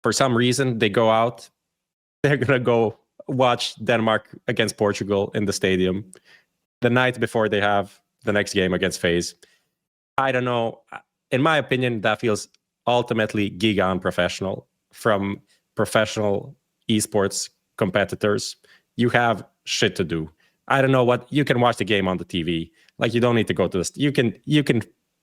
for some reason they go out, they're gonna go watch Denmark against Portugal in the stadium the night before they have the next game against FaZe. I don't know. In my opinion, that feels ultimately giga unprofessional from professional esports competitors. You have shit to do. I don't know what you can watch the game on the TV. Like, you don't need to go to this. You can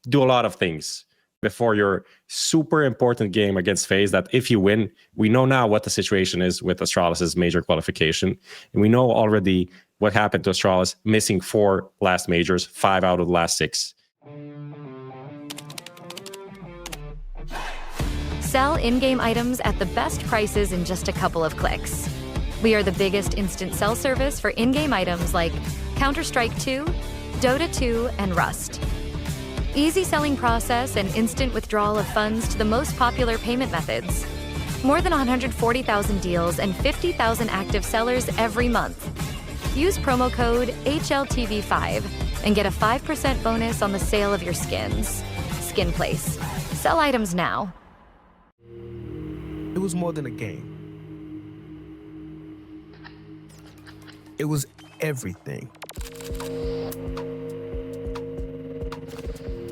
do a lot of things before your super important game against FaZe that if you win, we know now what the situation is with Astralis' major qualification. And we know already what happened to Astralis, missing 4 last majors, 5 out of the last 6. Sell in-game items at the best prices in just a couple of clicks. We are the biggest instant sell service for in-game items like Counter-Strike 2, Dota 2, and Rust. Easy selling process and instant withdrawal of funds to the most popular payment methods. More than 140,000 deals and 50,000 active sellers every month. Use promo code HLTV5 and get a 5% bonus on the sale of your skins. Skin Place. Sell items now. It was more than a game. It was everything.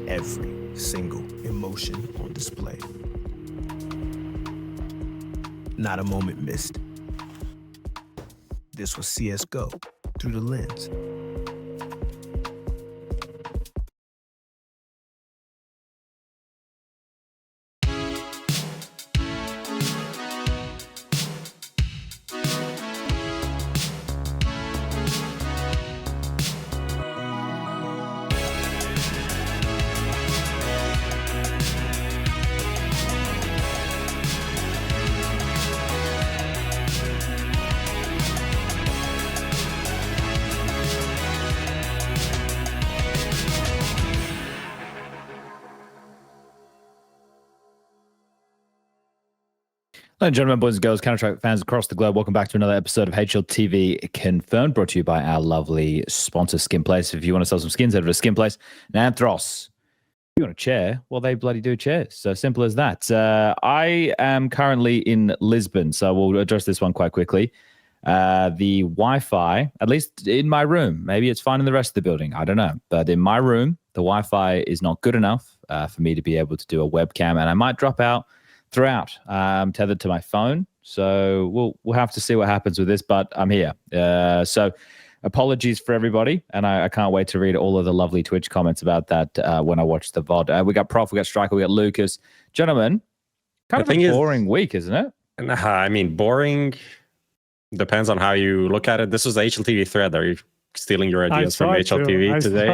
Every single emotion on display. Not a moment missed. This was CSGO through the lens. Ladies and gentlemen, boys and girls, Counter-Strike fans across the globe, welcome back to another episode of HLTV Confirmed, brought to you by our lovely sponsor, Skin Place. If you want to sell some skins, head over to Skin Place. And Anthros, if you want a chair, well, they bloody do chairs. So simple as that. I am currently in Lisbon, so we'll address this one quite quickly. The Wi-Fi, at least in my room, maybe it's fine in the rest of the building, I don't know. But in my room, the Wi-Fi is not good enough for me to be able to do a webcam, and I might drop out throughout. I'm tethered to my phone, so we'll have to see what happens with this, but I'm here. So apologies for everybody, and I can't wait to read all of the lovely Twitch comments about that when I watch the VOD. We got Prof, we got Striker, we got Lucas. Gentlemen, kind of a boring week, isn't it? I mean, boring depends on how you look at it. This was the HLTV thread. Are you stealing your ideas from HLTV today?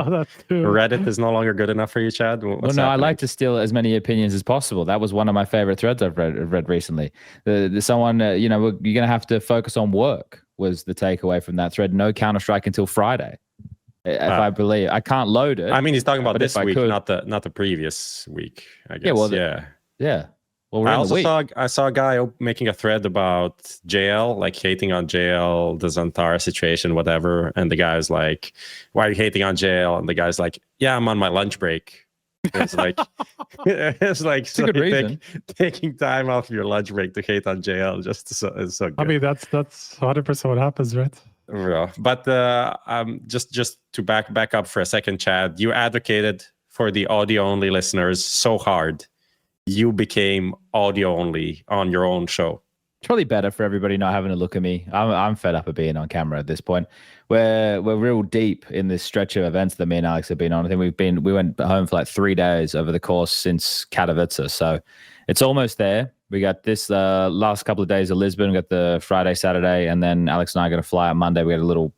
Reddit is no longer good enough for you, Chad? I like to steal as many opinions as possible. That was one of my favorite threads I've read recently. Someone, you're going to have to focus on work was the takeaway from that thread. No Counter-Strike until Friday. If I believe. I can't load it. I mean, he's talking about this week, not the previous week, I guess. Yeah, well, yeah. Well, I saw a guy making a thread about JL, like hating on JL, the Zantar situation, whatever. And the guy's like, "Why are you hating on JL?" And the guy's like, "Yeah, I'm on my lunch break." It's like, it's a good reason. Taking time off your lunch break to hate on JL, it's so good. I mean, that's 100% what happens, right? Yeah. But just to back up for a second, Chad, you advocated for the audio only listeners so hard. You became audio only on your own show. It's probably better for everybody not having to look at me. I'm fed up of being on camera at this point. We're real deep in this stretch of events that me and Alex have been on. I think we went home for like 3 days over the course since Katowice, so it's almost there. We got this last couple of days of Lisbon. We got the Friday, Saturday, and then Alex and I are going to fly out Monday. We got a little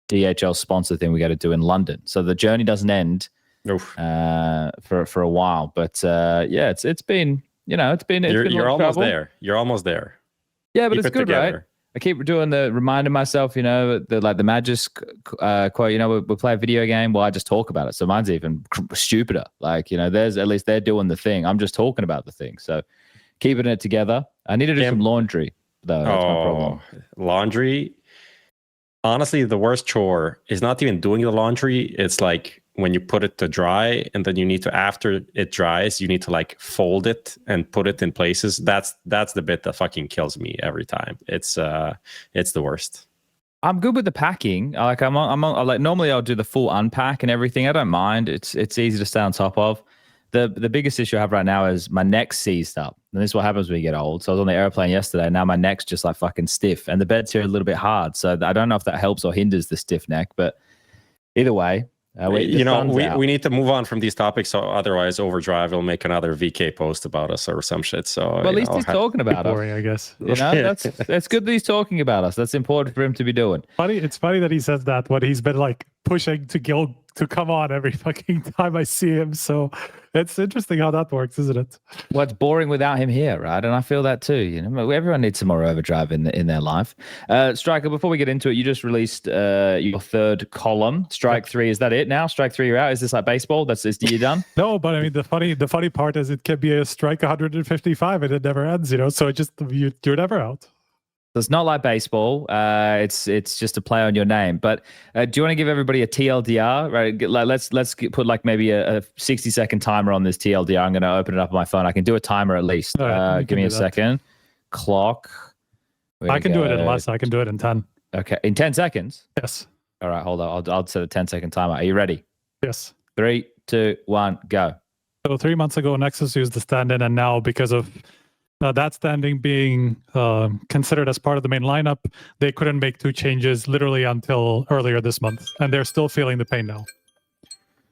DHL sponsor thing we got to do in London. So the journey doesn't end for a while, but yeah, it's been you're almost there. You're almost there. Yeah, but it's good, right? I keep reminding myself, the Magis quote, we play a video game. Well, I just talk about it. So mine's even stupider. There's at least they're doing the thing. I'm just talking about the thing. So keeping it together. I need to do some laundry though. That's my problem. Laundry. Honestly, the worst chore is not even doing the laundry. It's like when you put it to dry, and then you need to, after it dries, you need to like fold it and put it in places. That's the bit that fucking kills me every time. It's the worst. I'm good with the packing. Like I'm like normally I'll do the full unpack and everything. I don't mind. It's easy to stay on top of. The biggest issue I have right now is my neck's seized up. And this is what happens when you get old. So I was on the airplane yesterday. Now my neck's just like fucking stiff. And the bed's here a little bit hard. So I don't know if that helps or hinders the stiff neck. But either way, we need to move on from these topics. So otherwise Overdrive will make another VK post about us or some shit. So well, at least he's talking about us. Boring, I guess. You know, that's good that he's talking about us. That's important for him to be doing. It's funny that he says that when he's been like pushing to come on every fucking time I see him. So it's interesting how that works, isn't it? Well, it's boring without him here, right? And I feel that too. You know, everyone needs some more Overdrive in their life. Striker, before we get into it, you just released your third column, Strike 3. Is that it now? Strike 3, you're out. Is this like baseball? You done? No, but I mean the funny part is it can be a strike 155 and it never ends. You know, so you're never out. So it's not like baseball. It's just a play on your name. But do you want to give everybody a TLDR? Right? Like, let's put like maybe a 60-second timer on this TLDR. I'm going to open it up on my phone. I can do a timer at least. Right, give me a second. Clock. I can do it in less. I can do it in 10. Okay, in 10 seconds. Yes. All right, hold on. I'll set a 10-second timer. Are you ready? Yes. 3, 2, 1, go. So 3 months ago, Nexus used the stand-in, and now because of that standing being considered as part of the main lineup, they couldn't make 2 changes literally until earlier this month, and they're still feeling the pain now.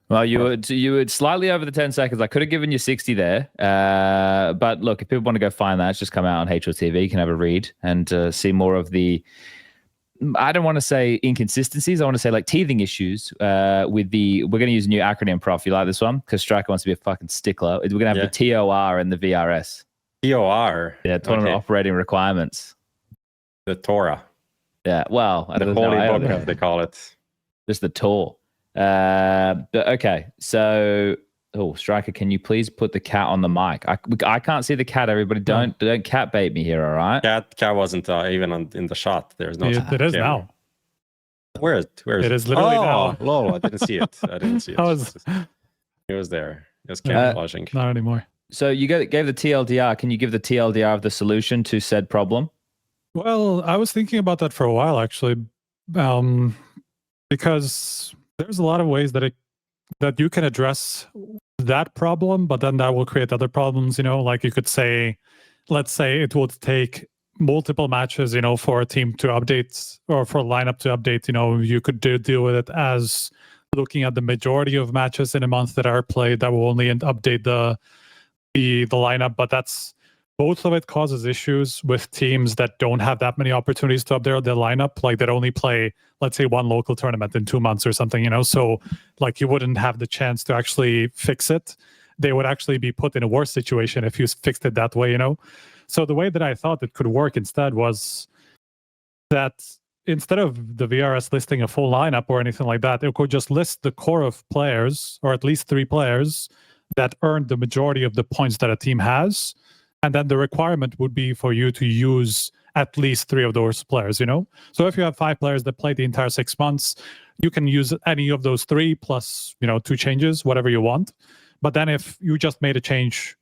Well, you were slightly over the 10 seconds. I could have given you 60 there, but look, if people want to go find that, it's just come out on HLTV. You can have a read and see more of the. I don't want to say inconsistencies. I want to say like teething issues with the. We're going to use a new acronym, Prof. You like this one? Because Striker wants to be a fucking stickler. We're going to have the TOR and the VRS. TOR. Yeah, Tournament Operating Requirements. The Torah. Yeah, well, the holy book, as they call it. Just the Tor. But okay, so Striker, can you please put the cat on the mic? I can't see the cat. Everybody, don't cat bait me here. All right. Cat wasn't even in the shot. There's no. It is now. Where is it? Is literally now. Lol, I didn't see it. It was there. It was camouflaging. Not anymore. So you gave the TLDR. Can you give the TLDR of the solution to said problem? Well, I was thinking about that for a while, actually, because there's a lot of ways that you can address that problem, but then that will create other problems. You know, like you could say, let's say it would take multiple matches, you know, for a team to update or for a lineup to update. You know, you could deal with it as looking at the majority of matches in a month that are played that will only update the lineup, but that's both of it causes issues with teams that don't have that many opportunities to update their lineup, like that only play, let's say, 1 local tournament in 2 months or something, you know, so like you wouldn't have the chance to actually fix it. They would actually be put in a worse situation if you fixed it that way, you know. So the way that I thought it could work instead was that instead of the VRS listing a full lineup or anything like that, it could just list the core of players, or at least 3 players that earned the majority of the points that a team has. And then the requirement would be for you to use at least 3 of those players, you know? So if you have 5 players that play the entire 6 months, you can use any of those 3 plus, you know, 2 changes, whatever you want. But then if you just made a change,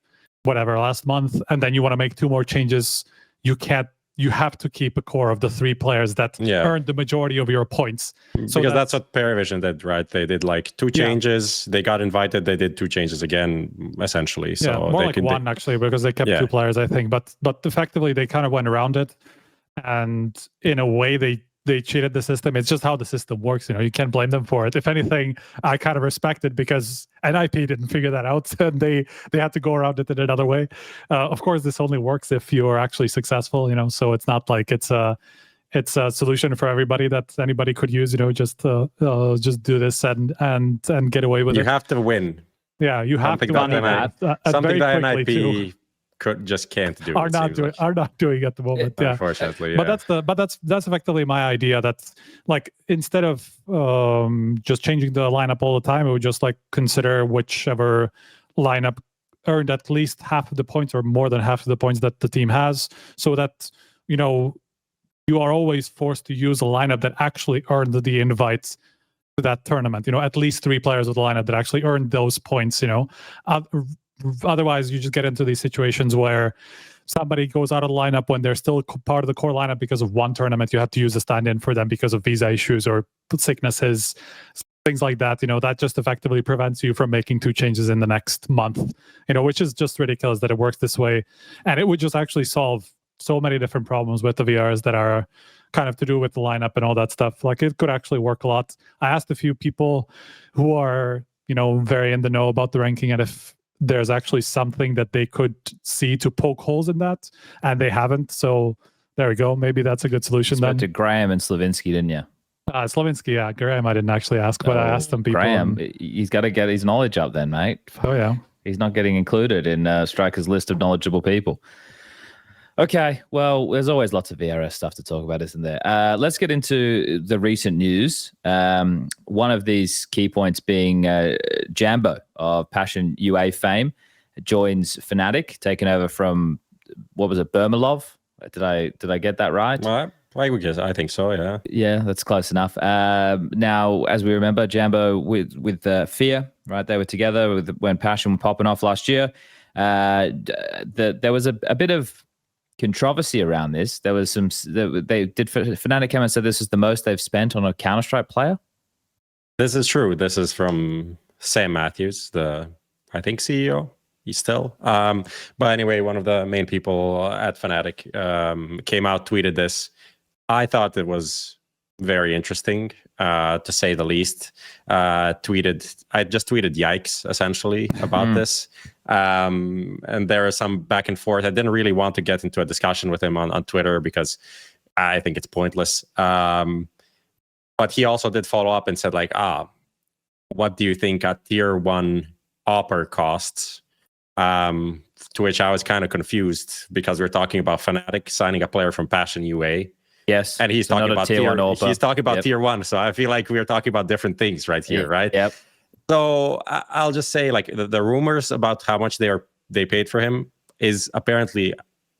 whatever, last month, and then you want to make 2 more changes, you have to keep a core of the 3 players that earned the majority of your points. So because that's what Paravision did, right? They did like 2 changes. They got invited. They did 2 changes again, essentially. So more like 1 actually, because they kept 2 players, I think. But effectively, they kind of went around it, and in a way, they cheated the system. It's just how the system works. You know, you can't blame them for it. If anything, I kind of respect it because NIP didn't figure that out, and they had to go around it in another way. Of course, this only works if you are actually successful. You know, so it's not like it's a solution for everybody that anybody could use. You know, just do this and get away with it. You have to win. Yeah, you have to win. Something that NIP can't do. Are not doing at the moment. Yeah, unfortunately. Yeah. But that's effectively my idea. That's like, instead of just changing the lineup all the time, it would just like consider whichever lineup earned at least half of the points or more than half of the points that the team has, so that, you know, you are always forced to use a lineup that actually earned the invites that tournament. At least 3 players with the lineup that actually earned those points. Otherwise, you just get into these situations where somebody goes out of the lineup when they're still part of the core lineup because of one tournament. You have to use a stand-in for them because of visa issues or sicknesses, things like that. That just effectively prevents you from making 2 changes in the next month, which is just ridiculous that it works this way. And it would just actually solve so many different problems with the VRs that are kind of to do with the lineup and all that stuff. Like, it could actually work a lot. I asked a few people who are, very in the know about the ranking, and if there's actually something that they could see to poke holes in that, and they haven't. So there we go. Maybe that's a good solution. Spoke to Graham and Slavinsky, didn't you? Slavinsky, yeah. Graham, I didn't actually ask, but I asked some people. Graham, he's got to get his knowledge up then, mate. Oh, yeah. He's not getting included in Striker's list of knowledgeable people. Okay, well, there's always lots of VRS stuff to talk about, isn't there? Let's get into the recent news. One of these key points being Jambo of Passion UA fame joins Fnatic, taken over from, what was it, Burmilov? Did I get that right? Well, I think so, yeah. Yeah, that's close enough. Now, as we remember, Jambo with Fear, right? They were together when Passion were popping off last year. There was a bit of controversy around this. There was Fnatic came and said this is the most they've spent on a Counter-Strike player. This is true. This is from Sam Matthews, I think CEO. He's still. But anyway, one of the main people at Fnatic came out, tweeted this. I thought it was very interesting, to say the least. I just tweeted yikes, essentially, about this. And there is some back and forth. I didn't really want to get into a discussion with him on Twitter because I think it's pointless. But he also did follow up and said, like, what do you think a tier 1 AWPer costs? To which I was kind of confused because we're talking about Fnatic signing a player from Passion UA. Yes, and he's talking about tier 1. He's talking about tier 1, so I feel like we're talking about different things right here, right? Yep. So I'll just say, like, the rumors about how much they paid for him is apparently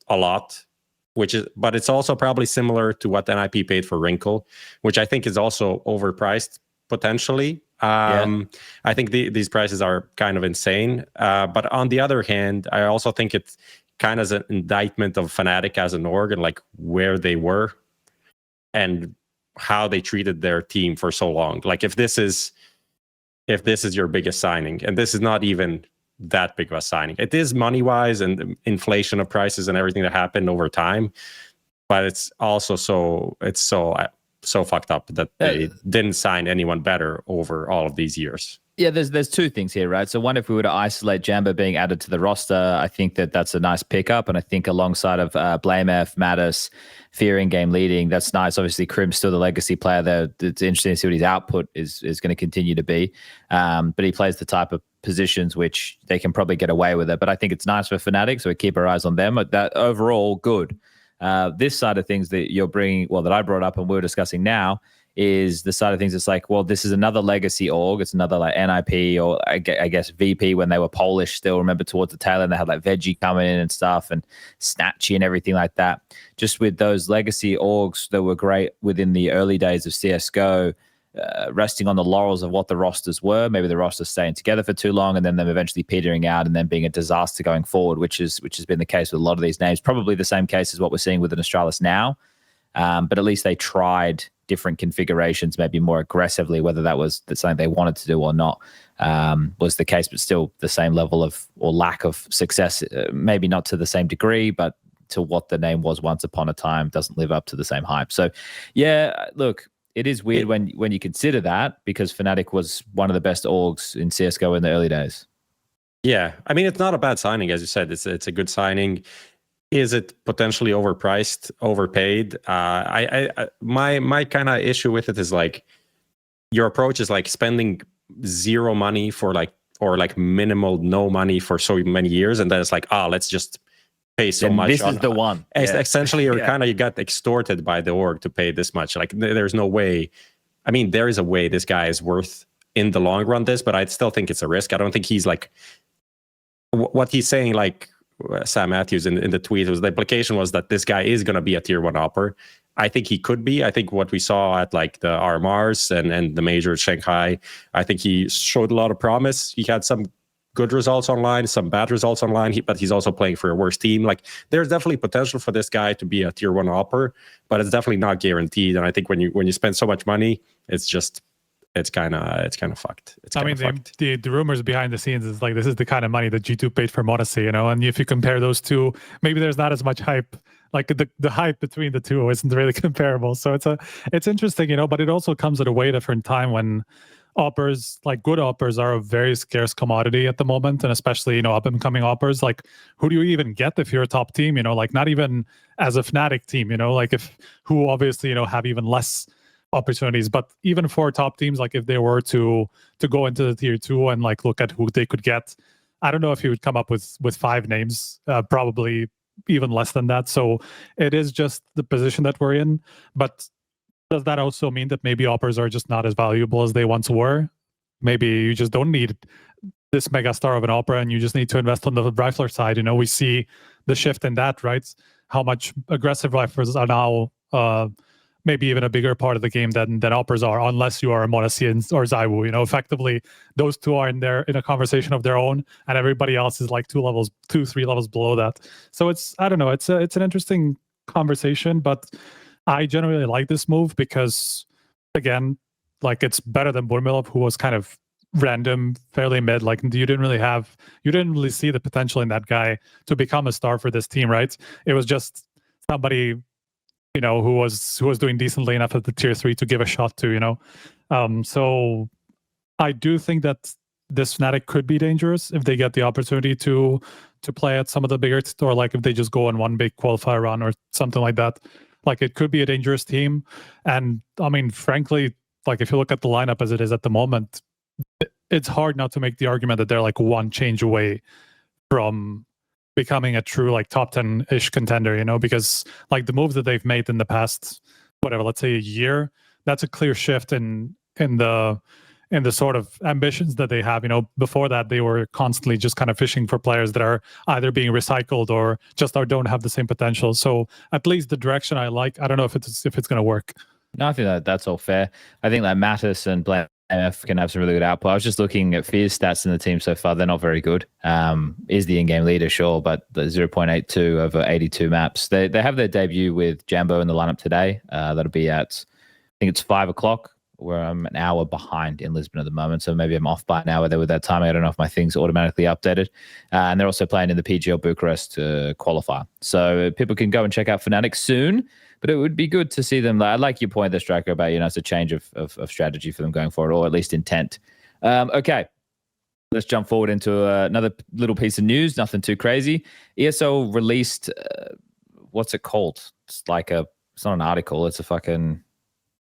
a lot, but it's also probably similar to what NIP paid for Wrinkle, which I think is also overpriced potentially. I think these prices are kind of insane. But on the other hand, I also think it's kind of an indictment of Fnatic as an org and like where they were and how they treated their team for so long. Like, if this is your biggest signing, and this is not even that big of a signing, it is money-wise and inflation of prices and everything that happened over time, but it's also so fucked up that they didn't sign anyone better over all of these years. Yeah, there's 2 things here, right? So one, if we were to isolate Jambo being added to the roster, I think that's a nice pickup. And I think alongside of BlameF, Mattis, Fear in game leading, that's nice. Obviously, Krim's still the legacy player there. It's interesting to see what his output is going to continue to be. But he plays the type of positions which they can probably get away with it. But I think it's nice for Fnatic, so we keep our eyes on them. But that overall, good. This side of things that you're bringing, that I brought up and we're discussing now, is the side of things. It's like, well, this is another legacy org. It's another like NIP or I guess VP when they were Polish still. Remember towards the tail end, they had like Veggie coming in and stuff and Snatchy and everything like that. Just with those legacy orgs that were great within the early days of CSGO, resting on the laurels of what the rosters were. Maybe the rosters staying together for too long and then them eventually petering out and then being a disaster going forward, which has been the case with a lot of these names. Probably the same case as what we're seeing with an Astralis now. But at least they tried different configurations, maybe more aggressively, whether that was something they wanted to do or not, was the case, but still the same level of or lack of success, maybe not to the same degree, but to what the name was once upon a time doesn't live up to the same hype. So yeah, look, it is weird when you consider that, because Fnatic was one of the best orgs in CSGO in the early days. Yeah, I mean, it's not a bad signing, as you said. It's a good signing. Is it potentially overpriced, overpaid? My kind of issue with it is like your approach is like spending zero money for or minimal no money for so many years, and then it's like, let's just pay so much. This is the one. Essentially, you got extorted by the org to pay this much. Like, there's no way. I mean, there is a way this guy is worth in the long run this, but I still think it's a risk. I don't think he's like what he's saying. Like Sam Matthews in the tweet, was the implication was that this guy is going to be a tier 1 AWPer, I think he could be. I think what we saw at like the RMRs and the major Shanghai, I think he showed a lot of promise. He had some good results online, some bad results online, but he's also playing for a worse team. Like, there's definitely potential for this guy to be a tier 1 opper, but it's definitely not guaranteed. And I think when you spend so much money, it's kind of fucked. The rumors behind the scenes is like, this is the kind of money that G2 paid for Modesty, you know. And if you compare those two, maybe there's not as much hype. Like the hype between the two isn't really comparable. So it's interesting, you know. But it also comes at a way different time when oppers, like good oppers, are a very scarce commodity at the moment, and especially, you know, up and coming oppers. Like, who do you even get if you're a top team? You know, like not even as a Fnatic team. You know, like who obviously, you know, have even less opportunities, but even for top teams, like if they were to go into the tier 2 and like look at who they could get, I don't know if you would come up with 5 names, probably even less than that. So it is just the position that we're in. But does that also mean that maybe oppers are just not as valuable as they once were? Maybe you just don't need this mega star of an opera, and you just need to invest on the rifler side. You know, we see the shift in that, right? How much aggressive riflers are now maybe even a bigger part of the game than oppers are, unless you are a Modesty or siuhy. You know, effectively, those two are in a conversation of their own, and everybody else is like 3 levels below that. So I don't know, it's an interesting conversation, but I generally like this move because, again, like it's better than Burchill, who was kind of random, fairly mid. Like you didn't really see the potential in that guy to become a star for this team, right? It was just somebody, you know, who was doing decently enough at the tier 3 to give a shot to, you know. So I do think that this Fnatic could be dangerous if they get the opportunity to play at some of the bigger, or like if they just go on one big qualifier run or something like that. Like it could be a dangerous team. And I mean, frankly, like if you look at the lineup as it is at the moment, it's hard not to make the argument that they're like one change away from becoming a true like top 10-ish contender, you know, because like the moves that they've made in the past, whatever, let's say a year, that's a clear shift in the sort of ambitions that they have. You know, before that they were constantly just kind of fishing for players that are either being recycled or just don't have the same potential. So at least the direction I like. I don't know if it's going to work. No, I think that's all fair. I think that Mattis and Blame MF can have some really good output. I was just looking at FaZe stats in the team so far. They're not very good. Is the in-game leader, sure, but the 0.82 over 82 maps. They have their debut with Jambo in the lineup today. That'll be at, I think it's 5 o'clock, where I'm an hour behind in Lisbon at the moment. So maybe I'm off by an hour there with that timing. I don't know if my thing's automatically updated. And they're also playing in the PGL Bucharest qualifier. So people can go and check out Fnatic soon. But it would be good to see them. I like your point there, Striker, about, you know, it's a change of strategy for them going forward, or at least intent. Okay, let's jump forward into another little piece of news. Nothing too crazy. ESL released, what's it called? It's not an article. It's a fucking...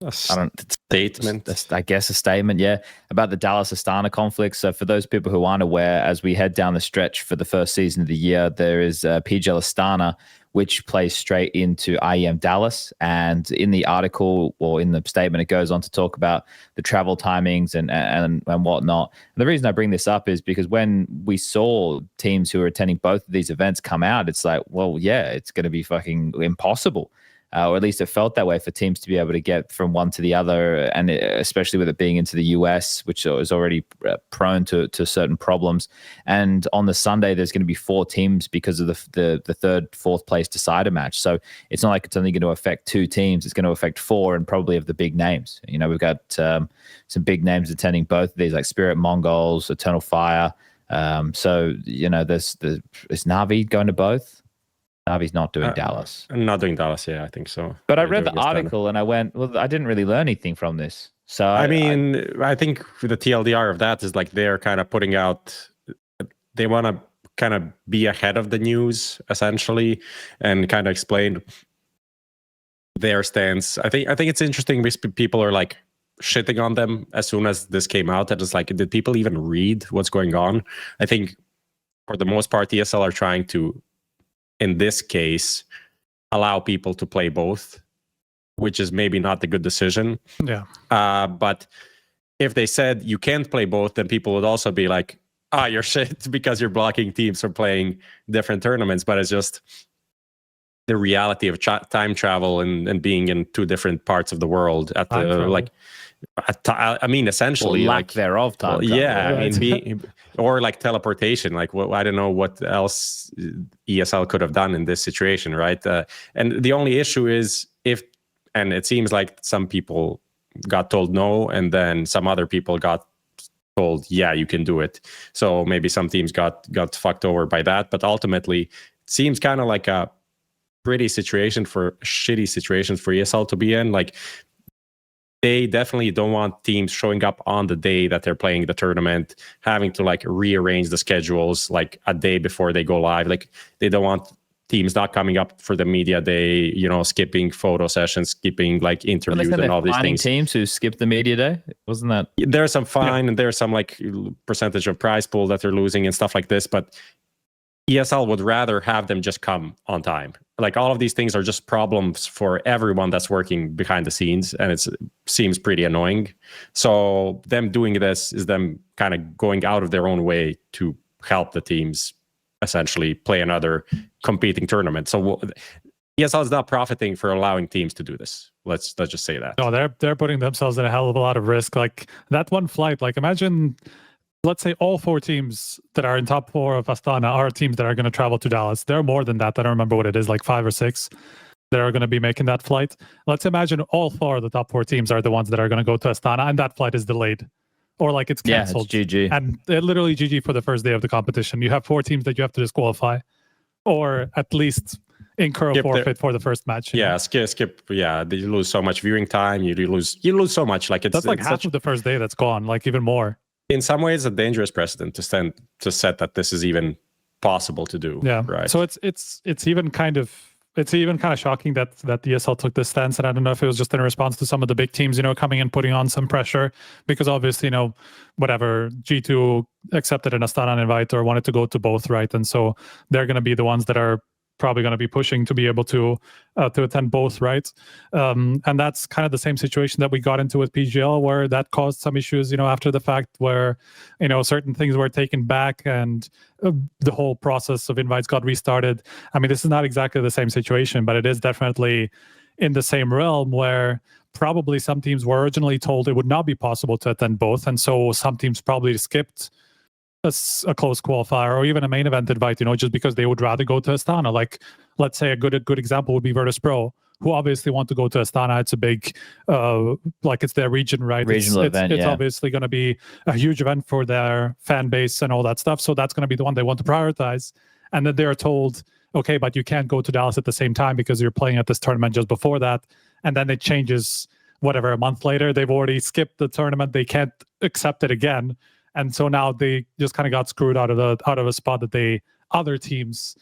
statement. I guess a statement, yeah, about the Dallas Astana conflict. So for those people who aren't aware, as we head down the stretch for the first season of the year, there is PGL Astana, which plays straight into IEM Dallas. And in the article, or in the statement, it goes on to talk about the travel timings and whatnot. And the reason I bring this up is because when we saw teams who are attending both of these events come out, it's like, well, yeah, it's going to be fucking impossible. Or at least it felt that way for teams to be able to get from one to the other, and especially with it being into the US, which is already prone to certain problems. And on the Sunday, there's going to be 4 teams because of the third, fourth place decider match. So it's not like it's only going to affect 2 teams; it's going to affect 4, and probably of the big names. You know, we've got some big names attending both of these, like Spirit Mongols, Eternal Fire. So you know, is NAVI going to both? Navi's not doing Dallas. Not doing Dallas, yeah, I think so. But I read the article and I went, well, I didn't really learn anything from this. So I think the TLDR of that is like they're kind of putting out, they want to kind of be ahead of the news essentially, and kind of explain their stance. I think it's interesting because people are like shitting on them as soon as this came out. That is like, did people even read what's going on? I think for the most part, ESL are trying to, in this case, allow people to play both, which is maybe not the good decision. Yeah. But if they said you can't play both, then people would also be like, you're shit because you're blocking teams from playing different tournaments. But it's just, the reality of time travel and being in two different parts of the world at the I mean, essentially, or lack thereof time. Well, yeah, I mean, or like teleportation. Like, I don't know what else ESL could have done in this situation, right? And the only issue is and it seems like some people got told no, and then some other people got told, yeah, you can do it. So maybe some teams got fucked over by that. But ultimately, it seems kind of like a shitty situation for ESL to be in. Like, they definitely don't want teams showing up on the day that they're playing the tournament, having to like rearrange the schedules like a day before they go live. Like, they don't want teams not coming up for the media day, skipping photo sessions, skipping like interviews and all these things. Teams who skip the media day, wasn't that? There's some fine and there's some like percentage of prize pool that they're losing and stuff like this, but ESL would rather have them just come on time. Like, all of these things are just problems for everyone that's working behind the scenes, and it seems pretty annoying. So them doing this is them kind of going out of their own way to help the teams essentially play another competing tournament. So ESL is not profiting for allowing teams to do this. Let's just say that. No, they're putting themselves in a hell of a lot of risk. Like, that one flight, like, imagine, let's say all 4 teams that are in top 4 of Astana are teams that are going to travel to Dallas. There are more than that. I don't remember what it is, like 5 or 6 that are going to be making that flight. Let's imagine all 4 of the top 4 teams are the ones that are going to go to Astana, and that flight is delayed. Or like it's canceled. Yeah, it's GG. And literally GG for the first day of the competition. You have 4 teams that you have to disqualify, or at least incur a forfeit for the first match. Yeah, skip. Yeah, you lose so much viewing time. You lose so much. Like, that's like half of the first day that's gone. Like, even more. In some ways, a dangerous precedent to set that this is even possible to do. Yeah, right. So it's even kind of shocking that ESL took this stance, and I don't know if it was just in response to some of the big teams, coming and putting on some pressure, because obviously, whatever, G2 accepted an Astana invite or wanted to go to both, right? And so they're going to be the ones that are probably going to be pushing to be able to attend both, right? And that's kind of the same situation that we got into with PGL, where that caused some issues, after the fact, where, certain things were taken back and the whole process of invites got restarted. I mean, this is not exactly the same situation, but it is definitely in the same realm, where probably some teams were originally told it would not be possible to attend both. And so some teams probably skipped a close qualifier or even a main event invite, just because they would rather go to Astana. Like, let's say a good example would be Virtus.pro, who obviously want to go to Astana. It's a big, like, it's their region, right? Regional event, it's obviously going to be a huge event for their fan base and all that stuff. So that's going to be the one they want to prioritize. And then they're told, okay, but you can't go to Dallas at the same time because you're playing at this tournament just before that. And then it changes, whatever, a month later, they've already skipped the tournament. They can't accept it again. And so now they just kind of got screwed out of a spot that other teams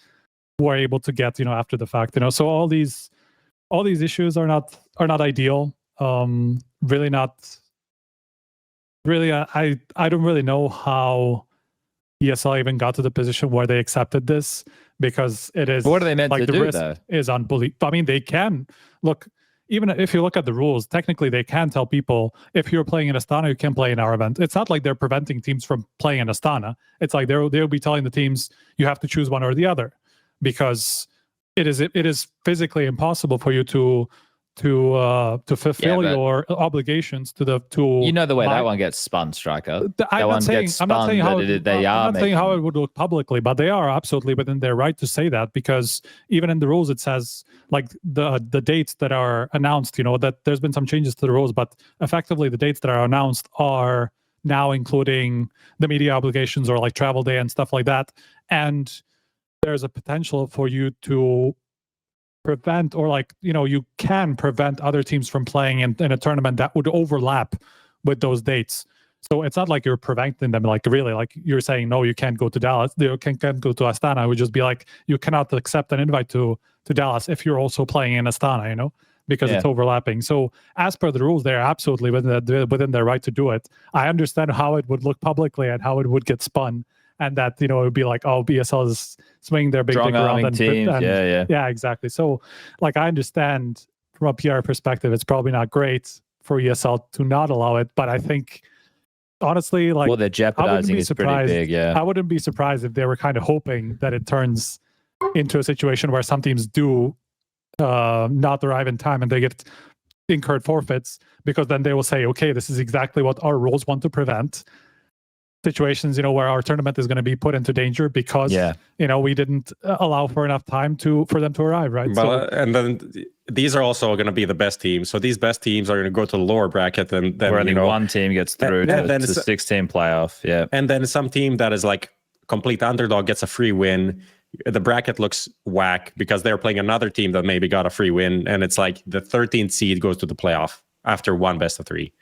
were able to get, after the fact, So all these issues are not ideal. Really not. Really, I don't really know how ESL even got to the position where they accepted this, because it is. What are they meant to the do, risk though? Is unbelievable. I mean, they can look. Even if you look at the rules, technically they can tell people, if you're playing in Astana, you can play in our event. It's not like they're preventing teams from playing in Astana. It's like they'll be telling the teams, you have to choose one or the other, because it is physically impossible for you to fulfill your obligations to the the way that one gets spun, Striker. I'm not saying how it would look publicly, but they are absolutely within their right to say that, because even in the rules it says, like, the dates that are announced, that there's been some changes to the rules, but effectively the dates that are announced are now including the media obligations, or like travel day and stuff like that. And there's a potential for you to prevent, or like, you can prevent other teams from playing in a tournament that would overlap with those dates. So it's not like you're preventing them, like, really, like you're saying, no, you can't go to Dallas, you can't go to Astana. It would just be like, you cannot accept an invite to Dallas if you're also playing in Astana, because it's overlapping. So as per the rules, they're absolutely within their right to do it. I understand how it would look publicly and how it would get spun. And that, it would be like, oh, BSL is swinging their big around. Yeah, exactly. So, like, I understand from a PR perspective, it's probably not great for ESL to not allow it. But I think, honestly, like, what they're jeopardizing is pretty big, I wouldn't be surprised if they were kind of hoping that it turns into a situation where some teams do not arrive in time and they get incurred forfeits, because then they will say, okay, this is exactly what our rules want to prevent. Situations, where our tournament is going to be put into danger because, we didn't allow for enough time for them to arrive, right? But, and then these are also going to be the best teams. So these best teams are going to go to the lower bracket, and then where only one team gets through to the 16 playoff. Yeah, and then some team that is like complete underdog gets a free win. The bracket looks whack because they're playing another team that maybe got a free win, and it's like the 13th seed goes to the playoff after one best of 3.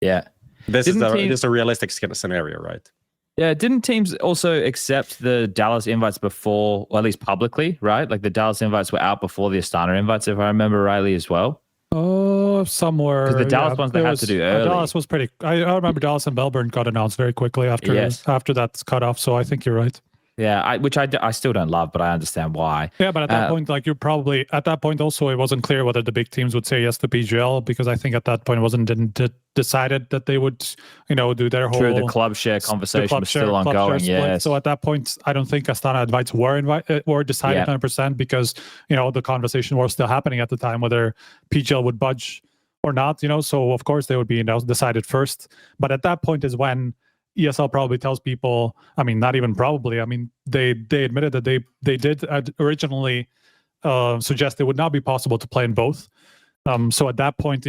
Yeah. This is a realistic scenario, right? Yeah, didn't teams also accept the Dallas invites before, or at least publicly, right? Like the Dallas invites were out before the Astana invites, if I remember rightly as well. Oh, somewhere. Because the Dallas ones they had to do early. Dallas was pretty... I remember Dallas and Melbourne got announced very quickly after that's cut off, so I think you're right. Yeah, which I still don't love, but I understand why. Yeah, but at that point, like at that point also, it wasn't clear whether the big teams would say yes to PGL, because I think at that point it didn't decided that they would, do their whole... True, the club share conversation was still ongoing, yes. So at that point, I don't think Astana invites were decided 100% because, the conversation was still happening at the time, whether PGL would budge or not, so of course they would be decided first. But at that point is when ESL probably tells people, I mean, not even probably, I mean, they admitted that they did originally suggest it would not be possible to play in both. So at that point,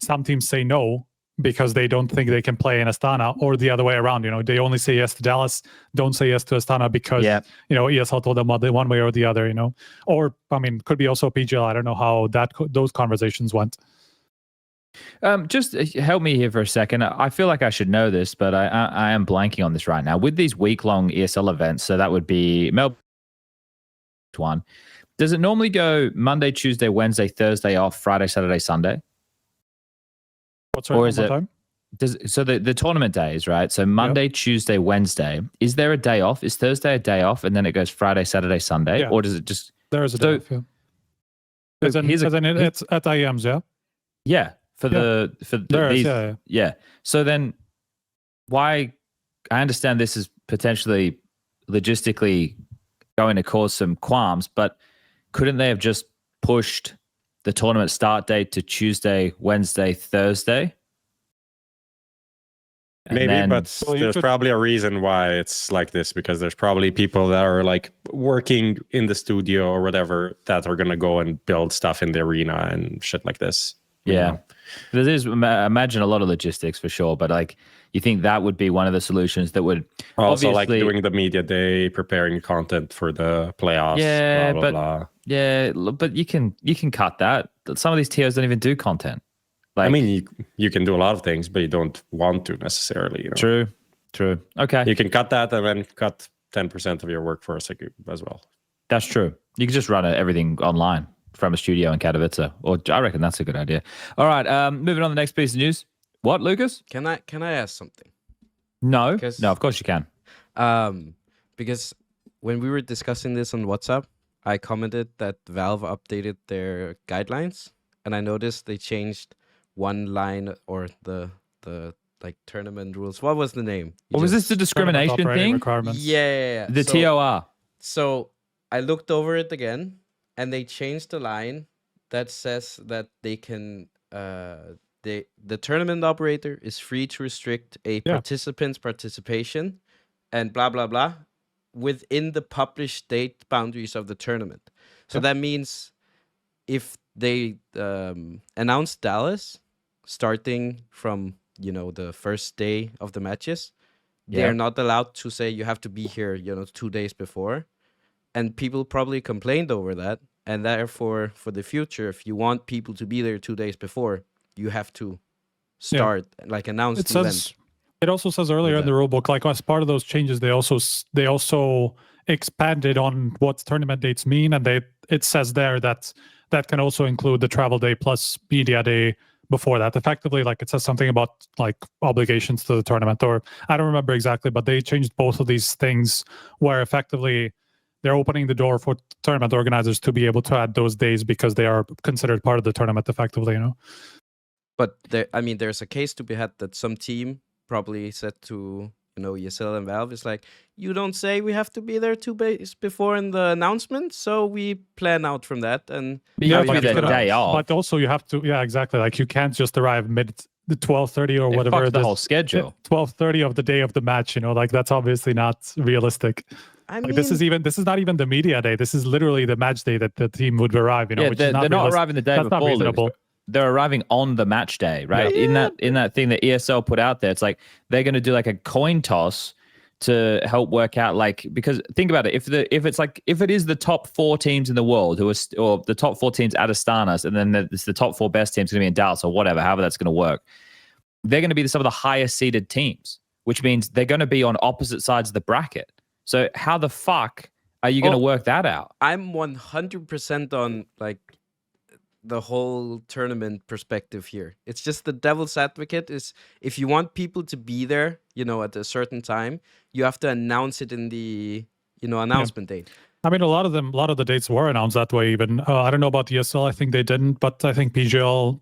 some teams say no because they don't think they can play in Astana, or the other way around. They only say yes to Dallas, don't say yes to Astana because, ESL told them one way or the other, Or, I mean, could be also PGL. I don't know how those conversations went. Just help me here for a second. I feel like I should know this, but I am blanking on this right now. With these week-long ESL events, so that would be Melbourne one. Does it normally go Monday, Tuesday, Wednesday, Thursday off, Friday, Saturday, Sunday? What's right? Or is it? So the tournament days, right? So Monday, Tuesday, Wednesday. Is there a day off? Is Thursday a day off, and then it goes Friday, Saturday, Sunday, or does it just? There is a day off. Yeah. It's at IEMs, yeah. Yeah. Yeah. So then why, I understand this is potentially logistically going to cause some qualms, but couldn't they have just pushed the tournament start date to Tuesday, Wednesday, Thursday? Maybe, but there's probably a reason why it's like this, because there's probably people that are like working in the studio or whatever that are going to go and build stuff in the arena and shit like this. Yeah. There is, imagine a lot of logistics for sure, but like, you think that would be one of the solutions that would also like doing the media day, preparing content for the playoffs. Yeah, blah, blah, blah. Yeah, but you can cut that. Some of these TOs don't even do content. Like, I mean, you can do a lot of things, but you don't want to necessarily. True. Okay. You can cut that and then cut 10% of your workforce as well. That's true. You can just run everything online from a studio in Katowice, or I reckon that's a good idea. All right, moving on to the next piece of news. What, Lucas? Can I ask something? No, of course you can. Because when we were discussing this on WhatsApp, I commented that Valve updated their guidelines, and I noticed they changed one line, or the like tournament rules. What was the name? Was this the discrimination thing? Yeah. The TOR. So I looked over it again, and they changed the line that says that they can the tournament operator is free to restrict a participant's participation and blah blah blah within the published date boundaries of the tournament. So that means if they announce Dallas starting from the first day of the matches, they are not allowed to say you have to be here 2 days before. And people probably complained over that. And therefore, for the future, if you want people to be there 2 days before, you have to start, announce the event. It also says earlier in the rulebook, like as part of those changes, they also expanded on what tournament dates mean. And it says there that can also include the travel day plus media day before that. Effectively, it says something about obligations to the tournament, or I don't remember exactly, but they changed both of these things where effectively they're opening the door for tournament organizers to be able to add those days because they are considered part of the tournament effectively, But there's a case to be had that some team probably said to ESL and Valve is like, you don't say we have to be there 2 days before in the announcement, so we plan out from that. And But you have to be like, there day off. But also you have to, yeah, exactly. Like you can't just arrive mid the 12:30 or It whatever. fucks the whole schedule. 12:30 of the day of the match. Like that's obviously not realistic. I Like, mean, this is not even the media day. This is literally the match day that the team would arrive. Yeah, Which they're is not not arriving the day That's not before. Lewis. reasonable. They're arriving on the match day, right? Yeah. In that thing that ESL put out there, it's like they're going to do like a coin toss to help work out, like, because think about it, if it is the top 4 teams in the world who are or the top 4 teams at Astana, and then it's the top 4 best teams going to be in Dallas or whatever, however that's going to work, they're going to be some of the highest seeded teams, which means they're going to be on opposite sides of the bracket. So how the fuck are you going to work that out? I'm 100% on like the whole tournament perspective here. It's just the devil's advocate is, if you want people to be there, at a certain time, you have to announce it in the, announcement date. I mean, a lot of the dates were announced that way. Even I don't know about ESL. I think they didn't, but I think PGL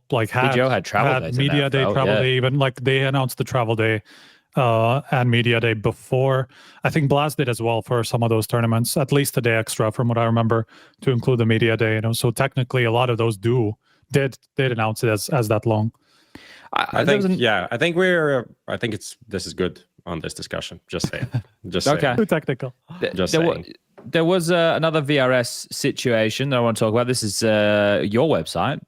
had travel days, media day, travel day. Even like they announced the travel day and media day before. I think Blast did as well for some of those tournaments, at least a day extra from what I remember, to include the media day. So technically, a lot of those did announce it as that long. I think this is good on this discussion. Just saying. Just Okay. saying. Too technical. There was another VRS situation that I want to talk about. This is your website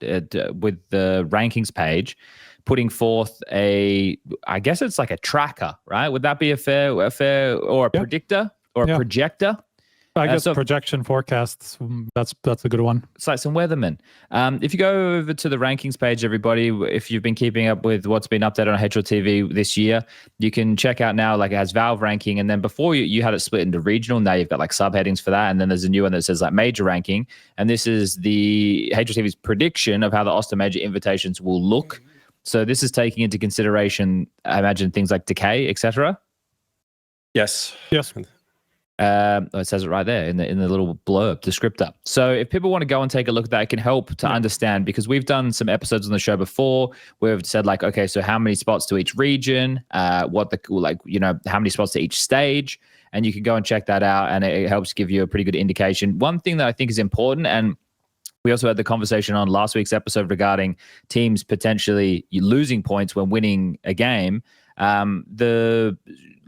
with the rankings page, putting forth I guess it's like a tracker, right? Would that be a fair or a predictor or a projector? I guess projection forecasts, that's a good one. It's like some weathermen. If you go over to the rankings page, everybody, if you've been keeping up with what's been updated on HLTV this year, you can check out now, like it has Valve ranking. And then before you had it split into regional. Now you've got like subheadings for that. And then there's a new one that says like major ranking. And this is the HLTV's prediction of how the Oster major invitations will look. So this is taking into consideration, I imagine, things like decay, etc. Yes. It says it right there in the little blurb descriptor. So if people want to go and take a look at that, it can help to understand, because we've done some episodes on the show before where we've said like, okay, so how many spots to each region, how many spots to each stage, and you can go and check that out, and it helps give you a pretty good indication. One thing that I think is important, and we also had the conversation on last week's episode regarding teams potentially losing points when winning a game. The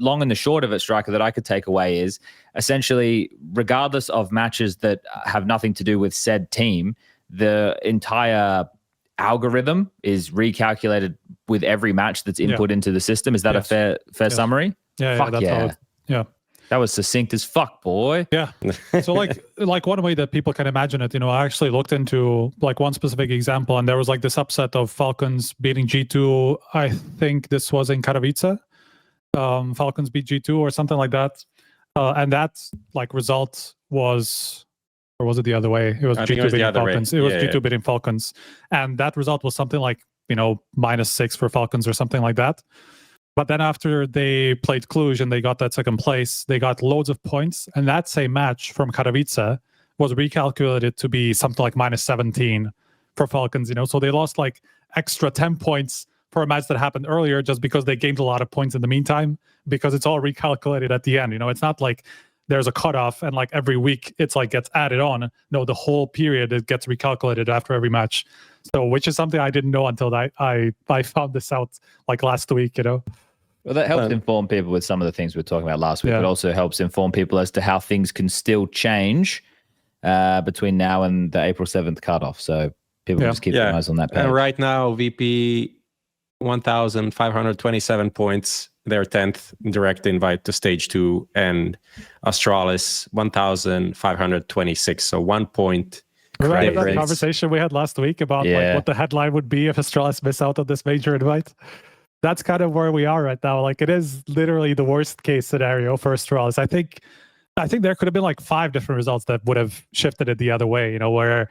long and the short of it, Striker, that I could take away is essentially, regardless of matches that have nothing to do with said team, the entire algorithm is recalculated with every match that's input into the system. Is that a fair summary? Yeah, that's how That was succinct as fuck, boy. Yeah. So like one way that people can imagine it, I actually looked into like one specific example, and there was like this upset of Falcons beating G2. I think this was in Katowice. Falcons beat G2 or something like that. And that like result was, or was it the other way? It was G2 beating Falcons. It was G2 beating Falcons. And that result was something like, -6 for Falcons or something like that. But then after they played Cluj and they got that second place, they got loads of points. And that same match from Katowice was recalculated to be something like -17 for Falcons, So they lost like extra 10 points for a match that happened earlier just because they gained a lot of points in the meantime, because it's all recalculated at the end. It's not like there's a cutoff and like every week it's like gets added on. No, the whole period, it gets recalculated after every match. So, which is something I didn't know until I found this out like last week, Well, that helps inform people with some of the things we were talking about last week. It also helps inform people as to how things can still change between now and the April 7th cutoff. So people just keep their eyes on that page. And right now, VP 1,527 points. They're 10th, direct invite to stage 2, and Astralis 1,526. So 1 point. Remember that conversation we had last week about like what the headline would be if Astralis miss out on this major invite? That's kind of where we are right now. Like, it is literally the worst case scenario for Astralis. I think there could have been like 5 different results that would have shifted it the other way, where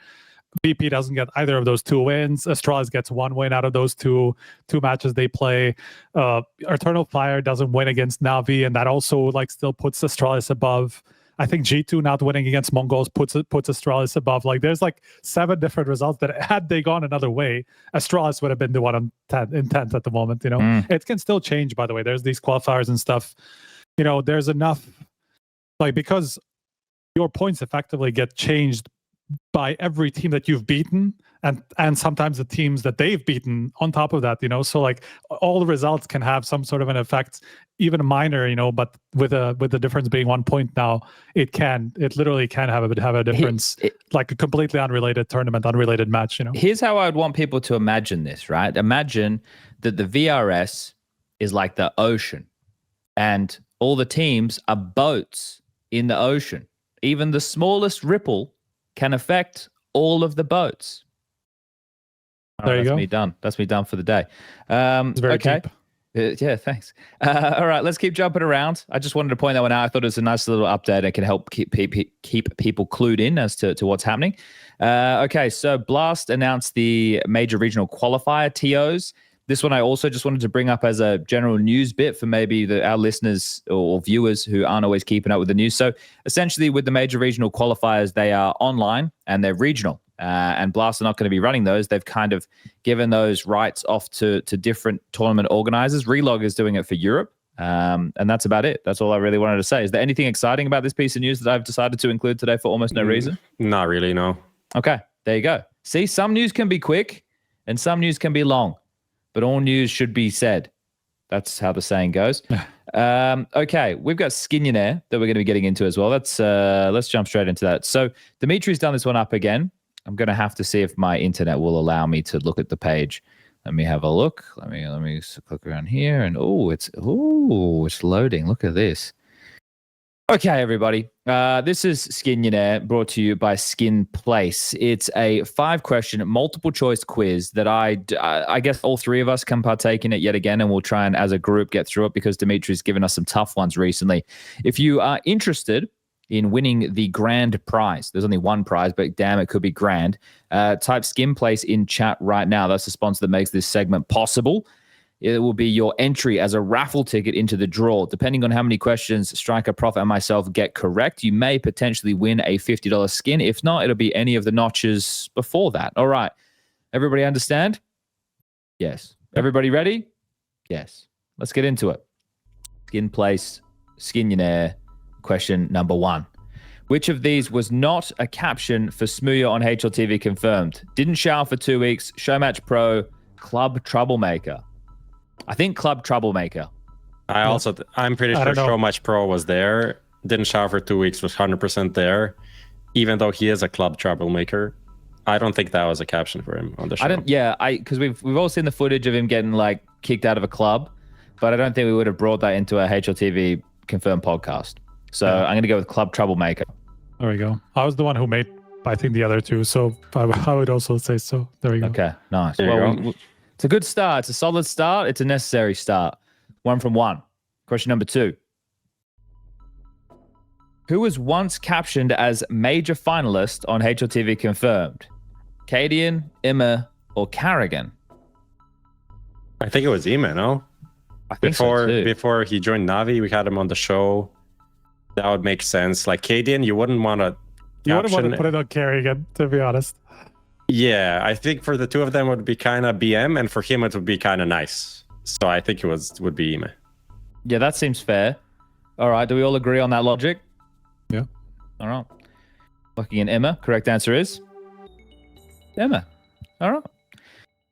VP doesn't get either of those 2 wins. Astralis gets 1 win out of those two matches they play. Eternal Fire doesn't win against NAVI, and that also like still puts Astralis above. I think G2 not winning against Mongols puts Astralis above. Like there's like 7 different results that had they gone another way, Astralis would have been the one in 10th at the moment. You know, it can still change. By the way, there's these qualifiers and stuff. You know, there's enough, like, because your points effectively get changed by every team that you've beaten, and sometimes the teams that they've beaten on top of that, you know. So like all the results can have some sort of an effect, even minor, you know, but with the difference being 1 point now, it literally can have a difference, like a completely unrelated tournament, unrelated match, you know. Here's how I would want people to imagine this, right? Imagine that the VRS is like the ocean and all the teams are boats in the ocean. Even the smallest ripple can affect all of the boats. There you that's go. Me done. That's me done for the day. It's very okay. cheap. Yeah, thanks. All right, let's keep jumping around. I just wanted to point that one out. I thought it was a nice little update and can help keep people clued in as to what's happening. Okay, so Blast announced the major regional qualifier TOs. This one I also just wanted to bring up as a general news bit for maybe our listeners or viewers who aren't always keeping up with the news. So essentially with the major regional qualifiers, they are online and they're regional. And Blast are not going to be running those. They've kind of given those rights off to different tournament organizers. Relog is doing it for Europe. And that's about it. That's all I really wanted to say. Is there anything exciting about this piece of news that I've decided to include today for almost no reason? Not really, no. Okay, there you go. See, some news can be quick and some news can be long, but all news should be said. That's how the saying goes. Okay, we've got Skinionaire that we're going to be getting into as well. Let's jump straight into that. So Dimitri's done this one up again. I'm going to have to see if my internet will allow me to look at the page. Let me have a look. Let me click around here, and it's loading. Look at this. Okay, everybody. This is Skinionaire, brought to you by Skin Place. It's a 5-question multiple choice quiz that I guess all 3 of us can partake in it yet again, and we'll try and as a group get through it because Dimitri's given us some tough ones recently. If you are interested in winning the grand prize, there's only one prize, but damn, it could be grand. Type Skin Place in chat right now. That's the sponsor that makes this segment possible. It will be your entry as a raffle ticket into the draw. Depending on how many questions Striker, Prof, and myself get correct, you may potentially win a $50 skin. If not, it'll be any of the notches before that. All right. Everybody understand? Yes. Everybody ready? Yes. Let's get into it. Skin Place, Skinionaire. Question number 1. Which of these was not a caption for smooya on HLTV Confirmed? Didn't shower for 2 weeks, Showmatch Pro, Club Troublemaker. I think Club Troublemaker. I'm pretty sure Showmatch Pro was there. Didn't shower for 2 weeks, was 100% there. Even though he is a Club Troublemaker, I don't think that was a caption for him on the show. Because we've all seen the footage of him getting like kicked out of a club, but I don't think we would have brought that into a HLTV Confirmed podcast. So I'm going to go with Club Troublemaker. There we go. I was the one who made, I think, the other 2, so I would also say so. There we go. Okay, nice. It's a good start. It's a solid start. It's a necessary start. 1 from 1. Question number 2. Who was once captioned as major finalist on HLTV Confirmed? cadiaN, Emma, or karrigan? I think it was Ema, no? I think so too. Before he joined NAVI, we had him on the show. That would make sense. Like cadiaN, you wouldn't want to... You wouldn't want to put it on karrigan, to be honest. Yeah, I think for the 2 of them it would be kind of BM, and for him it would be kind of nice. So I think it would be Ema. Yeah, that seems fair. All right, do we all agree on that logic? Yeah. All right. Looking in Emma. Correct answer is Emma. All right.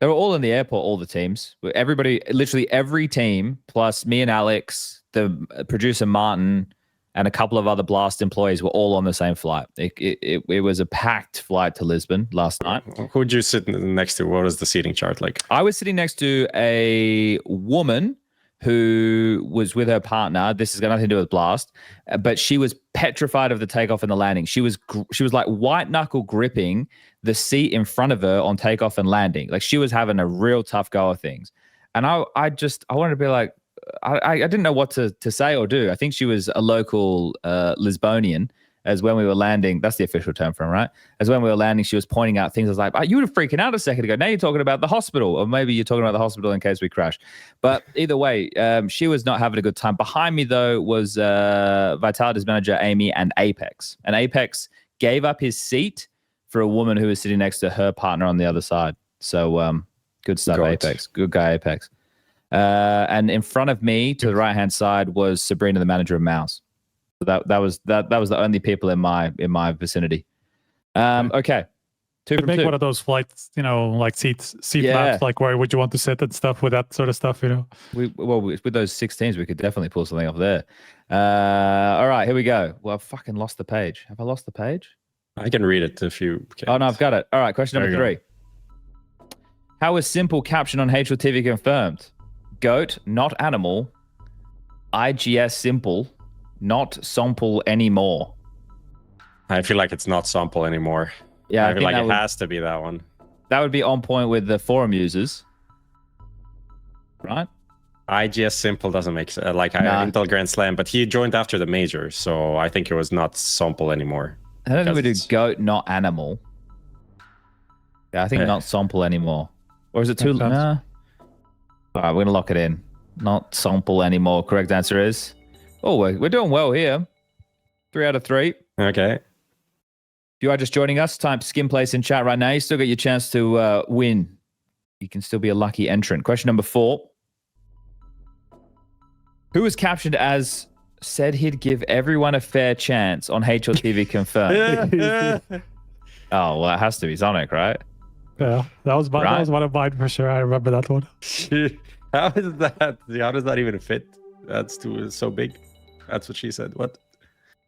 They were all in the airport, all the teams. Everybody, literally every team, plus me and Alex, the producer Martin, and a couple of other Blast employees were all on the same flight. It was a packed flight to Lisbon last night. Who'd you sit next to? What was the seating chart like? I was sitting next to a woman who was with her partner. This has got nothing to do with Blast, but she was petrified of the takeoff and the landing. She was like white knuckle gripping the seat in front of her on takeoff and landing. Like she was having a real tough go of things. And I wanted to be like, I didn't know what to say or do. I think she was a local Lisbonian, as when we were landing. That's the official term for him, right? As when we were landing, she was pointing out things. I was like, oh, you were freaking out a second ago. Now you're talking about the hospital, or maybe you're talking about the hospital in case we crash. But either way, she was not having a good time. Behind me, though, was Vitality's manager, Amy, and Apex. And Apex gave up his seat for a woman who was sitting next to her partner on the other side. So good stuff, Apex. Good guy, Apex. And in front of me, to the right-hand side, was Sabrina, the manager of Mouse. So that was the only people in my vicinity. Okay, Make one of those flights, like seat maps, like where would you want to sit and stuff with that sort of stuff, With those 16s, we could definitely pull something off there. All right, here we go. Well, I've fucking lost the page. Have I lost the page? I can read it if you can. Oh no, I've got it. All right, question number 3. How is simple caption on HLTV confirmed? Goat, not animal. IGS simple. Not sample anymore. I feel like it's not sample anymore. Yeah, I feel like it has to be that one. That would be on point with the forum users, right? IGS simple doesn't make sense. Intel Grand Slam, but he joined after the major, so I think it was not sample anymore. I don't think we do goat, not animal. Yeah, I think not sample anymore. Or is it too? Nah. All right, we're gonna lock it in. Not sample anymore. Correct answer is. Oh, we're doing well here. 3 out of 3. Okay. If you are just joining us, type skin place in chat right now. You still got your chance to win. You can still be a lucky entrant. Question number 4. Who was captioned as said he'd give everyone a fair chance on HLTV confirmed? Oh, well, it has to be zonic, right? Yeah, that was one of mine for sure. I remember that one. How is that? How does that even fit? That's so big. That's what she said. What?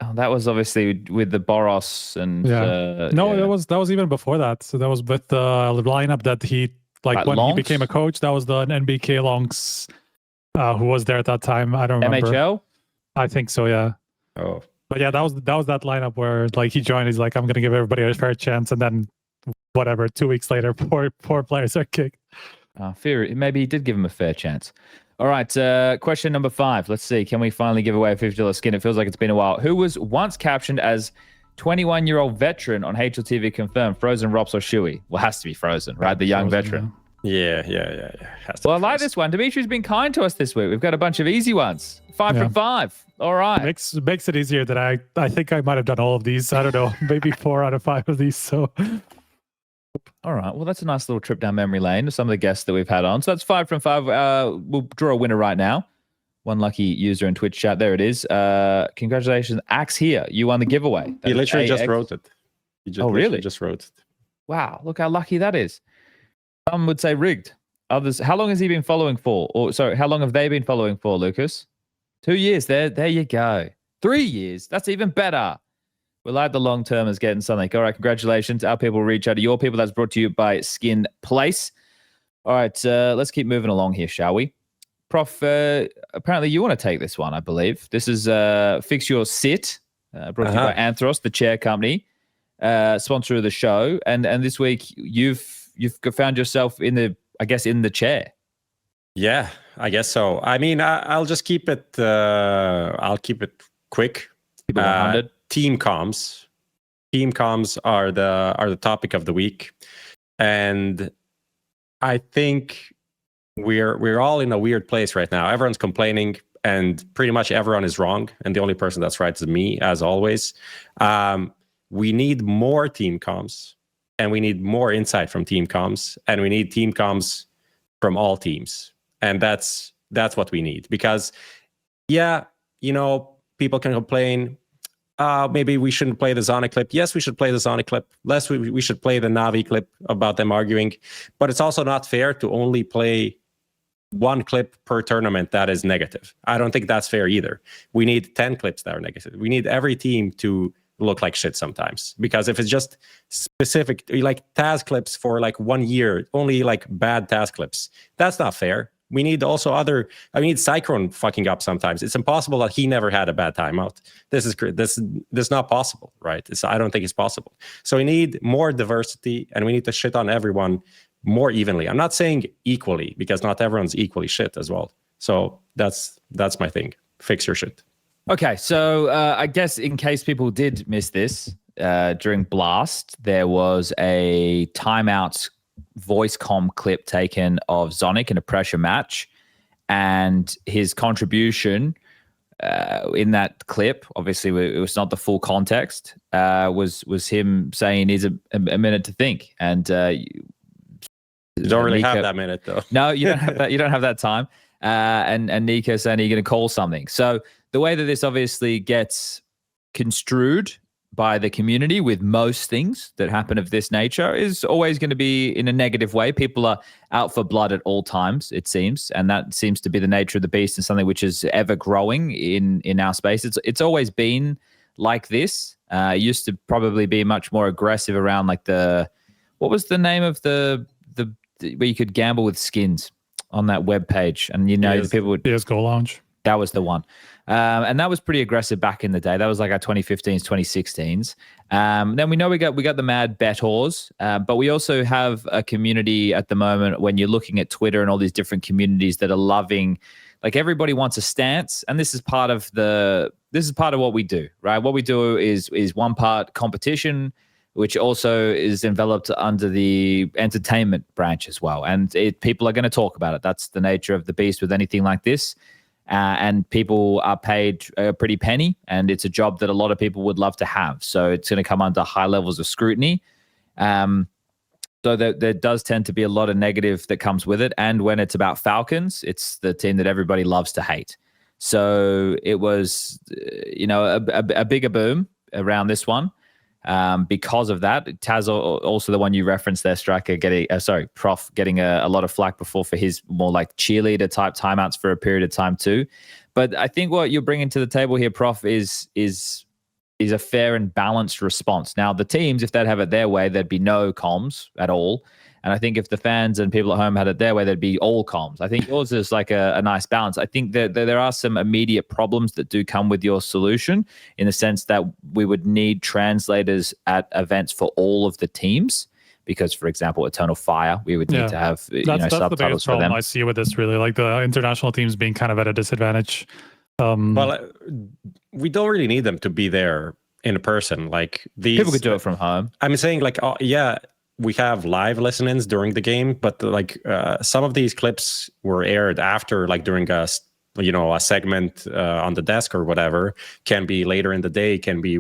Oh, that was obviously with the Boros and that was even before that. So that was with the lineup that he when Longs? he became a coach. That was the NBK Longs who was there at that time. I don't remember. MHL? I think so. Yeah. Oh. But yeah, that was that lineup where he joined. He's like, I'm gonna give everybody a fair chance, and then whatever. 2 weeks later, four players are kicked. Maybe he did give him a fair chance. All right, question number 5. Let's see. Can we finally give away a $50 skin? It feels like it's been a while. Who was once captioned as 21-year-old veteran on HLTV confirmed? Frozen, ropz, or siuhy? Well, it has to be Frozen, right? The young veteran. Yeah. Well, I like this one. Dimitri's been kind to us this week. We've got a bunch of easy ones. 5 from 5. All right. Makes it easier that I think I might have done all of these. I don't know, maybe 4 out of 5 of these. So. All right. Well, that's a nice little trip down memory lane to some of the guests that we've had on. So that's 5 from 5. We'll draw a winner right now. One lucky user in Twitch chat. There it is. Congratulations, Axe here. You won the giveaway. He literally just wrote it. Really? Just wrote it. Wow. Look how lucky that is. Some would say rigged. Others. How long has he been following for? Or sorry, how long have they been following for, Lucas? 2 years. There you go. 3 years. That's even better. We like the long term as getting something. All right, congratulations. Our people reach out to your people. That's brought to you by Skin Place. All right, let's keep moving along here, shall we? Prof, apparently you want to take this one, I believe. This is Fix Your Sit, brought to you by Anthros, the chair company, sponsor of the show. And this week you've found yourself in the chair. Yeah, I guess so. I mean, I'll just keep it. I'll keep it quick. Keep it 100. Team comms. Team comms are the topic of the week, and I think we're all in a weird place right now. Everyone's complaining, and pretty much everyone is wrong, and the only person that's right is me, as always. We need more team comms, and we need more insight from team comms, and we need team comms from all teams, and that's what we need. Because, people can complain. Maybe we shouldn't play the Zonic clip. Yes, we should play the Zonic clip. Less we should play the NAVI clip about them arguing. But it's also not fair to only play one clip per tournament that is negative. I don't think that's fair either. We need 10 clips that are negative. We need every team to look like shit sometimes. Because if it's just specific, like TAS clips for 1 year, only bad TAS clips, that's not fair. We need also we need Cyclone fucking up sometimes. It's impossible that he never had a bad timeout. This is not possible, right? I don't think it's possible. So we need more diversity, and we need to shit on everyone more evenly. I'm not saying equally, because not everyone's equally shit as well. So that's my thing. Fix your shit. Okay, so I guess in case people did miss this, during Blast, there was a timeout voice comm clip taken of Zonic in a pressure match, and his contribution in that clip, obviously it was not the full context, was him saying he needs a minute to think, and you don't really have that minute though. No, you don't have that. You don't have that time. And Nico saying you're going to call something. So the way that this obviously gets construed by the community with most things that happen of this nature is always going to be in a negative way. People are out for blood at all times, it seems, and that seems to be the nature of the beast and something which is ever growing in our space. It's always been like this. It used to probably be much more aggressive around like what was the name of the where you could gamble with skins on that web page, and the people would CS:GO Lounge. That was the one. And that was pretty aggressive back in the day. That was like our 2015s, 2016s. Then we know we got the mad bettors, but we also have a community at the moment when you're looking at Twitter and all these different communities that are loving, like everybody wants a stance, and this is part of what we do, right? What we do is one part competition, which also is enveloped under the entertainment branch as well. And people are going to talk about it. That's the nature of the beast with anything like this. And people are paid a pretty penny, and it's a job that a lot of people would love to have. So it's going to come under high levels of scrutiny. So there does tend to be a lot of negative that comes with it. And when it's about Falcons, it's the team that everybody loves to hate. So it was, a bigger boom around this one. Because of that, Taz, also the one you referenced there, Striker, Prof getting a lot of flack before for his more like cheerleader type timeouts for a period of time too. But I think what you're bringing to the table here, Prof, is a fair and balanced response. Now, the teams, if they'd have it their way, there'd be no comms at all. And I think if the fans and people at home had it their way, there'd be all comms. I think yours is like a nice balance. I think that there are some immediate problems that do come with your solution, in the sense that we would need translators at events for all of the teams. Because, for example, Eternal Fire, we would need to have that's subtitles the biggest for them. problem I see with this, really, like the international teams being kind of at a disadvantage. We don't really need them to be there in person. Like these people could do it from home. I'm saying, like, we have live listen-ins during the game, but some of these clips were aired after, like during a segment on the desk or whatever. Can be later in the day, can be,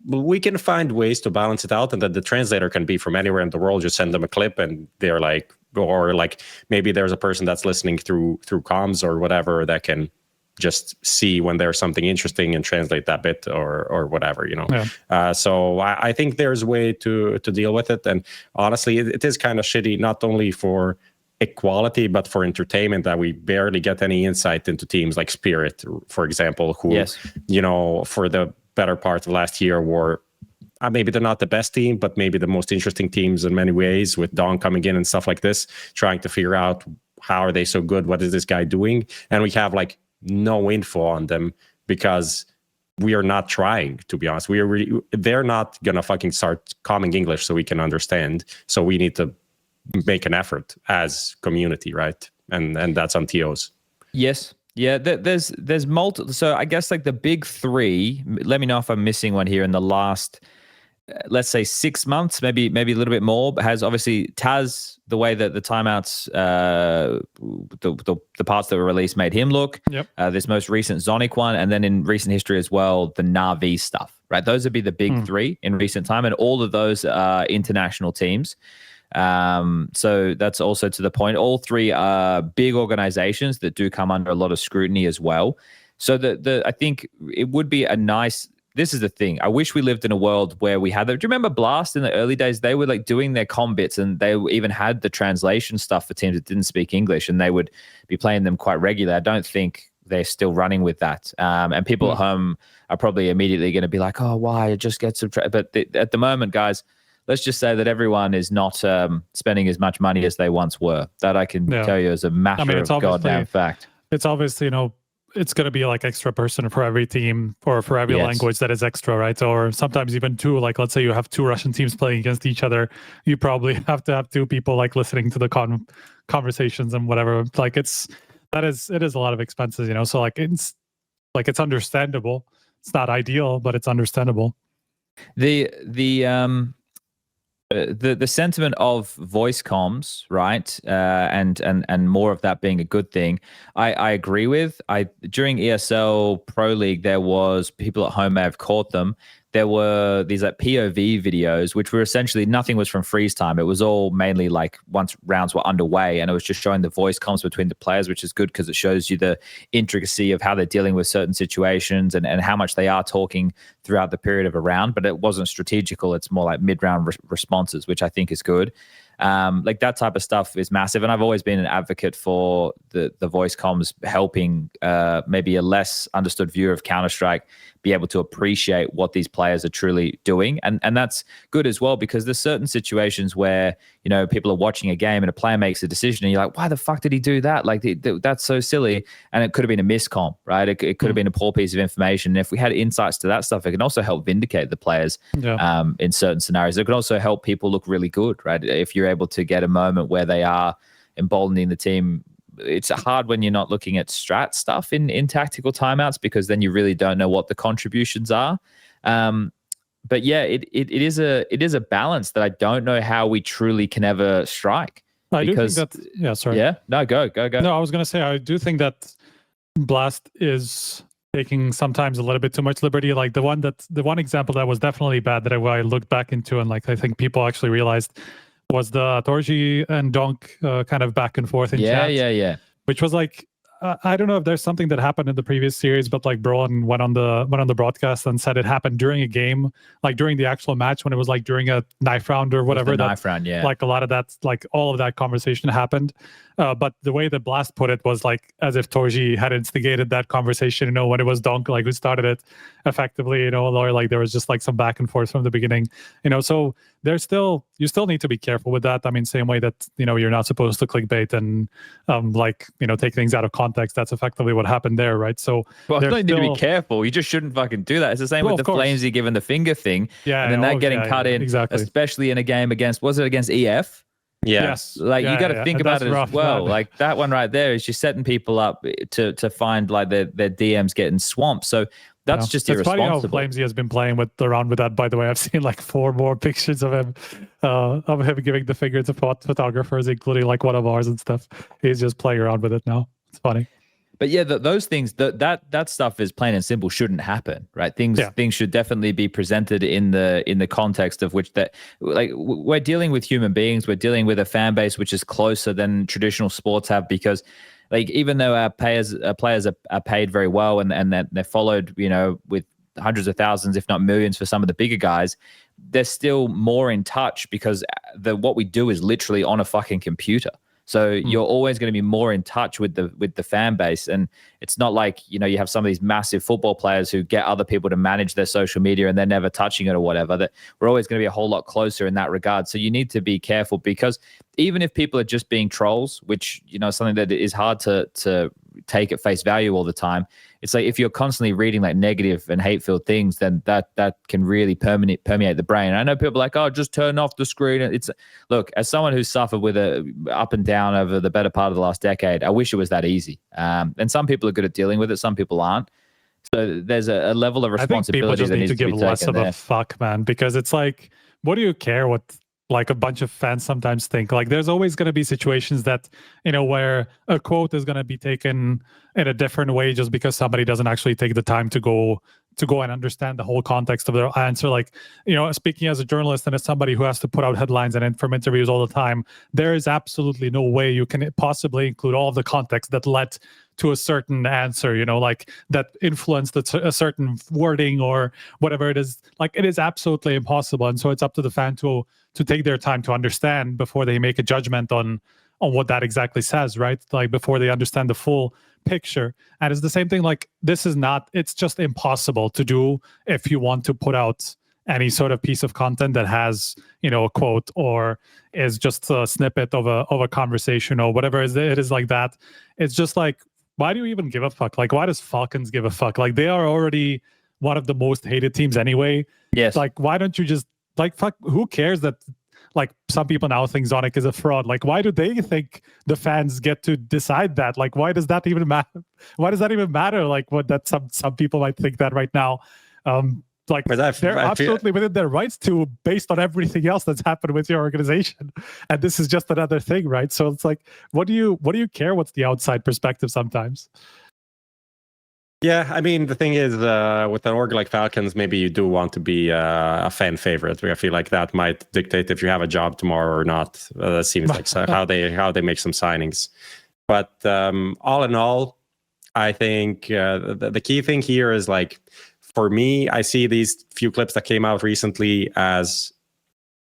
we can find ways to balance it out, and that the translator can be from anywhere in the world. Just send them a clip and they're like, or like maybe there's a person that's listening through comms or whatever that can just see when there's something interesting and translate that bit or whatever, So I think there's a way to deal with it. And honestly, it is kind of shitty, not only for equality, but for entertainment, that we barely get any insight into teams like Spirit, for example, who, for the better part of last year were, maybe they're not the best team, but maybe the most interesting teams in many ways, with Dawn coming in and stuff like this, trying to figure out how are they so good? What is this guy doing? And we have like no info on them because we are not trying, to be honest. They're not gonna fucking start calming English so we can understand. So we need to make an effort as community, right? And that's on TOs. Yes. Yeah, there's multiple. So I guess like the big three, let me know if I'm missing one here, in the last, let's say 6 months, maybe a little bit more, but has obviously Taz, the way that the timeouts, the parts that were released made him look. Yep. This most recent Zonic one, and then in recent history as well, the NAVI stuff, right? Those would be the big three in recent time, and all of those are international teams. So that's also to the point. All three are big organizations that do come under a lot of scrutiny as well. So I think it would be a nice. This is the thing. I wish we lived in a world where we had that. Do you remember Blast in the early days? They were like doing their comm bits, and they even had the translation stuff for teams that didn't speak English, and they would be playing them quite regularly. I don't think they're still running with that. And people at home are probably immediately going to be like, "Oh, why? It just gets subtracted." But at the moment, guys, let's just say that everyone is not spending as much money as they once were. That I can tell you as a matter of goddamn fact. It's obviously, it's going to be like extra person for every team or for every language that is extra, right? Or sometimes even two, like let's say you have two Russian teams playing against each other. You probably have to have two people like listening to the conversations and whatever. Like it is a lot of expenses, So like Like, it's understandable. It's not ideal, but it's understandable. The sentiment of voice comms, right, and more of that being a good thing, I agree with. During ESL Pro League, there was, people at home may have caught them, there were these like POV videos, which were essentially, nothing was from freeze time. It was all mainly like once rounds were underway, and it was just showing the voice comms between the players, which is good because it shows you the intricacy of how they're dealing with certain situations and how much they are talking throughout the period of a round. But it wasn't strategical. It's more like mid-round responses, which I think is good. Like that type of stuff is massive, and I've always been an advocate for the voice comms helping maybe a less understood viewer of Counter-Strike be able to appreciate what these players are truly doing, and that's good as well, because there's certain situations where, you know, people are watching a game and a player makes a decision and you're like, why the fuck did he do that? Like that's so silly, and it could have been a miscomm, right? It could have been a poor piece of information. And if we had insights to that stuff, it can also help vindicate the players in certain scenarios. It can also help people look really good, right? If you're able to get a moment where they are emboldening the team. It's hard when you're not looking at strat stuff in tactical timeouts, because then you really don't know what the contributions are. But yeah, it is a balance that I don't know how we truly can ever strike. I do think that, yeah, sorry. Yeah, no, go. No, I was gonna say, I do think that Blast is taking sometimes a little bit too much liberty. Like the one example that was definitely bad that I looked back into, and like I think people actually realized, was the Torji and Donk kind of back and forth in chat. Yeah. Which was like, I don't know if there's something that happened in the previous series, but like Broen went on the broadcast and said it happened during a game, like during the actual match, when it was like during a knife round or whatever. Knife round, yeah. Like a lot of that, like all of that conversation happened. But the way that Blast put it was like as if Torji had instigated that conversation, you know, when it was Donk like who started it effectively, you know, or like there was just like some back and forth from the beginning, you know. So you still need to be careful with that. I mean, same way that, you know, you're not supposed to clickbait and like, you know, take things out of context. That's effectively what happened there, right? So well, you need to be careful. You just shouldn't fucking do that. It's the same with the Flamesy giving the finger thing, and then that getting cut in, exactly. Especially in a game against, was it against EF? Yeah. Yes. Like you got to think about it rough, as well. man. Like that one right there is you're setting people up to find like their DMs getting swamped. So that's just irresponsible. It's funny how Flamesy has been playing around with that. By the way, I've seen like 4 more pictures of him giving the finger to photographers, including like one of ours and stuff. He's just playing around with it now. It's funny. But yeah, those things, that stuff is plain and simple shouldn't happen, right? Things should definitely be presented in the context of which that, like, we're dealing with human beings, we're dealing with a fan base which is closer than traditional sports have, because like even though our players are paid very well and that they're followed, you know, with hundreds of thousands, if not millions, for some of the bigger guys, they're still more in touch because what we do is literally on a fucking computer. So you're always going to be more in touch with the fan base. And it's not like, you know, you have some of these massive football players who get other people to manage their social media and they're never touching it or whatever, that we're always going to be a whole lot closer in that regard. So you need to be careful, because even if people are just being trolls, which, you know, something that is hard to take at face value all the time, it's like if you're constantly reading like negative and hate-filled things, then that can really permeate the brain. And I know people are like, oh, just turn off the screen. It's, look, as someone who's suffered with a up and down over the better part of the last decade, I wish it was that easy. And some people are good at dealing with it, some people aren't. So there's a level of responsibility. I think people just that need needs to give be less of there. a fuck, man, because it's like, what do you care what like a bunch of fans sometimes think? Like there's always going to be situations that, you know, where a quote is going to be taken in a different way just because somebody doesn't actually take the time to go and understand the whole context of their answer. Like, you know, speaking as a journalist and as somebody who has to put out headlines and from interviews all the time, there is absolutely no way you can possibly include all of the context that led to a certain answer, you know, like that influenced a certain wording or whatever it is. Like it is absolutely impossible. And so it's up to the fan to take their time to understand before they make a judgment on what that exactly says, right? Like before they understand the full picture. And it's the same thing, like it's just impossible to do if you want to put out any sort of piece of content that has, you know, a quote or is just a snippet of a conversation or whatever it is like that. It's just like, why do you even give a fuck? Like, why does Falcons give a fuck? Like, they are already one of the most hated teams anyway. Yes. Like, why don't you just, like, fuck, who cares that, like some people now think Zonic is a fraud. Like, why do they think the fans get to decide that? Like, why does that even matter? Why does that even matter? Like, what that some people might think that right now. Like, they're absolutely within their rights to, based on everything else that's happened with your organization, and this is just another thing, right? So it's like, what do you care? What's the outside perspective sometimes? Yeah, I mean, the thing is, with an org like Falcons, maybe you do want to be a fan favorite. I feel like that might dictate if you have a job tomorrow or not. That seems like how they make some signings. But all in all, I think the key thing here is, like, for me, I see these few clips that came out recently as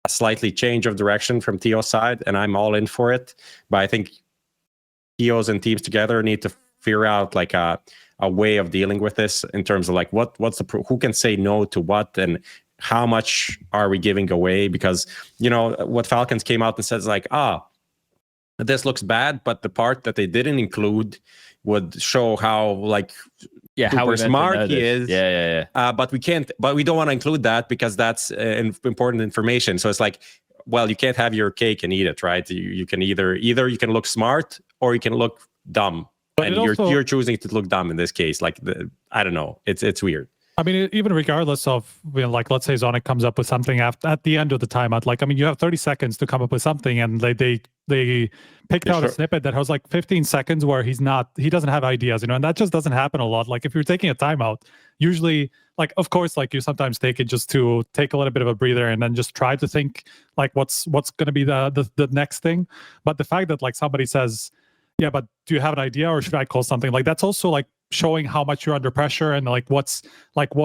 a slightly change of direction from TO's side, and I'm all in for it. But I think TOs and teams together need to figure out like a way of dealing with this in terms of like what's who can say no to what and how much are we giving away? Because, you know, what Falcons came out and says like, this looks bad, but the part that they didn't include would show how like how smart he is. But we don't want to include that because that's important information. So it's like, well, you can't have your cake and eat it, right? You can either you can look smart or you can look dumb. But and you're choosing to look dumb in this case. Like, I don't know. It's weird. I mean, even regardless of, you know, like, let's say Zonic comes up with something at the end of the timeout. Like, I mean, you have 30 seconds to come up with something, and they picked out a snippet that was like 15 seconds where he doesn't have ideas, you know, and that just doesn't happen a lot. Like, if you're taking a timeout, usually, like, of course, like, you sometimes take it just to take a little bit of a breather and then just try to think like what's going to be the next thing. But the fact that like somebody says, yeah, but do you have an idea or should I call something? Like, that's also like showing how much you're under pressure and like what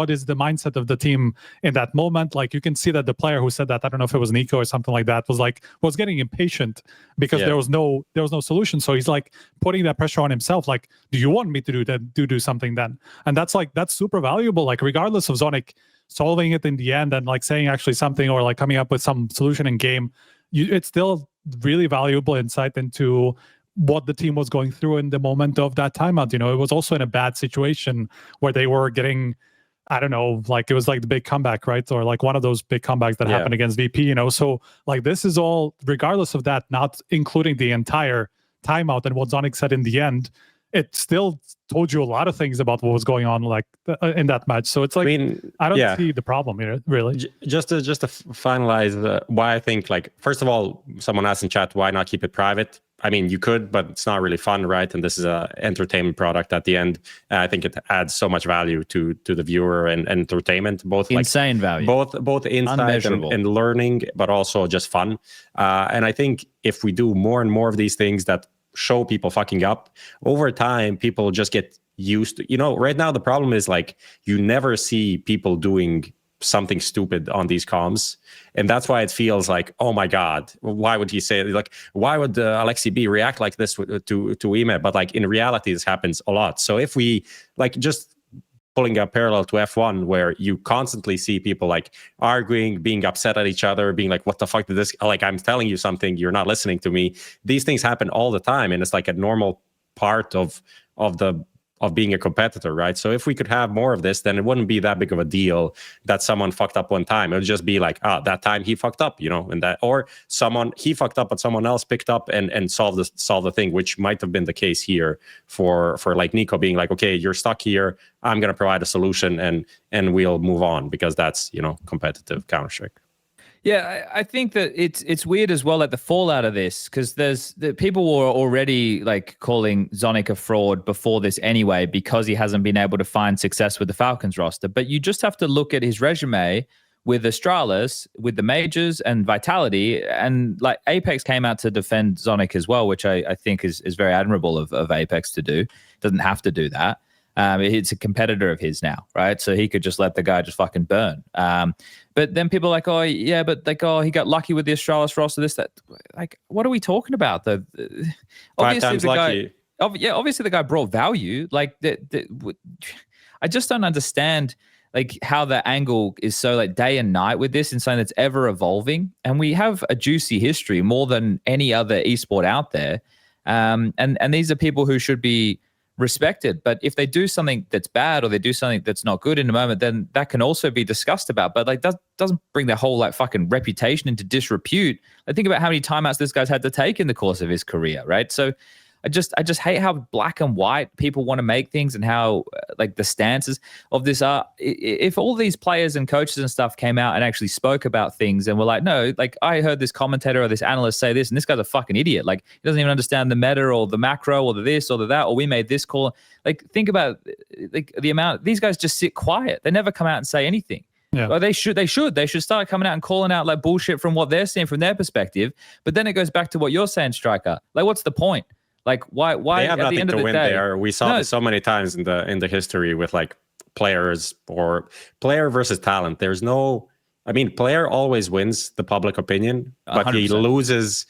is the mindset of the team in that moment. Like, you can see that the player who said that, I don't know if it was Nico or something like that, was getting impatient because there was no solution. So he's like putting that pressure on himself. Like, do you want me to do that? Do something then. And that's super valuable. Like, regardless of Zonic solving it in the end and like saying actually something or like coming up with some solution in game, it's still really valuable insight into what the team was going through in the moment of that timeout. You know, it was also in a bad situation where they were getting, I don't know, like it was like the big comeback, right? Or like one of those big comebacks that happened against VP, you know? So like, this is all, regardless of that, not including the entire timeout and what Zonic said in the end, it still told you a lot of things about what was going on like in that match. So it's like, I mean, I don't see the problem here, really. Just to finalize why I think, like, first of all, someone asked in chat, why not keep it private? I mean, you could, but it's not really fun, right? And this is an entertainment product at the end. I think it adds so much value to the viewer and entertainment, both insane value, both insight and learning, but also just fun. And I think if we do more and more of these things that show people fucking up, over time, people just get used to, you know, right now the problem is like you never see people doing something stupid on these comms, and that's why it feels like, oh my god, why would he say, like, why would Alexi B react like this to Ime? But like in reality this happens a lot. So if we like just pulling a parallel to F1 where you constantly see people like arguing, being upset at each other, being like, what the fuck did this, like, I'm telling you something, you're not listening to me. These things happen all the time, and it's like a normal part of being a competitor, right? So if we could have more of this, then it wouldn't be that big of a deal that someone fucked up one time. It would just be like, that time he fucked up, you know, and that, or he fucked up, but someone else picked up and solved the thing, which might have been the case here for like Nico being like, okay, you're stuck here, I'm gonna provide a solution and we'll move on, because that's, you know, competitive Counter-Strike. Yeah, I think that it's weird as well, like the fallout of this, because people were already like calling Zonic a fraud before this anyway, because he hasn't been able to find success with the Falcons roster. But you just have to look at his resume with Astralis, with the majors and Vitality, and like Apex came out to defend Zonic as well, which I think is very admirable of Apex to do. Doesn't have to do that. It's a competitor of his now, right? So he could just let the guy just fucking burn. But then people are like, oh yeah, but like, oh, he got lucky with the Astralis roster, this, that. Like, what are we talking about? Obviously 5 times lucky. Obviously the guy brought value. Like, I just don't understand like how the angle is so like day and night with this, and something that's ever evolving. And we have a juicy history more than any other esport out there. And these are people who should be respected. But if they do something that's bad or they do something that's not good in a moment, then that can also be discussed about. But like that doesn't bring their whole like fucking reputation into disrepute. Like think about how many timeouts this guy's had to take in the course of his career, right? So I just hate how black and white people want to make things and how like the stances of this are. If all these players and coaches and stuff came out and actually spoke about things and were like, no, like I heard this commentator or this analyst say this and this guy's a fucking idiot. Like he doesn't even understand the meta or the macro or the this or the that, or we made this call. Like think about like the amount these guys just sit quiet. They never come out and say anything. Yeah. Well, they should start coming out and calling out like bullshit from what they're seeing from their perspective. But then it goes back to what you're saying, Striker. Like what's the point? Like why they have at nothing the end to of the win day, there. We saw this so many times in the history with like players or player versus talent. There's no, I mean, player always wins the public opinion, but 100%. He loses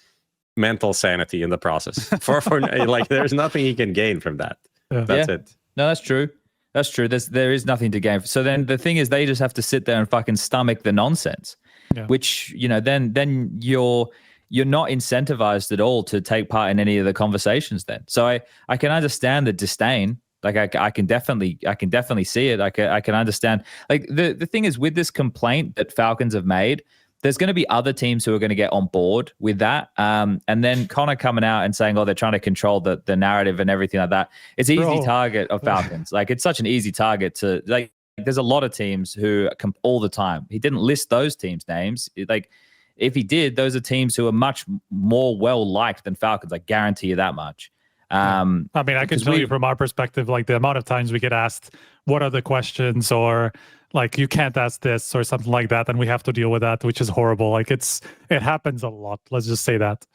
mental sanity in the process. For like there's nothing he can gain from that. That's it. No, that's true. That's true. There is nothing to gain. So then the thing is they just have to sit there and fucking stomach the nonsense, which, you know, then you're not incentivized at all to take part in any of the conversations then. So I can understand the disdain. Like I can definitely see it. I can understand. Like the thing is with this complaint that Falcons have made, there's going to be other teams who are going to get on board with that. And then Connor coming out and saying, oh, they're trying to control the narrative and everything like that. It's an easy target of Falcons. Like it's such an easy target to like, there's a lot of teams who come all the time. He didn't list those teams' names. Like, if he did, those are teams who are much more well-liked than Falcons. I guarantee you that much. I mean, I can tell you from our perspective, like the amount of times we get asked, what are the questions? Or like, you can't ask this or something like that. And we have to deal with that, which is horrible. Like it happens a lot. Let's just say that.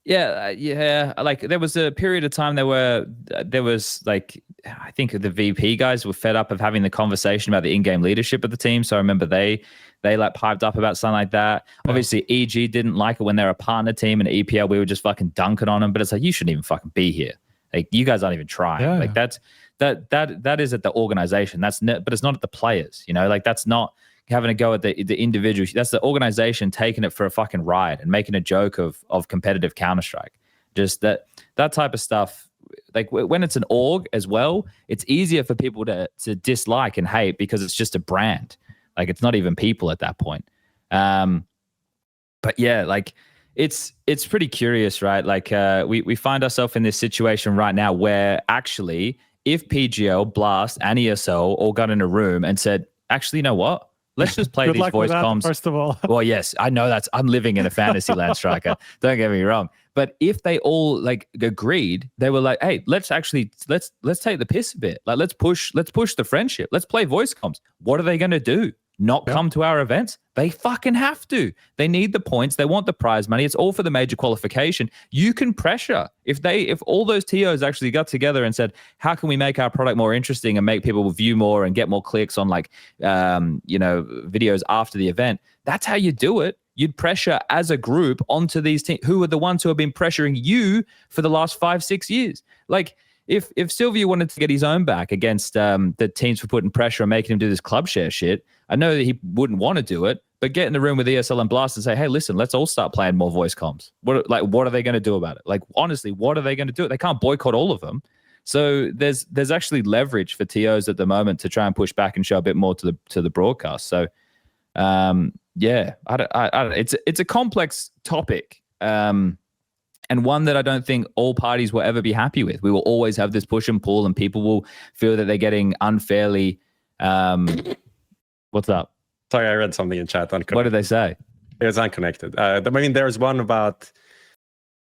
Yeah. Like there was a period of time there was like, I think the VP guys were fed up of having the conversation about the in-game leadership of the team. So I remember they like piped up about something like that. Yeah. Obviously EG didn't like it when they're a partner team, and EPL we were just fucking dunking on them. But it's like, you shouldn't even fucking be here. Like you guys aren't even trying. Yeah. Like that is at the organization. But it's not at the players, you know, like that's not having a go at the individual. That's the organization taking it for a fucking ride and making a joke of competitive Counter-Strike. Just that type of stuff. Like when it's an org as well, it's easier for people to dislike and hate because it's just a brand. Like it's not even people at that point. But yeah, like it's pretty curious, right? Like we find ourselves in this situation right now where actually if PGL, Blast, and ESL all got in a room and said, actually, you know what? Let's just play these voice comms. First of all. Well, yes, I know I'm living in a fantasy land, Striker. Don't get me wrong. But if they all like agreed, they were like, hey, let's take the piss a bit. Like let's push the friendship. Let's play voice comms. What are they going to do? Not come to our events? They fucking have to. They need the points. They want the prize money. It's all for the major qualification. You can pressure. If all those TOs actually got together and said, how can we make our product more interesting and make people view more and get more clicks on like, videos after the event, that's how you do it. You'd pressure as a group onto these teams who are the ones who have been pressuring you for the last 5-6 years. Like, if Sylvia wanted to get his own back against the teams for putting pressure and making him do this club share shit, I know that he wouldn't want to do it, but get in the room with ESL and Blast and say, hey, listen, let's all start playing more voice comms. What are they going to do about it? Like, honestly, what are they going to do? They can't boycott all of them. So there's actually leverage for TOs at the moment to try and push back and show a bit more to the broadcast. So, yeah, it's a complex topic. And one that I don't think all parties will ever be happy with. We will always have this push and pull, and people will feel that they're getting unfairly. What's up? Sorry, I read something in chat. Unconnected. What did they say? It was unconnected. I mean, there's one about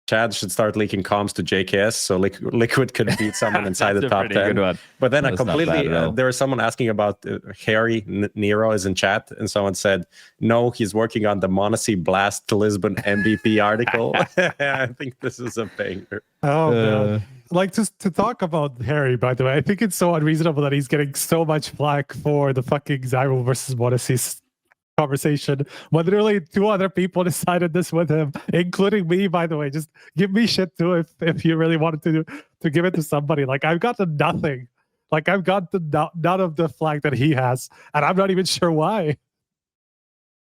Chad should start leaking comms to JKS so Liquid could beat someone inside the top 10. Good one. But then there was someone asking about Harry Nero is in chat, and someone said, no, he's working on the Monacy Blast to Lisbon MVP article. I think this is a banger. Oh, man. Like, just to talk about Harry, by the way, I think it's so unreasonable that he's getting so much flack for the fucking Zyro versus Monacy conversation when literally 2 other people decided this with him, including me, by the way. Just give me shit too if you really wanted to give it to somebody. Like, I've got nothing. Like, I've got none of the flag that he has, and I'm not even sure why.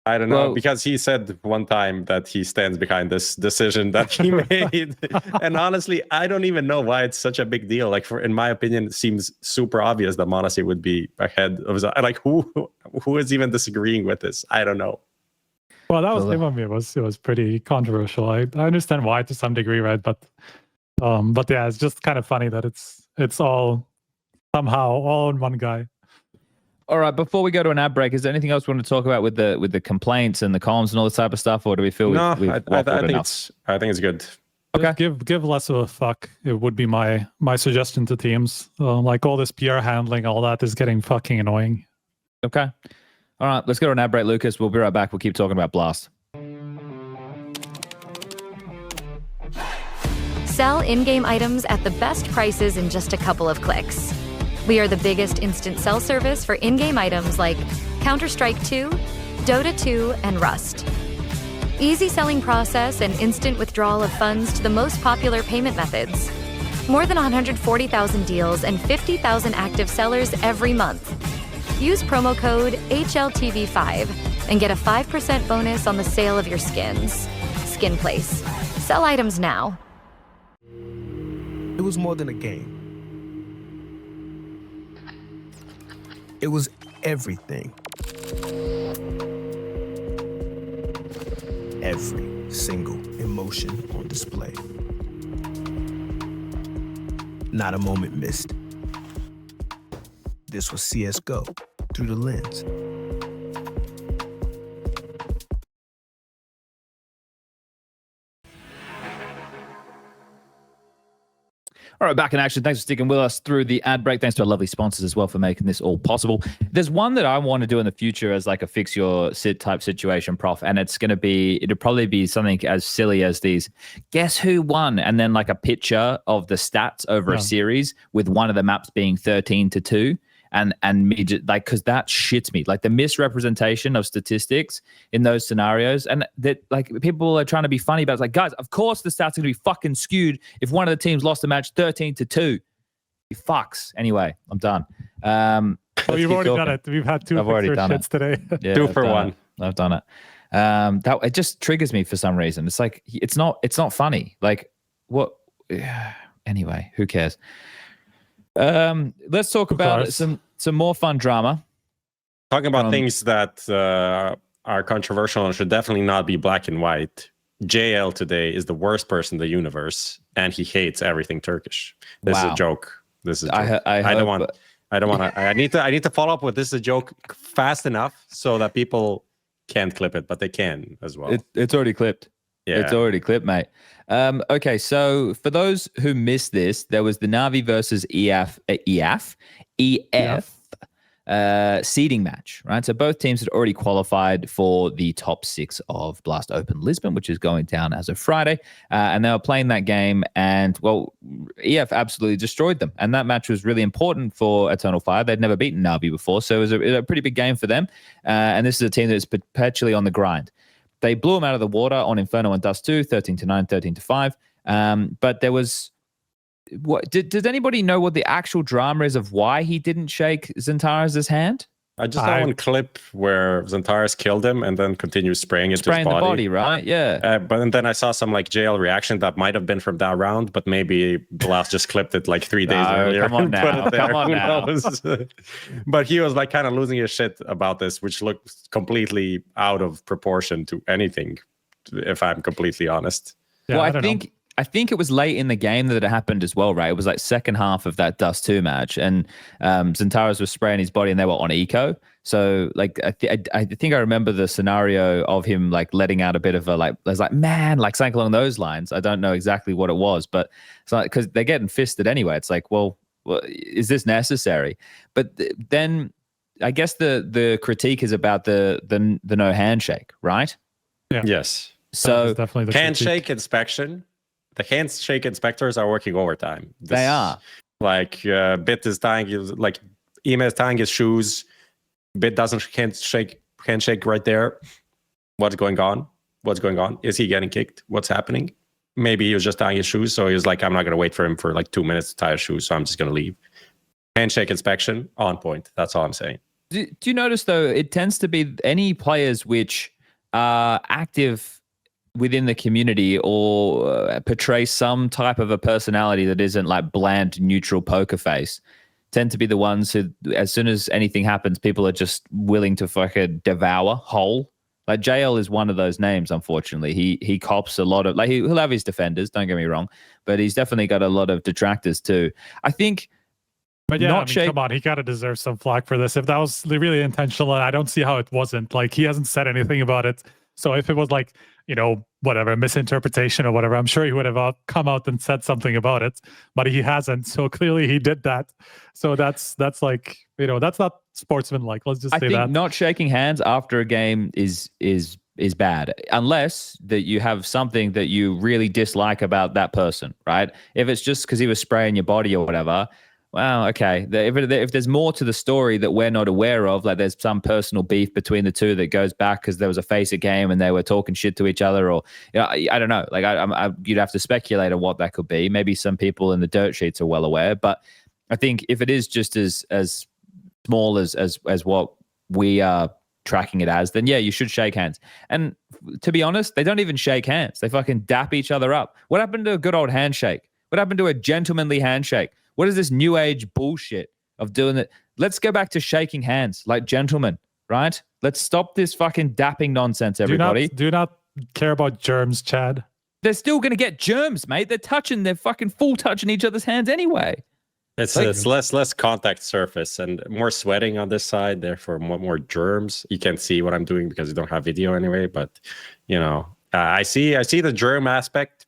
I don't know, Well- because he said one time that he stands behind this decision that he made. And honestly, I don't even know why it's such a big deal. Like, in my opinion, it seems super obvious that m0NESY would be ahead of like who is even disagreeing with this? I don't know. Well, that was So, him on me. It was pretty controversial. I understand why to some degree, right? But yeah, it's just kind of funny that it's all somehow all in one guy. All right, before we go to an ad break, is there anything else we want to talk about with the complaints and the comms and all this type of stuff, or do we feel No, we've I waffled think enough? I think it's good. Okay. Give less of a fuck. It would be my suggestion to teams. Like all this PR handling, all that is getting fucking annoying. Okay. All right, let's go to an ad break, Lucas. We'll be right back. We'll keep talking about Blast. Sell in-game items at the best prices in just a couple of clicks. We are the biggest instant sell service for in-game items like Counter-Strike 2, Dota 2, and Rust. Easy selling process and instant withdrawal of funds to the most popular payment methods. More than 140,000 deals and 50,000 active sellers every month. Use promo code HLTV5 and get a 5% bonus on the sale of your skins. Skin Place. Sell items now. It was more than a game. It was everything. Every single emotion on display. Not a moment missed. This was CSGO through the lens. All right, back in action. Thanks for sticking with us through the ad break. Thanks to our lovely sponsors as well for making this all possible. There's one that I want to do in the future as like a fix your sit type situation, Prof. And it'll probably be something as silly as these, guess who won? And then like a picture of the stats over a series with one of the maps being 13-2. And me just, like, because that shits me, like the misrepresentation of statistics in those scenarios, and that like people are trying to be funny about it. It's like, guys, of course the stats are gonna be fucking skewed if one of the teams lost a match 13-2. You fucks. Anyway, I'm done. Oh, you've already talking. done it. We've had two I've already fixer done shits today. Yeah, 2 for 1. I've done it. That it just triggers me for some reason. It's like it's not funny. Like what? Anyway, who cares? Let's talk about some more fun drama. Talking about things that are controversial and should definitely not be black and white. JL today is the worst person in the universe, and he hates everything Turkish. This is a joke. This is a joke. I don't want. I need to follow up with this is a joke fast enough so that people can't clip it, but they can as well. It's already clipped. Yeah. It's already clipped, mate. Okay, so for those who missed this, there was the NAVI versus EF seeding match, right? So both teams had already qualified for the top 6 of Blast Open Lisbon, which is going down as of Friday. And they were playing that game, and, well, EF absolutely destroyed them. And that match was really important for Eternal Fire. They'd never beaten NAVI before, so it was a pretty big game for them. And this is a team that is perpetually on the grind. They blew them out of the water on Inferno and Dust 2, 13-9, 13-5. But there was... Does anybody know what the actual drama is of why he didn't shake Xantares' hand? I just saw one clip where Xantares killed him and then continues spraying into his body. The body, right? Yeah. But then I saw some like JL reaction that might have been from that round, but maybe Blast just clipped it like 3 days earlier. Come on now. Come on now. But he was like kind of losing his shit about this, which looked completely out of proportion to anything, if I'm completely honest. Yeah, well, I think it was late in the game that it happened as well, right? It was like second half of that Dust 2 match, and Xantares was spraying his body and they were on eco. So like I think I remember the scenario of him like letting out a bit of a like, I was like, man, like something along those lines. I don't know exactly what it was, but it's like, because they're getting fisted anyway. It's like, well, is this necessary? But then I guess the critique is about the no handshake, right? Yeah. Yes. So definitely the handshake inspection. The handshake inspectors are working overtime. They are. Like Bit is tying his, like Ema is tying his shoes. Bit doesn't handshake right there. What's going on? What's going on? Is he getting kicked? What's happening? Maybe he was just tying his shoes, so he was like, I'm not going to wait for him for like 2 minutes to tie his shoes, so I'm just going to leave. Handshake inspection, on point. That's all I'm saying. Do you notice, though, it tends to be any players which are active within the community or portray some type of a personality that isn't like bland, neutral poker face tend to be the ones who, as soon as anything happens, people are just willing to fucking devour whole. Like JL is one of those names, unfortunately. He cops a lot of, like, he'll have his defenders, don't get me wrong, but he's definitely got a lot of detractors too. I think. But yeah, I mean, come on, he gotta deserve some flack for this. If that was really intentional, I don't see how it wasn't. Like, he hasn't said anything about it. So if it was like, you know, whatever, misinterpretation or whatever, I'm sure he would have come out and said something about it, but he hasn't. So clearly he did that. So that's like, you know, that's not sportsmanlike. Let's just say that. I think not shaking hands after a game is bad, unless that you have something that you really dislike about that person, right? If it's just because he was spraying your body or whatever, well, okay. If there's more to the story that we're not aware of, like there's some personal beef between the two that goes back because there was a FaZe game and they were talking shit to each other, or you know, I don't know. Like you'd have to speculate on what that could be. Maybe some people in the dirt sheets are well aware, but I think if it is just as small as what we are tracking it as, then yeah, you should shake hands. And to be honest, they don't even shake hands. They fucking dap each other up. What happened to a good old handshake? What happened to a gentlemanly handshake? What is this new age bullshit of doing it? Let's go back to shaking hands like gentlemen, right? Let's stop this fucking dapping nonsense, everybody. Do not care about germs, Chad. They're still going to get germs, mate. They're fucking full touching each other's hands anyway. It's less contact surface and more sweating on this side, therefore more germs. You can't see what I'm doing because you don't have video anyway, but you know, I see the germ aspect,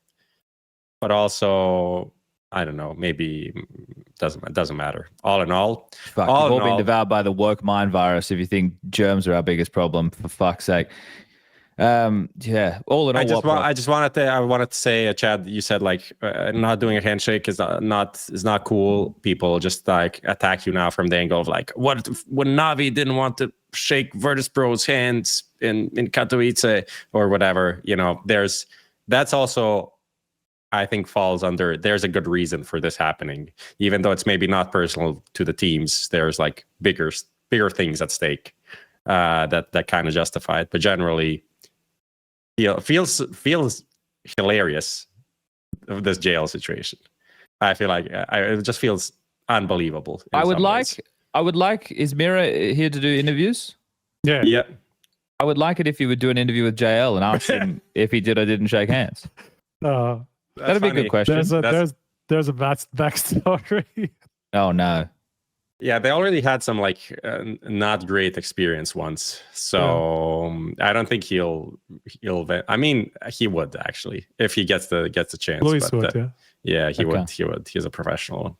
but also I don't know, maybe doesn't matter. All in all, we've all been devoured by the woke mind virus. If you think germs are our biggest problem, for fuck's sake. Yeah. All in all, I wanted to say, Chad, you said like not doing a handshake is not cool. People just like attack you now from the angle of like, what when NAVI didn't want to shake Virtus.pro's hands in Katowice or whatever. You know, that's also, I think, falls under, there's a good reason for this happening, even though it's maybe not personal to the teams. There's like bigger things at stake that kind of justify it. But generally, feels hilarious of this jail situation. I feel like it just feels unbelievable. I would like, is Mira here to do interviews? Yeah. I would like it if you would do an interview with JL and ask him if he did or didn't shake hands. That'd be a good question. There's a backstory. Oh no. Yeah, they already had some like not great experience once, so I don't think he'll. I mean, he would actually if he gets the chance. Luis but, would, yeah, he would. He's a professional,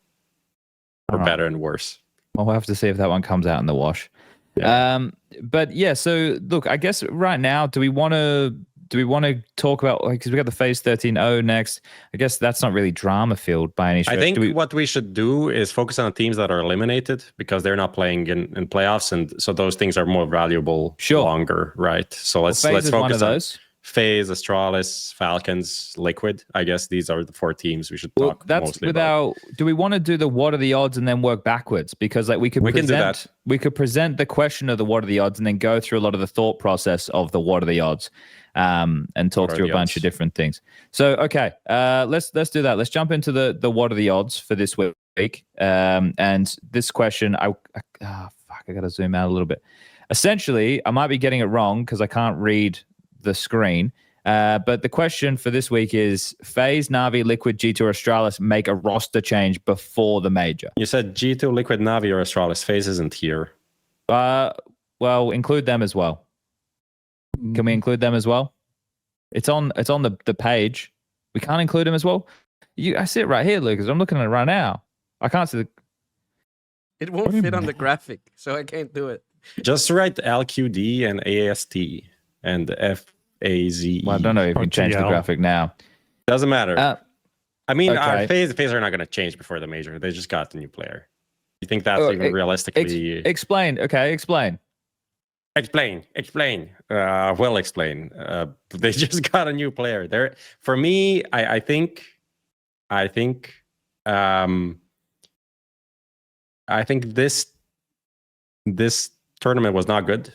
for better and worse. Well, we'll have to see if that one comes out in the wash. Yeah. But yeah, so look, I guess right now, do we want to talk about, because we got the FaZe 13-0 next? I guess that's not really drama filled by any stretch. I think what we should do is focus on teams that are eliminated because they're not playing in playoffs, and so those things are more valuable longer, right? So let's focus on those. FaZe, Astralis, Falcons, Liquid. I guess these are the four teams we should talk mostly about. Do we want to do the what are the odds and then work backwards? Because like we can do that. We could present the question of the what are the odds and then go through a lot of the thought process of the what are the odds. And talk through a bunch of different things. So, okay, let's do that. Let's jump into the what are the odds for this week. And this question, I got to zoom out a little bit. Essentially, I might be getting it wrong because I can't read the screen. But the question for this week is: FaZe, NAVI, Liquid, G2, or Astralis make a roster change before the major? You said G2, Liquid, NAVI, or Astralis. FaZe isn't here. Well, include them as well. Can we include them as well? It's on the page. We can't include them as well. I see it right here, Lucas. I'm looking at it right now. I can't see It won't fit on the graphic, so I can't do it. Just write LQD and AST and FAZE. Well, I don't know if you can change the graphic now. Doesn't matter. I mean, our FaZe are not going to change before the major. They just got the new player. You think that's even realistically? Explain. Okay, explain. Explain. Well, explain. They just got a new player. There, for me, I think this tournament was not good.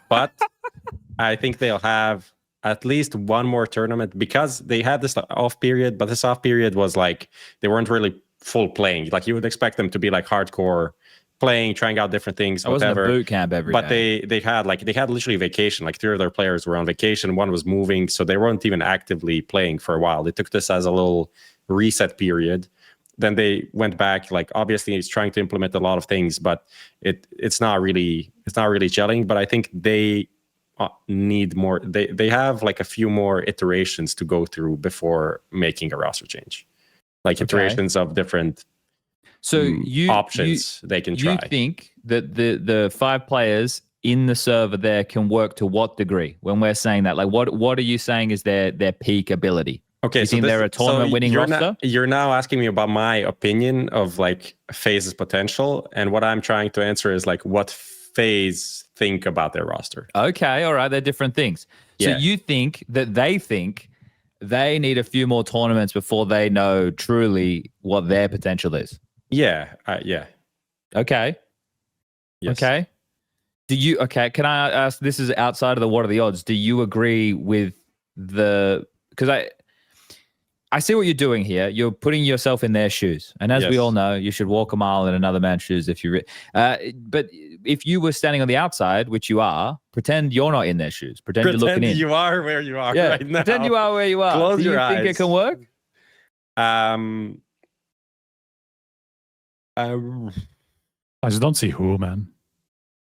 But I think they'll have at least one more tournament because they had this off period, but this off period was like they weren't really full playing. Like you would expect them to be like hardcore playing, trying out different things, It wasn't whatever. a boot camp every but day. they had literally vacation. Like 3 of their players were on vacation, one was moving, so they weren't even actively playing for a while. They took this as a little reset period. Then they went back. Like obviously, he's trying to implement a lot of things, but it's not really gelling. But I think they need more. They have like a few more iterations to go through before making a roster change. Like iterations of different. So options they can try. You think that the 5 players in the server there can work to what degree? When we're saying that, like, what are you saying is their peak ability? Okay, you think they're a tournament winning roster? You're now asking me about my opinion of like FaZe's potential, and what I'm trying to answer is like what FaZe think about their roster. Okay, all right, they're different things. So you think they need a few more tournaments before they know truly what their potential is? Yeah. Okay. Yes. Okay. Can I ask, this is outside of the what are the odds, do you agree with because I see what you're doing here. You're putting yourself in their shoes. And as we all know, you should walk a mile in another man's shoes if you but if you were standing on the outside, which you are, pretend you're not in their shoes. Pretend you're looking in. You are where you are right now. Pretend you are where you are. Close your eyes. Do you think it can work? I just don't see who, man.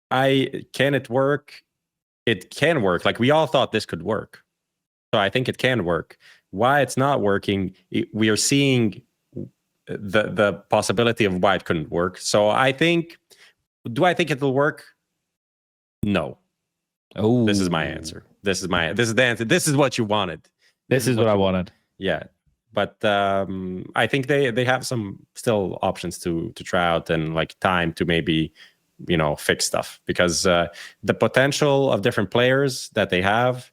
Can it work? It can work. Like we all thought this could work. So I think it can work. Why it's not working, we are seeing the possibility of why it couldn't work. So do I think it will work? No. Oh, this is my answer. This is the answer. This is what you wanted. This is what I wanted. Yeah. But I think they have some still options to try out and like time to maybe, fix stuff, because the potential of different players that they have,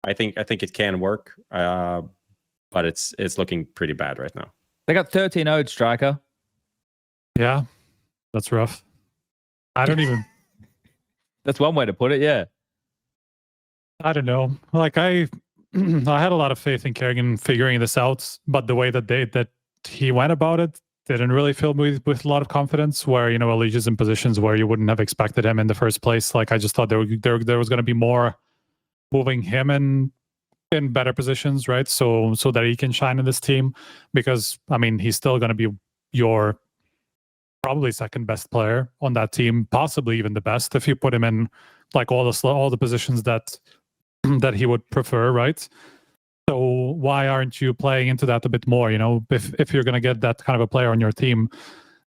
I think it can work. But it's looking pretty bad right now. They got 13 odes, Striker. Yeah, that's rough. I don't even. That's one way to put it. Yeah. I don't know. Like I had a lot of faith in karrigan figuring this out, but the way that he went about it didn't really fill me with a lot of confidence. Where Elige is in positions where you wouldn't have expected him in the first place. Like I just thought there was going to be more moving him in better positions, right? So that he can shine in this team, because I mean he's still going to be your probably second best player on that team, possibly even the best if you put him in like all the positions that he would prefer, right? So why aren't you playing into that a bit more? If you're going to get that kind of a player on your team,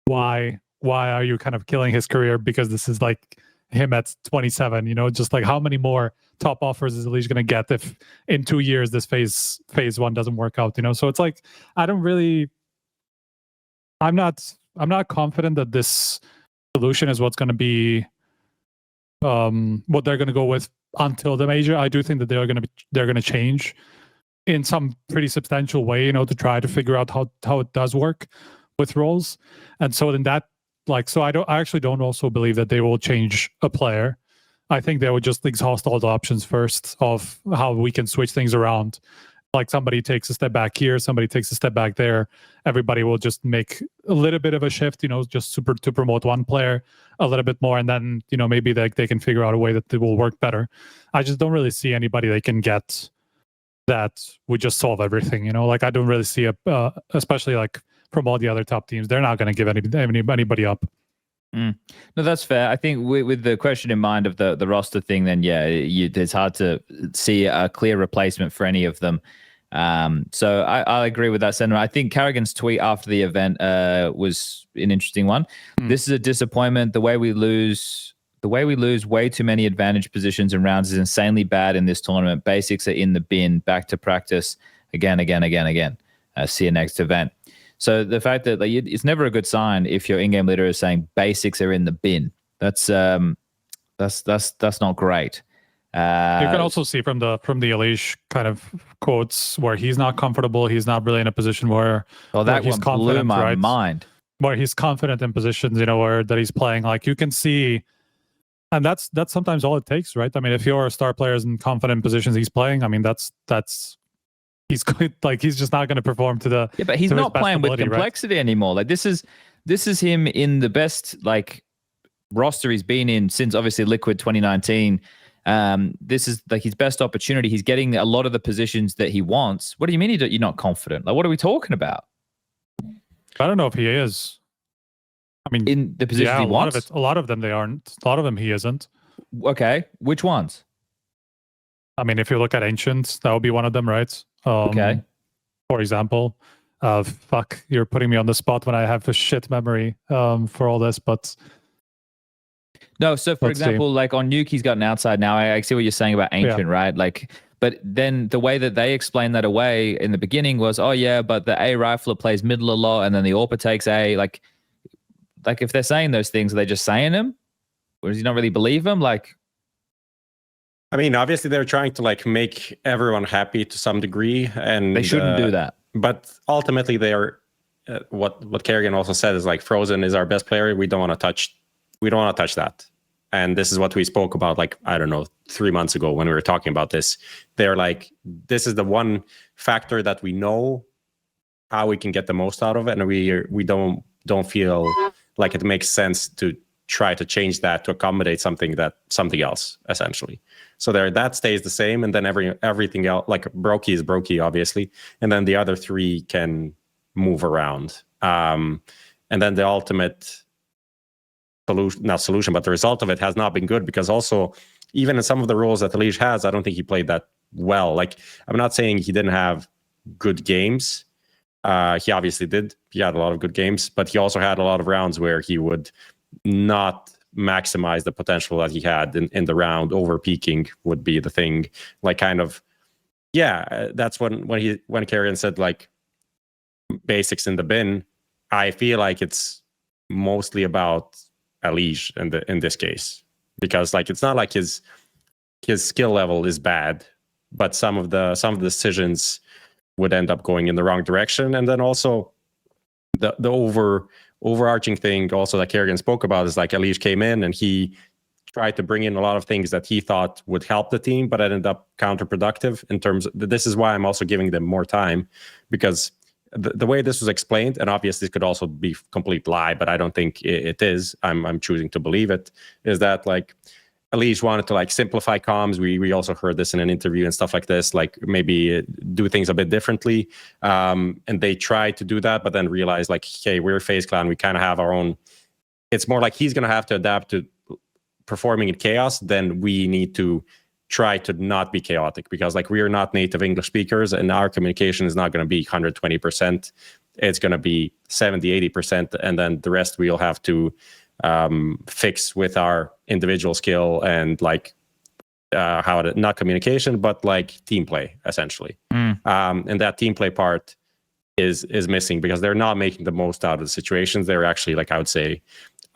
why are you kind of killing his career because this is like him at 27? Just like how many more top offers is Elige going to get if in 2 years this phase 1 doesn't work out? So it's like I'm not confident that this solution is what's going to be what they're going to go with until the major. I do think that they're going to change in some pretty substantial way, to try to figure out how it does work with roles. And so then that, I actually don't also believe that they will change a player. I think they would just exhaust all the options first of how we can switch things around. Like somebody takes a step back here, somebody takes a step back there. Everybody will just make a little bit of a shift, just to promote one player a little bit more. And then, maybe they can figure out a way that it will work better. I just don't really see anybody they can get that would just solve everything. Like I don't really see especially like from all the other top teams, they're not going to give anybody up. No, that's fair. I think with the question in mind of the roster thing, then it's hard to see a clear replacement for any of them. So I agree with that sentiment. I think karrigan's tweet after the event was an interesting one. This is a disappointment. The way we lose way too many advantage positions and rounds is insanely bad in this tournament. Basics are in the bin. Back to practice again. See you next event. So the fact that it's never a good sign if your in-game leader is saying basics are in the bin. That's not great. You can also see from the Elige kind of quotes where he's not comfortable. He's not really in a position where that he's one confident, blew my right? mind. Where he's confident in positions, where that he's playing. Like you can see And that's sometimes all it takes, right? I mean, if your star player is in confident positions he's playing, I mean, that's he's going, like, he's just not going to perform to the but he's to his not best playing with ability, right? complexity anymore. Like this is him in the best like roster he's been in since obviously Liquid 2019. This is like his best opportunity. He's getting a lot of the positions that he wants. What do you mean you're not confident? Like, what are we talking about? I don't know if he is. I mean, In the positions yeah, he wants? a lot of them they aren't. A lot of them he isn't. Okay, which ones? I mean, if you look at Ancients, that would be one of them, right? Okay. For example, fuck, you're putting me on the spot when I have a shit memory for all this, but No, so for Let's see. example, like on Nuke, he's got an outside now. I see what you're saying about Ancient, right? Like, but then the way that they explained that away in the beginning was, oh yeah, but the A rifler plays middle a lot, and then the AWPer takes A. Like if they're saying those things, are they just saying them, or does he not really believe them? Like, I mean, obviously they're trying to like make everyone happy to some degree, and they shouldn't do that. But ultimately, they are what karrigan also said is like Frozen is our best player. We don't want to touch that. And this is what we spoke about, like, I don't know, 3 months ago when we were talking about this. They're like, this is the one factor that we know how we can get the most out of it, and we don't feel like it makes sense to try to change that to accommodate something else, essentially. So that stays the same, and then everything else, like Brokey is Brokey, obviously, and then the other three can move around. And then the ultimate solution, but the result of it has not been good, because also even in some of the roles that Elige has, I don't think he played that well. Like, I'm not saying he didn't have good games. He obviously did. He had a lot of good games, but he also had a lot of rounds where he would not maximize the potential that he had in the round. Over peaking would be the thing. Like, kind of, yeah, that's when karrigan said like basics in the bin. I feel like it's mostly about Elige in this case, because like it's not like his skill level is bad, but some of the decisions would end up going in the wrong direction. And then also the overarching thing also that karrigan spoke about is like Elige came in and he tried to bring in a lot of things that he thought would help the team, but ended up counterproductive in terms of, this is why I'm also giving them more time, because the way this was explained, and obviously this could also be complete lie, but I don't think it is. I'm choosing to believe it, is that like Elige wanted to like simplify comms. We also heard this in an interview and stuff like this, like maybe do things a bit differently. And they tried to do that, but then realized like, hey, we're FaZe Clan. We kind of have our own. It's more like he's going to have to adapt to performing in chaos. Then we need to try to not be chaotic, because like we are not native English speakers and our communication is not going to be 120%. It's going to be 70-80%, and then the rest we'll have to fix with our individual skill and like not communication, but like team play, essentially. And that team play part is missing, because they're not making the most out of the situations. They're actually, like, I would say,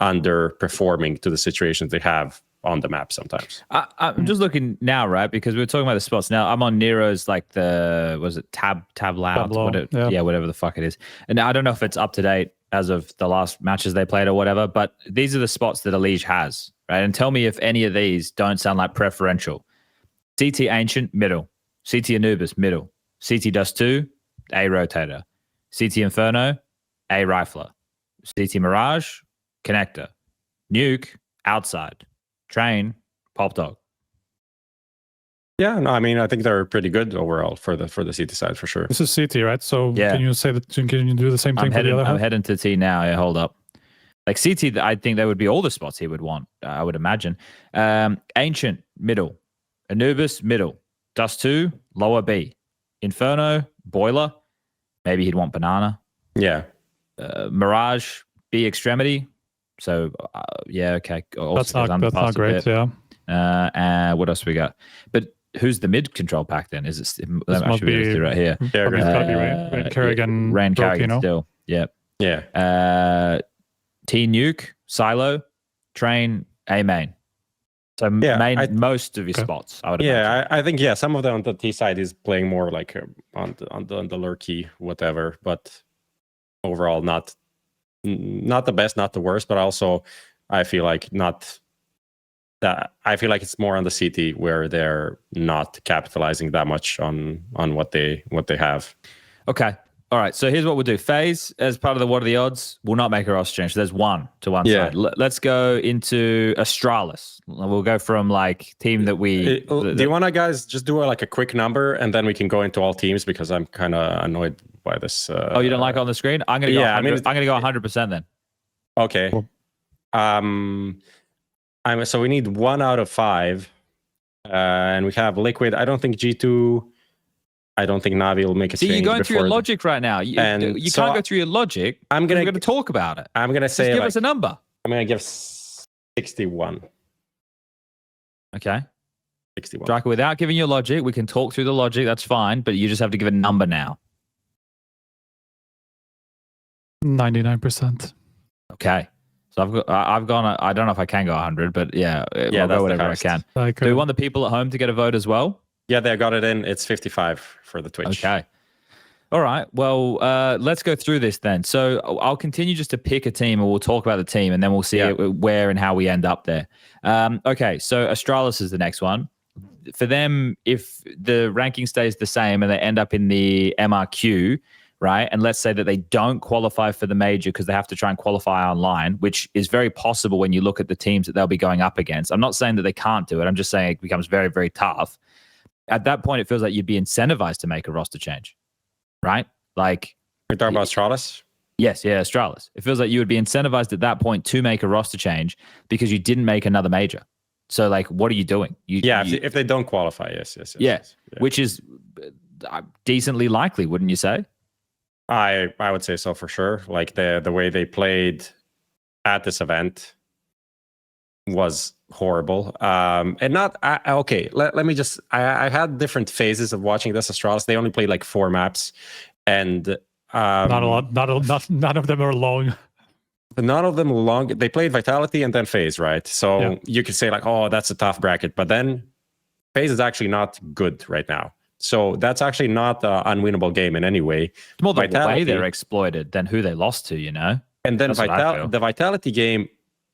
underperforming to the situations they have on the map sometimes. I'm just looking now, right? Because we were talking about the spots. Now I'm on Nero's, like tab loud, whatever the fuck it is. And I don't know if it's up to date as of the last matches they played or whatever, but these are the spots that Elige has, right? And tell me if any of these don't sound like preferential. CT Ancient, middle. CT Anubis, middle. CT Dust 2, A Rotator. CT Inferno, A Rifler. CT Mirage, Connector. Nuke, outside. Train, Pop Dog. Yeah, no, I mean, I think they're pretty good overall for the CT side, for sure. this is CT, right? So Yeah. can you say that? Can you do the same thing for the other I'm half? heading to T now. Yeah, hold up. Like CT, I think there would be all the spots he would want, I would imagine. Ancient, middle. Anubis, middle. Dust 2, lower B. Inferno, Boiler. Maybe he'd want Banana. Yeah. Mirage, B extremity. So, yeah, okay. Also That's not great, yeah. What else we got? But who's the mid control pack then? Is it? This That must be right here. Probably it's gotta be Rain karrigan, Rain Broke, karrigan you know? still. Yeah. Yeah. T Nuke, Silo, Train, A main. So most of his spots, I would imagine. Yeah, I think, yeah, some of them on the T side is playing more like on the lurky, whatever, but overall not the best, not the worst, but also I feel like not I feel like it's more on the CT where they're not capitalizing that much on what they have. Okay. All right. So here's what we'll do. FaZe, as part of the What Are the Odds, will not make a roster change. So there's one to one side. Let's go into Astralis. We'll go from like team that we... Do you want to guys just do like a quick number and then we can go into all teams because I'm kind of annoyed by this. Oh, you don't like it on the screen? I'm going to go. Yeah, I'm going to go 100% then. Okay. Cool. So we need 1 out of 5, and we have Liquid. I don't think G2. I don't think NAVI will make a change. See, you're going through your logic right now. You can't go through your logic. We're going to talk about it. I'm going to say, just give us a number. I'm going to give 61. Okay. 61. Striker, without giving your logic, we can talk through the logic. That's fine, but you just have to give a number now. 99%. Okay. So I've gone. I don't know if I can go 100, but yeah, I'll go whatever I can. Do we want the people at home to get a vote as well? Yeah, they got it in. It's 55 for the Twitch. Okay. All right. Well, let's go through this then. So I'll continue just to pick a team, and we'll talk about the team, and then we'll see where and how we end up there. Okay. So Astralis is the next one. For them, if the ranking stays the same and they end up in the MRQ, right? And let's say that they don't qualify for the major because they have to try and qualify online, which is very possible when you look at the teams that they'll be going up against. I'm not saying that they can't do it. I'm just saying it becomes very, very tough. At that point, it feels like you'd be incentivized to make a roster change, right? Like, you're talking about Astralis? Yes, yeah, Astralis. It feels like you would be incentivized at that point to make a roster change because you didn't make another major. So, like, what are you doing? If they don't qualify, yes. Which is decently likely, wouldn't you say? I would say so for sure. Like the way they played at this event was horrible. And not okay. Let me just. I had different phases of watching this Astralis. They only played like 4 maps, and not a lot. None of them are long. None of them long. They played Vitality and then FaZe, right? So you could say like, oh, that's a tough bracket. But then FaZe is actually not good right now. So that's actually not an unwinnable game in any way. It's more the way they're exploited than who they lost to, you know? And then the Vitality game,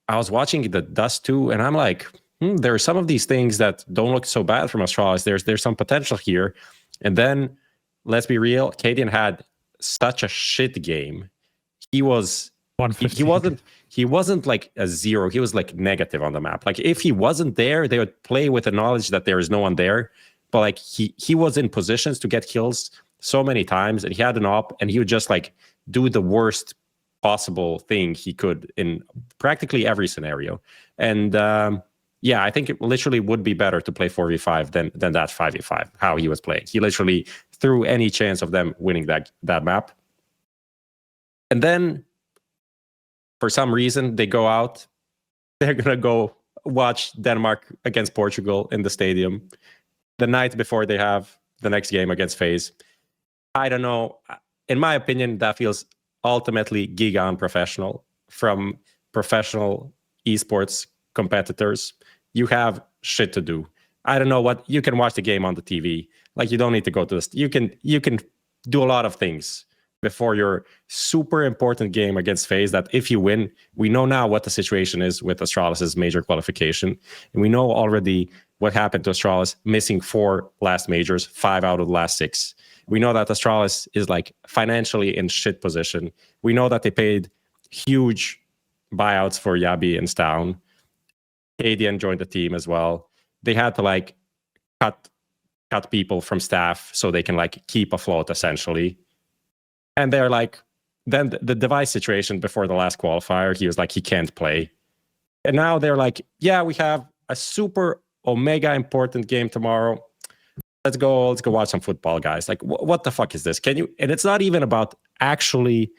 I was watching the Dust 2, and I'm like, there are some of these things that don't look so bad from Astralis. There's some potential here. And then, let's be real, cadiaN had such a shit game. He wasn't like a 0. He was like negative on the map. Like if he wasn't there, they would play with the knowledge that there is no one there. But like he was in positions to get kills so many times, and he had an op, and he would just like do the worst possible thing he could in practically every scenario. And I think it literally would be better to play 4v5 than that 5v5. How he was playing, he literally threw any chance of them winning that map. And then, for some reason, they go out. They're gonna go watch Denmark against Portugal in the stadium the night before they have the next game against FaZe. I don't know. In my opinion, that feels ultimately giga unprofessional from professional esports competitors. You have shit to do. I don't know what. You can watch the game on the TV. Like, you don't need to go to this. You can do a lot of things before your super important game against FaZe that if you win, we know now what the situation is with Astralis' major qualification. And we know already what happened to Astralis, missing 4 last majors, 5 out of the last 6. We know that Astralis is like financially in shit position. We know that they paid huge buyouts for Yabi and Stown. cadiaN joined the team as well. They had to like cut people from staff so they can like keep afloat essentially. And they're like, then the device situation before the last qualifier, he was like, he can't play. And now they're like, yeah, we have a super omega important game tomorrow. Let's go watch some football, guys. Like, what the fuck is this? Can you? And it's not even about actually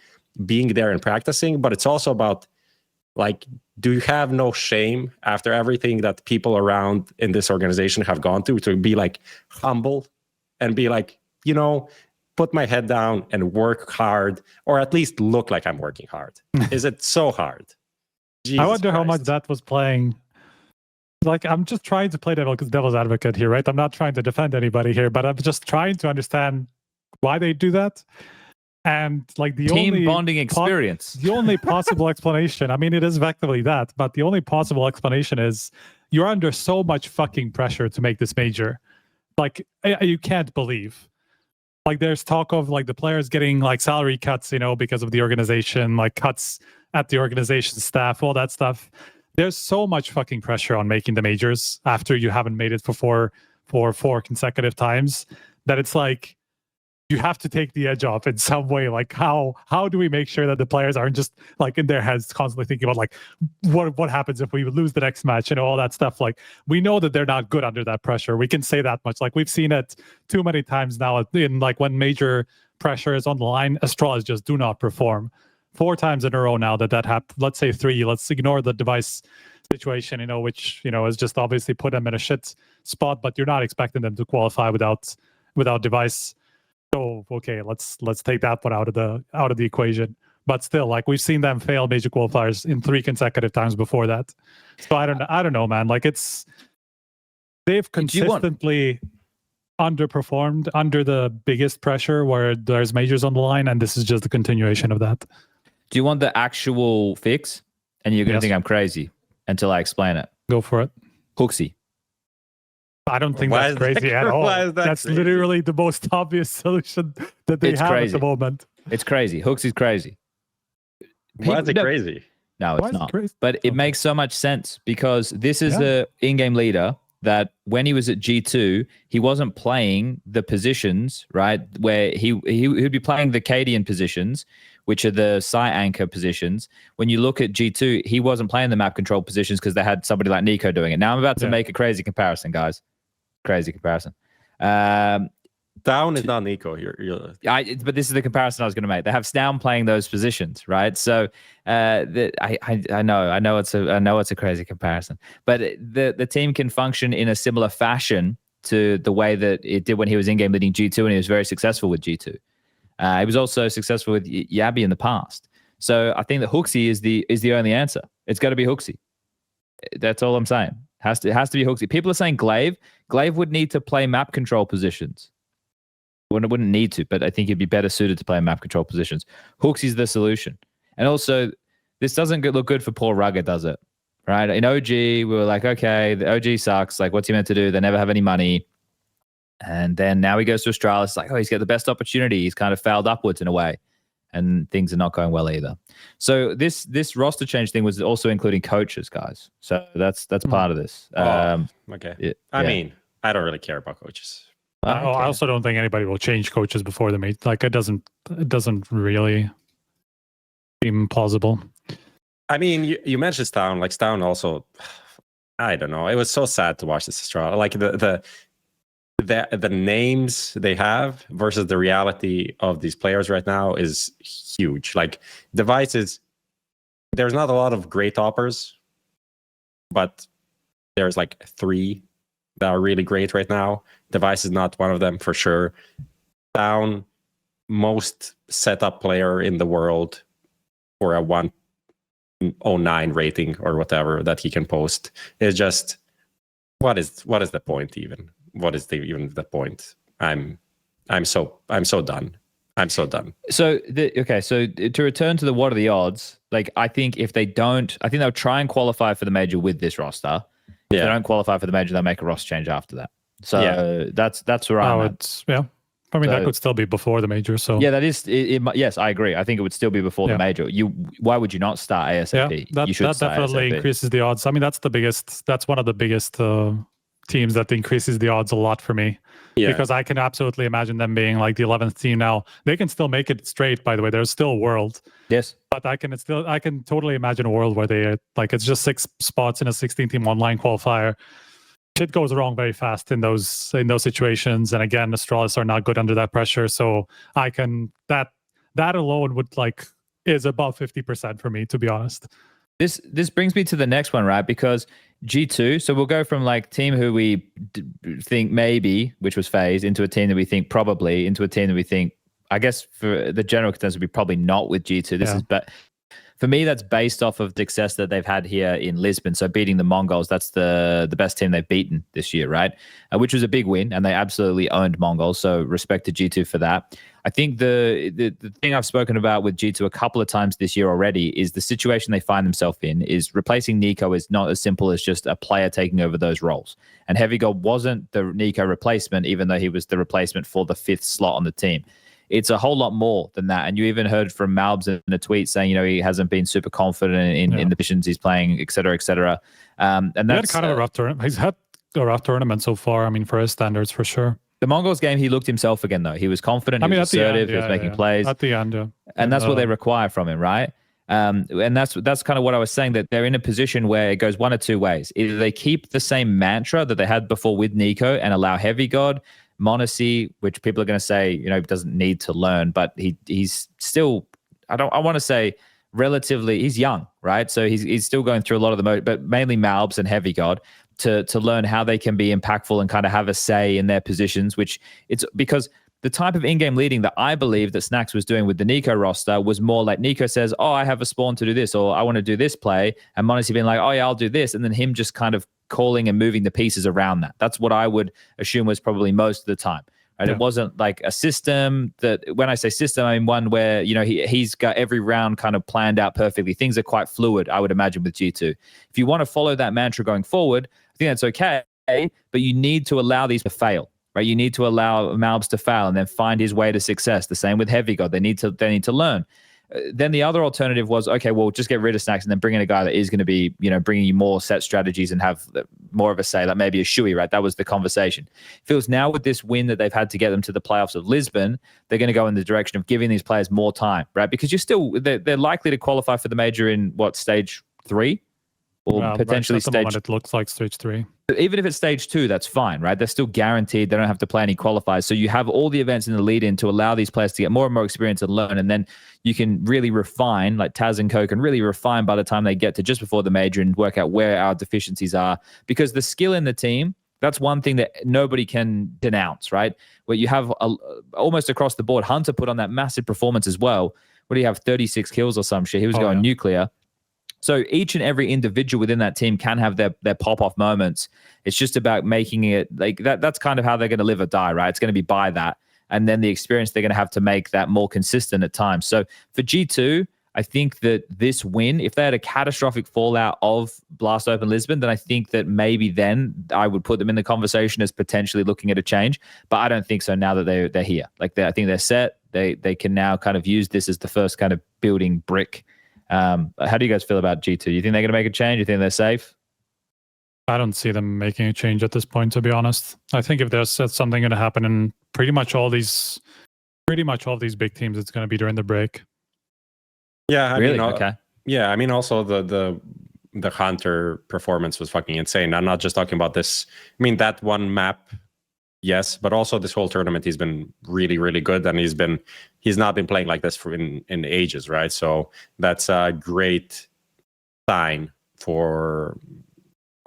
being there and practicing, but it's also about like, do you have no shame after everything that people around in this organization have gone through to be like humble and be like, put my head down and work hard, or at least look like I'm working hard? Is it so hard? I wonder how much that was playing. Like, I'm just trying to play devil's advocate here, right? I'm not trying to defend anybody here, but I'm just trying to understand why they do that. And like the Team only bonding experience. the only possible explanation, I mean, it is effectively that, but the only possible explanation is you're under so much fucking pressure to make this major. Like, you can't believe. Like, there's talk of like the players getting like salary cuts, you know, because of the organization, like cuts at the organization staff, all that stuff. There's so much fucking pressure on making the majors after you haven't made it for four consecutive times that it's like, you have to take the edge off in some way. Like how do we make sure that the players aren't just like in their heads constantly thinking about like what happens if we lose the next match and all that stuff. Like we know that they're not good under that pressure. We can say that much. Like we've seen it too many times now in like when major pressure is on the line, Astralis just do not perform. 4 times in a row now that happened. Let's say 3. Let's ignore the device situation, you know, which, you know, has just obviously put them in a shit spot, but you're not expecting them to qualify without device. So okay, let's take that one out of the equation. But still, like we've seen them fail major qualifiers in 3 consecutive times before that. So I don't know, man. Like they've consistently underperformed under the biggest pressure where there's majors on the line, and this is just a continuation of that. Do you want the actual fix? And you're gonna think I'm crazy until I explain it. Go for it. HooXi. I don't think that's crazy at all. That's crazy? Literally the most obvious solution that they have at the moment. It's crazy. HooXi's crazy. Why is it crazy? No, it's not. But it makes so much sense because this is the in-game leader that when he was at G2, he wasn't playing the positions, right? Where he'd be playing the cadiaN positions, which are the site anchor positions. When you look at G2, he wasn't playing the map control positions because they had somebody like Nico doing it. Now I'm about to make a crazy comparison, guys. Crazy comparison. Down is not Nico. But this is the comparison I was going to make. They have Snown playing those positions, right? So I know it's a crazy comparison, but the team can function in a similar fashion to the way that it did when he was in game leading G2, and he was very successful with G2. He was also successful with Yabi in the past. So I think that HooXi is the only answer. It's got to be HooXi. That's all I'm saying. It has to be HooXi. People are saying Glaive. Glaive would need to play map control positions. Wouldn't need to, but I think he'd be better suited to play map control positions. HooXi's the solution. And also, this doesn't look good for poor Rugger, does it? Right? In OG, we were like, okay, the OG sucks. Like, what's he meant to do? They never have any money. And then now he goes to Astralis. It's like, oh, he's got the best opportunity. He's kind of failed upwards in a way. And things are not going well either. So this roster change thing was also including coaches, guys. So that's part of this. Okay. I mean, I don't really care about coaches. I also don't think anybody will change coaches before the meet. Like it doesn't really seem plausible. I mean, you mentioned Stown. Like Stown also, I don't know. It was so sad to watch this Astralis. Like the names they have versus the reality of these players right now is huge. Like devices, there's not a lot of great toppers, but there's like 3 that are really great right now. Device is not one of them for sure. Down, most setup player in the world for a 109 rating or whatever that he can post is just what is the point even? What is even the point? I'm so done. I'm so done. So to return to what are the odds? Like I think if they don't, I think they'll try and qualify for the major with this roster. If they don't qualify for the major, they'll make a roster change after that. So that's where I'm at. I mean, that could still be before the major. So yeah, that is. Yes, I agree. I think it would still be before the major. Why would you not start ASAP? Yeah, you should that definitely ASAP. increases the odds. I mean, that's one of the biggest teams that increases the odds a lot for me. Yeah. Because I can absolutely imagine them being like the 11th team now. They can still make it straight, by the way. There's still a world. Yes. But I can totally imagine a world where they it's just 6 spots in a 16-team online qualifier. Shit goes wrong very fast in those situations. And again, Astralis are not good under that pressure. So I can that alone would is above 50% for me, to be honest. This brings me to the next one, right? Because G2, so we'll go from team who we think maybe, which was FaZe, into a team that we think probably, into a team that we think, I guess for the general consensus would be probably not with G2. This is for me, that's based off of the success that they've had here in Lisbon. So beating the Mongols, that's the best team they've beaten this year, right? Which was a big win, and they absolutely owned Mongols. So respect to G2 for that. I think the thing I've spoken about with G2 a couple of times this year already is the situation they find themselves in is replacing NiKo is not as simple as just a player taking over those roles. And HeavyGold wasn't the NiKo replacement, even though he was the replacement for the 5th slot on the team. It's a whole lot more than that. And you even heard from Malbs in a tweet saying, he hasn't been super confident in the positions he's playing, et cetera, et cetera. And that's kind of a rough tournament. He's had a rough tournament so far. I mean, for his standards, for sure. The Mongols game, he looked himself again, though. He was confident, he was assertive, he was making plays. At the end, yeah. And that's what they require from him, right? And that's kind of what I was saying, that they're in a position where it goes one of two ways. Either they keep the same mantra that they had before with NiKo and allow HeavyGod, m0NESY, which people are going to say, doesn't need to learn, but he's still, I want to say relatively, he's young, right? So he's still going through a lot of the mode, but mainly Malbs and HeavyGod to learn how they can be impactful and kind of have a say in their positions, which it's because the type of in-game leading that I believe that Snax was doing with the NiKo roster was more like NiKo says, oh, I have a spawn to do this, or I want to do this play, and m0NESY being like, oh yeah, I'll do this, and then him just kind of calling and moving the pieces around that. That's what I would assume was probably most of the time. Right? Yeah. It wasn't like a system that, when I say system, I mean one where, he's got every round kind of planned out perfectly. Things are quite fluid, I would imagine, with G2. If you want to follow that mantra going forward, I think that's okay, but you need to allow these to fail, right? You need to allow Malbs to fail and then find his way to success. The same with HeavyGod. They need to learn. Then the other alternative was, okay, well, just get rid of Snax and then bring in a guy that is going to be, bringing you more set strategies and have more of a say, like maybe a siuhy, right? That was the conversation. Feels now with this win that they've had to get them to the playoffs of Lisbon, they're going to go in the direction of giving these players more time, right? Because they're likely to qualify for the major in stage 3? Or potentially right at the moment, it looks like stage 3. Even if it's stage 2, that's fine, right? They're still guaranteed. They don't have to play any qualifiers. So you have all the events in the lead-in to allow these players to get more and more experience and learn. And then you can really refine, like Taz and Co can really refine by the time they get to just before the major and work out where our deficiencies are. Because the skill in the team, that's one thing that nobody can denounce, right? Where you have almost across the board, Hunter put on that massive performance as well. What do you have, 36 kills or some shit? He was going nuclear. So each and every individual within that team can have their pop-off moments. It's just about making it like that. That's kind of how they're going to live or die, right? It's going to be by that. And then the experience they're going to have to make that more consistent at times. So for G2, I think that this win, if they had a catastrophic fallout of Blast Open Lisbon, then I think that maybe then I would put them in the conversation as potentially looking at a change. But I don't think so now that they're here. Like I think they're set. They can now kind of use this as the first kind of building brick. How do you guys feel about G2? You think they're going to make a change? You think they're safe? I don't see them making a change at this point, to be honest. I think if there's something going to happen in pretty much all these big teams, it's going to be during the break. Yeah, really? Okay. Yeah, I mean, also the Hunter performance was fucking insane. I'm not just talking about this. I mean, that one map, yes, but also this whole tournament, he's been really, really good, and he's not been playing like this for in ages, right? So that's a great sign for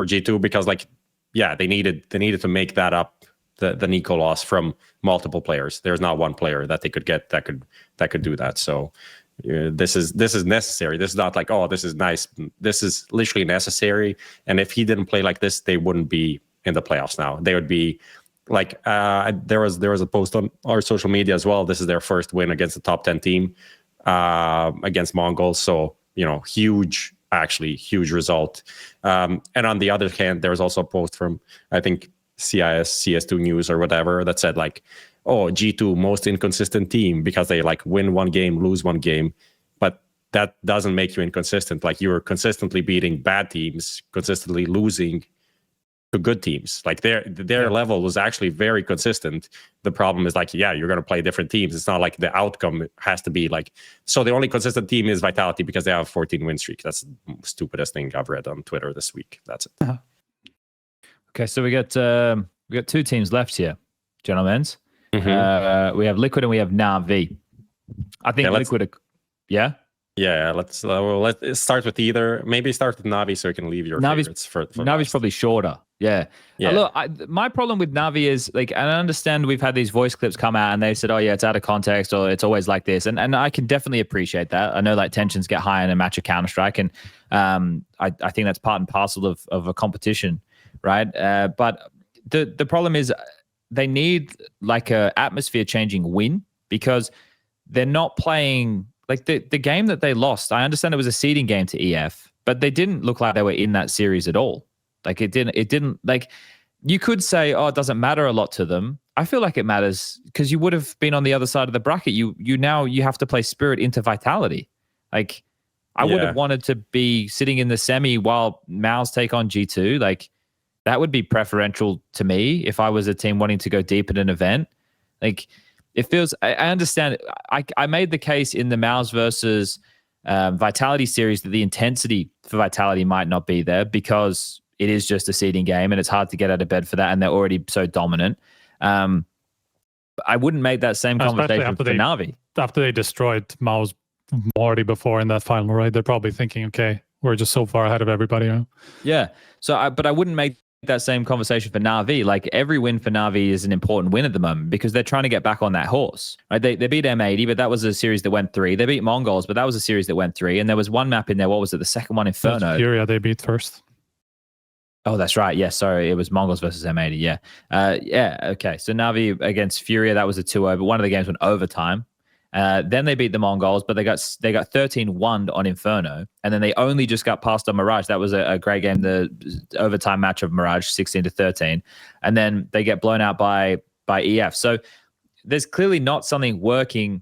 G2 because, they needed to make that up, the NiKo loss from multiple players. There's not one player that they could get that could do that. So this is necessary. This is not like, oh, this is nice. This is literally necessary. And if he didn't play like this, they wouldn't be in the playoffs now. They would be. Like there was a post on our social media as well. This is their first win against the top 10 team against Mongols. So, huge result. And on the other hand, there was also a post from, I think, CS2 News or whatever that said like, oh, G2 most inconsistent team because they win one game, lose one game. But that doesn't make you inconsistent. Like you're consistently beating bad teams, consistently losing to good teams. Like their level was actually very consistent. The problem is you're going to play different teams. It's not like the outcome has to be so the only consistent team is Vitality because they have a 14 win streak. That's the stupidest thing I've read on Twitter this week. That's it. Uh-huh. Okay, so we got 2 teams left here, gentlemen. Mm-hmm. We have Liquid and we have NAVI. I think Liquid. Yeah. Yeah, let's start with either. Maybe start with NAVI so you can leave your favorites for NAVI's probably shorter. Yeah. Yeah. Look, my problem with Navi is like, and I understand we've had these voice clips come out and they said, oh yeah, it's out of context or it's always like this. And I can definitely appreciate that. I know like tensions get high in a match of Counter-Strike, and I think that's part and parcel of a competition, right? But the problem is they need like a atmosphere changing win, because they're not playing like the game that they lost. I understand it was a seeding game to EF, but they didn't look like they were in that series at all. Like it didn't like, you could say, oh, it doesn't matter a lot to them. I feel like it matters because you would have been on the other side of the bracket. You have to play Spirit into Vitality. Like I would have wanted to be sitting in the semi while Mouse take on G2. Like that would be preferential to me if I was a team wanting to go deep in an event. Like it feels, I understand. I made the case in the Mouse versus Vitality series that the intensity for Vitality might not be there because it is just a seeding game and it's hard to get out of bed for that, and they're already so dominant. I wouldn't make that same conversation for Navi. After they destroyed Mao's already before in that final, right? They're probably thinking, okay, we're just so far ahead of everybody. You know? Yeah. So, but I wouldn't make that same conversation for Navi. Like every win for Navi is an important win at the moment because they're trying to get back on that horse. Right? They beat M80, but that was a series that went 3. They beat Mongols, but that was a series that went 3. And there was one map in there. What was it? The second one, Inferno. Furia, they beat first. Oh, that's right. Yeah, sorry. It was Mongols versus M80. Yeah. Yeah. Okay. So Navi against Furia, that was a 2-0, but one of the games went overtime. Then they beat the Mongols, but they got 13-1 on Inferno, and then they only just got past on Mirage. That was a great game, the overtime match of Mirage, 16-13, and then they get blown out by EF. So there's clearly not something working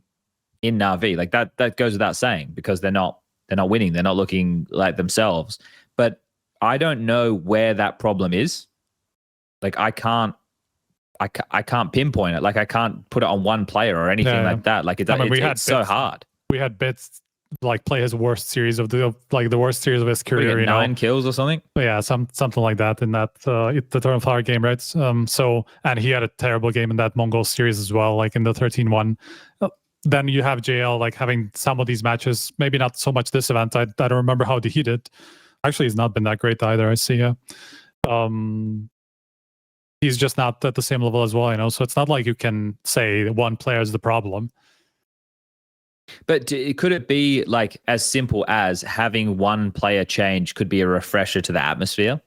in Navi. Like that goes without saying because they're not winning. They're not looking like themselves. But I don't know where that problem is. Like I can't pinpoint it. Like I can't put it on one player or anything like that. Like it's so hard. We had Bits like play his worst series of the worst series of his career. You 9 kills or something. Yeah, something like that in that the Eternal Flower game, right? So and he had a terrible game in that Mongol series as well, like in the 13-1. Then you have JL like having some of these matches, maybe not so much this event. I don't remember how he did. Actually, he's not been that great either. I see. He's just not at the same level as well, you know. So it's not like you can say one player is the problem. But could it be like as simple as having one player change could be a refresher to the atmosphere?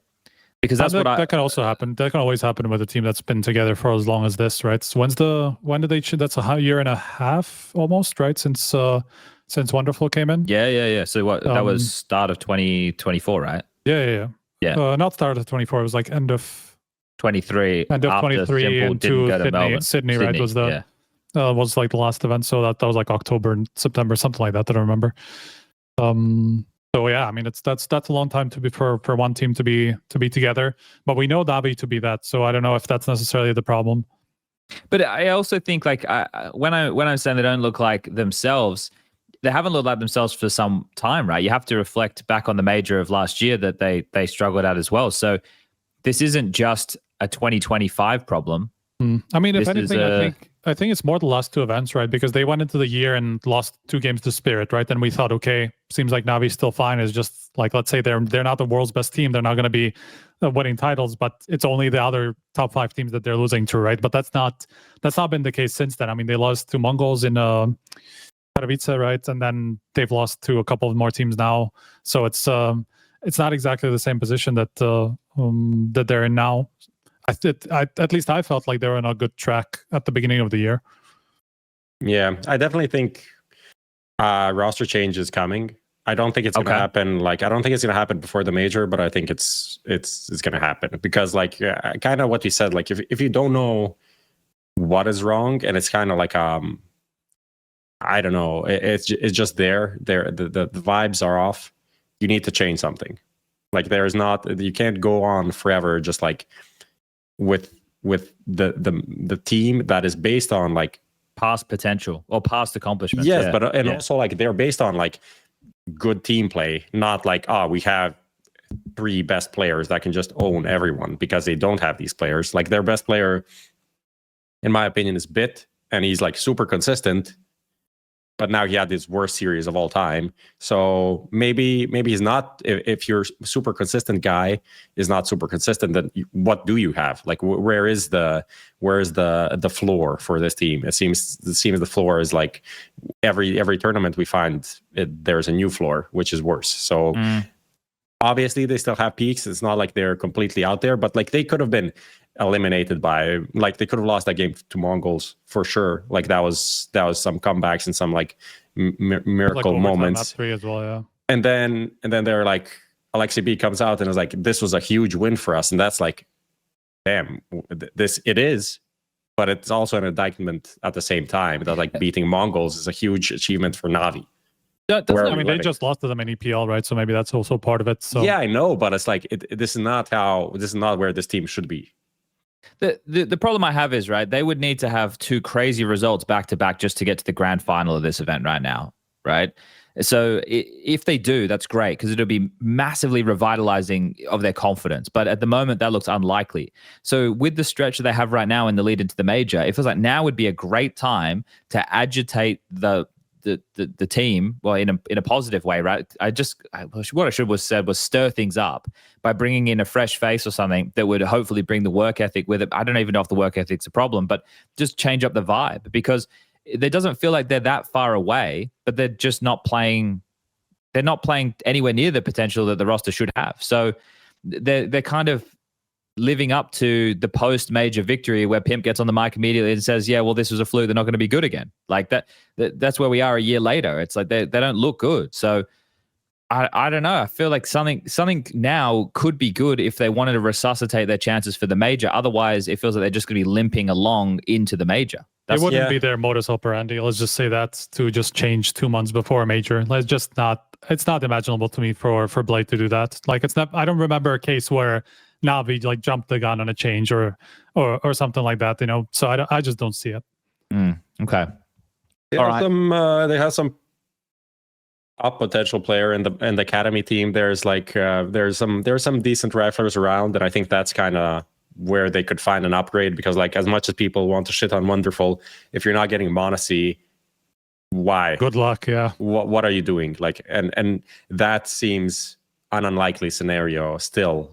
Because that's that can also happen. That can always happen with a team that's been together for as long as this, right? So when did they? That's a year and a half almost, right? Since Wonderful came in. Yeah. So what? That was start of 2024, right? Yeah. Not start of 24. It was like end of 23. End of 23 into Sydney, right? Was was like the last event. So that was like October and September, something like that. I don't remember. So yeah, I mean that's a long time to be for one team to be together. But we know Navi to be that. So I don't know if that's necessarily the problem. But I also think like when I'm saying they don't look like themselves, they haven't looked like themselves for some time, right? You have to reflect back on the major of last year that they struggled at as well. So this isn't just a 2025 problem. I mean, if anything, I think it's more the last 2 events, right? Because they went into the year and lost 2 games to Spirit, right? Then we thought, okay, seems like Navi's still fine. It's just like, let's say they're not the world's best team. They're not going to be winning titles, but it's only the other top 5 teams that they're losing to, right? But that's not been the case since then. I mean, they lost to Mongols in Katowice, right? And then they've lost to a couple of more teams now. So it's not exactly the same position that they're in now. At least I felt like they were on a good track at the beginning of the year. Yeah, I definitely think roster change is coming. I don't think it's going to happen. Like, I don't think it's going to happen before the major, but I think it's going to happen because, like, kind of what you said. Like, if you don't know what is wrong, and it's kind of like I don't know, it's just there. The vibes are off. You need to change something. Like, you can't go on forever just like with the team that is based on like past potential or past accomplishments. Yes, yeah. But also like they're based on like good team play, not like we have 3 best players that can just own everyone, because they don't have these players. Like, their best player, in my opinion, is Bit, and he's like super consistent. but now he had his worst series of all time. So maybe he's not. If your super consistent guy is not super consistent, then what do you have? Like, where is the floor for this team? It seems the floor is like every tournament we find there's a new floor, which is worse. So obviously they still have peaks. It's not like they're completely out there, but like they could have been eliminated by, like, they could have lost that game to Mongols for sure. Like that was some comebacks and some like miracle like moments. Three as well, yeah. And then they're like, Alexi B comes out and is like, this was a huge win for us, and that's like, damn, this it is, but it's also an indictment at the same time that like beating Mongols is a huge achievement for NAVI. I mean, they just lost to them in EPL, right? So maybe that's also part of it. So yeah, I know, but it's like this is not where this team should be. The problem I have is, right, they would need to have 2 crazy results back to back just to get to the grand final of this event right now, right? So if they do, that's great, because it'll be massively revitalizing of their confidence. But at the moment, that looks unlikely. So with the stretch that they have right now in the lead into the major, it feels like now would be a great time to agitate the team, well, in a positive way, right? What I should have said was stir things up by bringing in a fresh face or something that would hopefully bring the work ethic with it. I don't even know if the work ethic's a problem, but just change up the vibe, because it doesn't feel like they're that far away, but they're just not playing. They're not playing anywhere near the potential that the roster should have. So they're kind of living up to the post-major victory where Pimp gets on the mic immediately and says, yeah, well, this was a fluke. They're not going to be good again. Like that's where we are a year later. It's like they don't look good. So I don't know. I feel like something now could be good if they wanted to resuscitate their chances for the major. Otherwise, it feels like they're just going to be limping along into the major. It wouldn't be their modus operandi. Let's just say that, to just change 2 months before a major. It's not imaginable to me for Blade to do that. Like, it's not. I don't remember a case where NAVI like jumped the gun on a change or something like that. You know, so I just don't see it. Okay. They have some up potential player in the academy team. There's like there's some decent riflers around, and I think that's kind of where they could find an upgrade, because like as much as people want to shit on Wonderful, if you're not getting Monacy, why? Good luck, yeah. What are you doing? Like, and that seems an unlikely scenario still,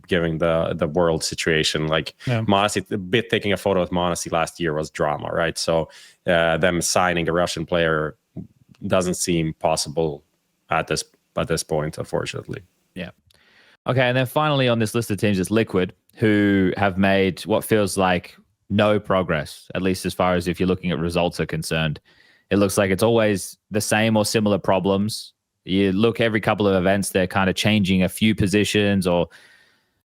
given the world situation. Like Monacy, taking a photo with Monacy last year was drama, right? So them signing a Russian player doesn't seem possible at this point, unfortunately. Yeah. Okay, and then finally on this list of teams is Liquid, who have made what feels like no progress, at least as far as if you're looking at results are concerned. It looks like it's always the same or similar problems. You look every couple of events, they're kind of changing a few positions, or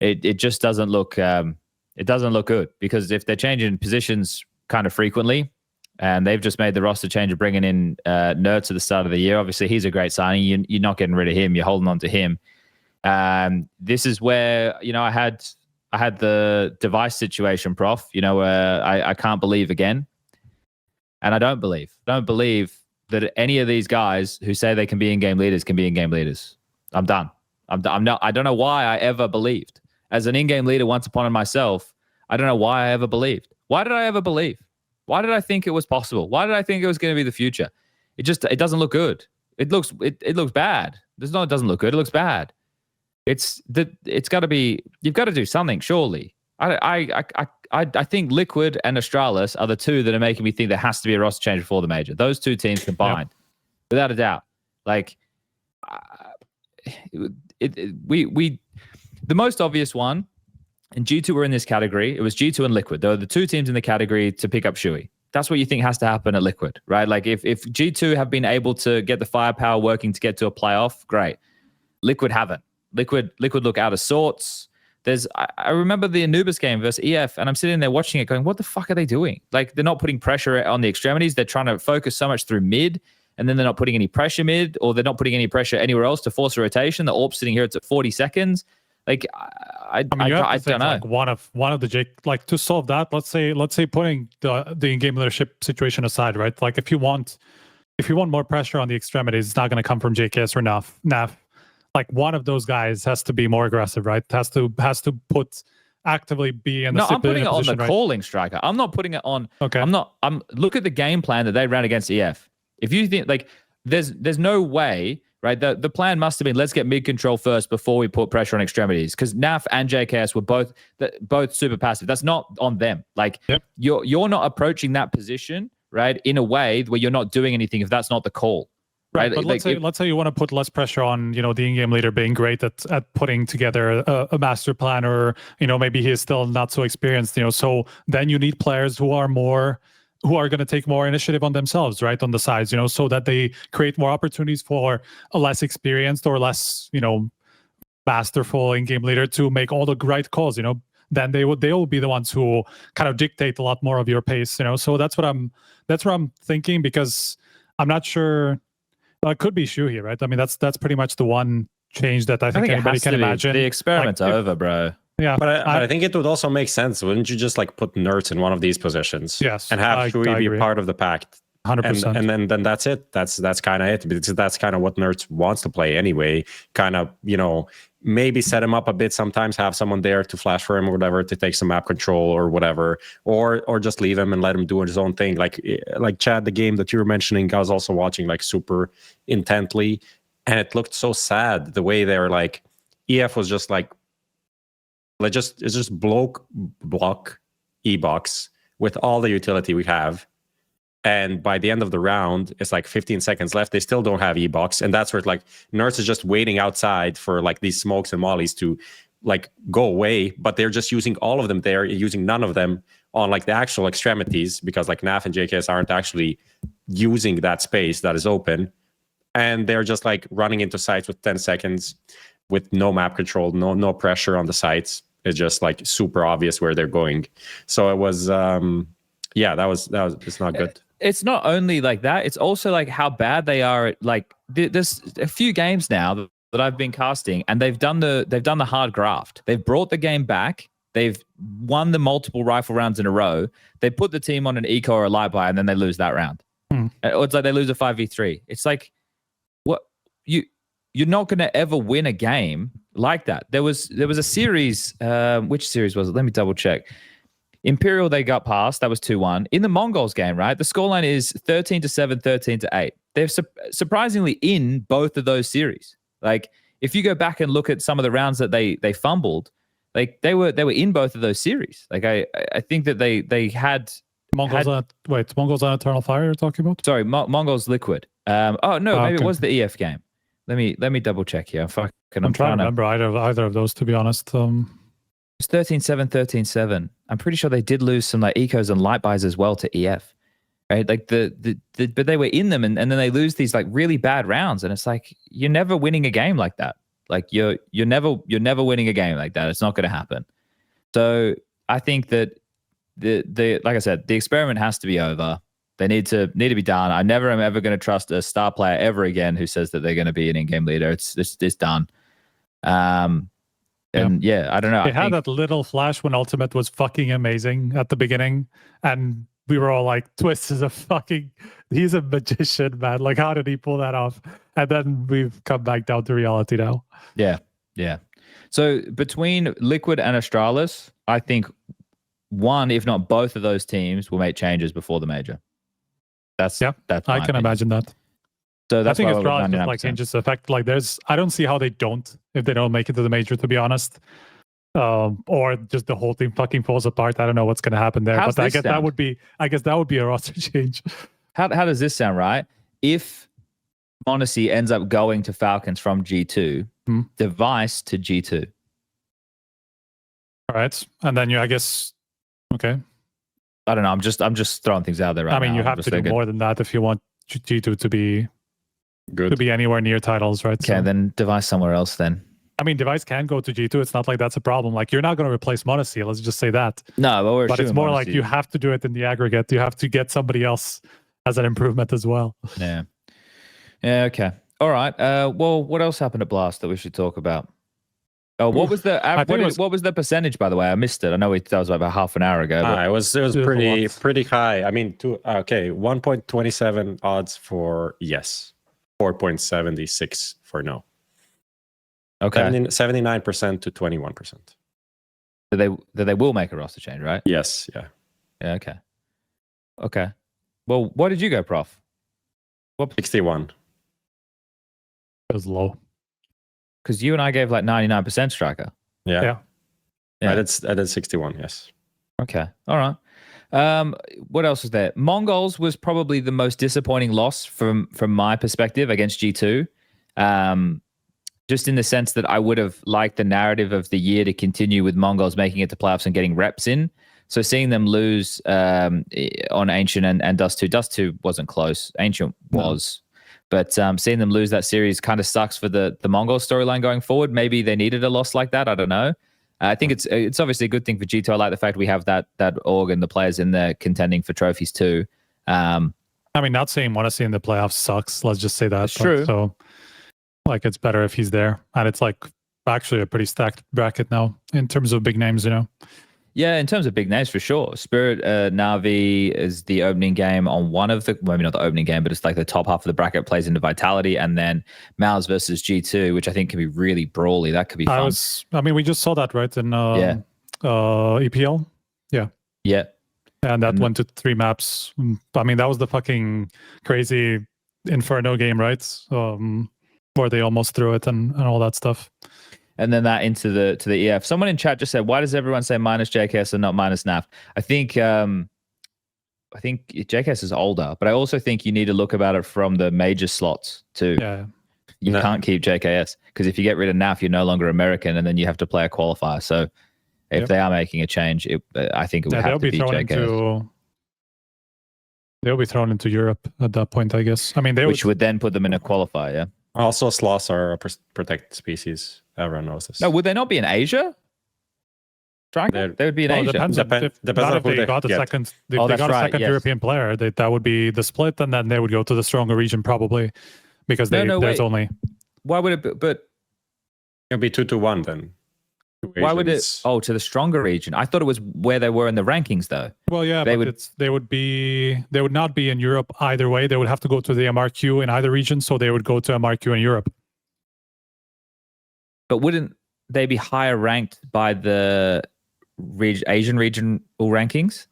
it just doesn't look good, because if they're changing positions kind of frequently, and they've just made the roster change of bringing in Nerds at the start of the year. Obviously, he's a great signing. You're not getting rid of him. You're holding on to him. This is where, you know, I had the device situation, Prof, you know, where I can't believe again. And I don't believe that any of these guys who say they can be in-game leaders can be in-game leaders. I'm done. I don't know why I ever believed. As an in-game leader once upon a myself, I don't know why I ever believed. Why did I ever believe? Why did I think it was possible? Why did I think it was going to be the future? It doesn't look good. It looks bad. It doesn't look good. It looks bad. It's got to be, you've got to do something, surely. I think Liquid and Astralis are the two that are making me think there has to be a roster change before the major. Those two teams combined, without a doubt. Like, the most obvious one, and G2 were in this category. It was G2 and Liquid. They were the two teams in the category to pick up SPUNJ. That's what you think has to happen at Liquid, right? Like, if G2 have been able to get the firepower working to get to a playoff, great. Liquid haven't. Liquid look out of sorts. I remember the Anubis game versus EF, and I'm sitting there watching it going, what the fuck are they doing? Like, they're not putting pressure on the extremities. They're trying to focus so much through mid, and then they're not putting any pressure mid, or they're not putting any pressure anywhere else to force a rotation. The AWP sitting here, it's at 40 seconds. Like, I don't know. Like one of the Jake, like, to solve that, let's say putting the in-game leadership situation aside, right? Like, if you want more pressure on the extremities, it's not going to come from JKS or NAV. Like, one of those guys has to be more aggressive, right? Has to actively be in the I'm putting it on the right? calling striker. I'm not putting it on. Okay. Look at the game plan that they ran against EF. If you think like there's no way, right? The plan must have been let's get mid control first before we put pressure on extremities, because NAF and JKS were both super passive. That's not on them. Like you're not approaching that position, right, in a way where you're not doing anything if that's not the call. Right, but like, let's say you want to put less pressure on, the in-game leader being great at putting together a master plan, or maybe he is still not so experienced. So then you need players who are going to take more initiative on themselves, right, on the sides, so that they create more opportunities for a less experienced or less, masterful in-game leader to make all the right calls. Then they will be the ones who kind of dictate a lot more of your pace. So that's what I'm thinking, because I'm not sure. It could be siuhy, right? I mean, that's pretty much the one change that I think anybody can imagine. The experiment's over, bro. Yeah, but I think it would also make sense. Wouldn't you just like put nerds in one of these positions? Yes, and have siuhy be part of the pack? 100%. And then that's it. That's kind of it. Because that's kind of what nerds wants to play anyway. Kind of, maybe set him up a bit sometimes, have someone there to flash for him or whatever, to take some map control or whatever, or just leave him and let him do his own thing. Like Chad, the game that you were mentioning, I was also watching like super intently, and it looked so sad the way they were like, EF was just like it's just block E-box with all the utility we have. And by the end of the round, it's like 15 seconds left. They still don't have E-box. And that's where like Nerds is just waiting outside for like these smokes and mollies to like go away. But they're just using all of them there, using none of them on like the actual extremities, because like NAF and JKS aren't actually using that space that is open. And they're just like running into sites with 10 seconds with no map control, no pressure on the sites. It's just like super obvious where they're going. So it was, it's not good. It's not only like that, it's also like how bad they are at like there's a few games now that I've been casting, and they've done the hard graft. They've brought the game back. They've won the multiple rifle rounds in a row. They put the team on an eco or a light buy, and then they lose that round. Or it's like they lose a 5v3. It's like, what you're not going to ever win a game like that. There was a series, which series was it? Let me double check. Imperial, they got past. That was 2-1. In the Mongols game, right? The scoreline is 13-7, 13-8. They're surprisingly in both of those series. Like, if you go back and look at some of the rounds that they fumbled, like they were in both of those series. Like I think that they had Mongols on Eternal Fire you're talking about? Sorry, Mongols Liquid. Maybe it was the EF game. Let me double check here. I'm trying to remember either of those, to be honest. It's 13-7, 13-7. I'm pretty sure they did lose some like ecos and light buys as well to EF, right? Like but they were in them, and then they lose these like really bad rounds, and it's like you're never winning a game like that. Like you're never winning a game like that. It's not going to happen. So I think that the like I said, the experiment has to be over. They need to be done. I never am ever going to trust a star player ever again who says that they're going to be an in-game leader. It's done. And I don't know. They had that little flash when Ultimate was fucking amazing at the beginning, and we were all like, Twistzz he's a magician, man. Like, how did he pull that off? And then we've come back down to reality now. Yeah. So between Liquid and Astralis, I think one, if not both of those teams will make changes before the major. That's I can imagine that. So that's I think Astralis just like changes the effect. Like I don't see how they don't, if they don't make it to the major, to be honest. Or just the whole thing fucking falls apart. I don't know what's going to happen there. But I guess that would be a roster change. How does this sound, right? If m0NESY ends up going to Falcons from G2, Device to G2. All right. And then okay. I don't know. I'm just throwing things out there right now. I mean, you have to do more than that if you want G2 to be good, to be anywhere near titles, right? Okay, then Device somewhere else then. I mean, Device can go to G2. It's not like that's a problem. Like, you're not going to replace m0NESY. Let's just say that. No, but it's more m0NESY. like you have to do it in the aggregate. You have to get somebody else as an improvement as well. Yeah. Okay. All right. Well, what else happened at Blast that we should talk about? Oh, what was the what was the percentage, by the way? I missed it. I know that was about half an hour ago. But... it was pretty high. I mean, 1.27 odds for yes, 4.76 for no. Okay, 79% to 21%. They will make a roster change, right? Yes. Yeah. Yeah. Okay. Well, what did you go, Prof? 61. It was low. Because you and I gave like 99% striker. Yeah. Yeah. I did 61. Yes. Okay. All right. What else was there? Mongols was probably the most disappointing loss from my perspective against G2. Just in the sense that I would have liked the narrative of the year to continue with Mongols making it to playoffs and getting reps in. So seeing them lose on Ancient and Dust 2. Dust 2 wasn't close. Ancient was. But seeing them lose that series kind of sucks for the Mongol storyline going forward. Maybe they needed a loss like that. I don't know. I think it's obviously a good thing for G2. I like the fact we have that org and the players in there contending for trophies too. I mean, not saying Monacy in the playoffs sucks. Let's just say that. That's true. So, like, it's better if he's there. And it's, like, actually a pretty stacked bracket now in terms of big names, you know? Yeah, in terms of big names, for sure. Spirit Na'Vi is the opening game on one of the, maybe not the opening game, but it's like the top half of the bracket plays into Vitality, and then Mouse versus G2, which I think can be really brawly. That could be fun. I mean, we just saw that, right? In EPL? Yeah. Yeah. And that went to 3 maps. I mean, that was the fucking crazy Inferno game, right? Where they almost threw it and all that stuff. And then that into the EF. Someone in chat just said, "Why does everyone say minus JKS and not minus NAF?" I think JKS is older, but I also think you need to look about it from the major slots too. Yeah. You can't keep JKS because if you get rid of NAF, you're no longer American, and then you have to play a qualifier. So if they are making a change, I think it would have to be JKS. They'll be thrown into Europe at that point, I guess. I mean, which would then put them in a qualifier. Yeah. Also, sloths are a protected species. Everyone knows this. No, would they not be in Asia? Striker? They would be in Asia. Depends on if they got a second. If they got a second European player, that would be the split, and then they would go to the stronger region probably, because there's only. Why would it? But it'd be 2-1 then. Why would it? Oh, to the stronger region. I thought it was where they were in the rankings, though. Well, yeah, they would not be in Europe either way. They would have to go to the MRQ in either region, so they would go to MRQ in Europe. But wouldn't they be higher ranked by the Asian regional rankings?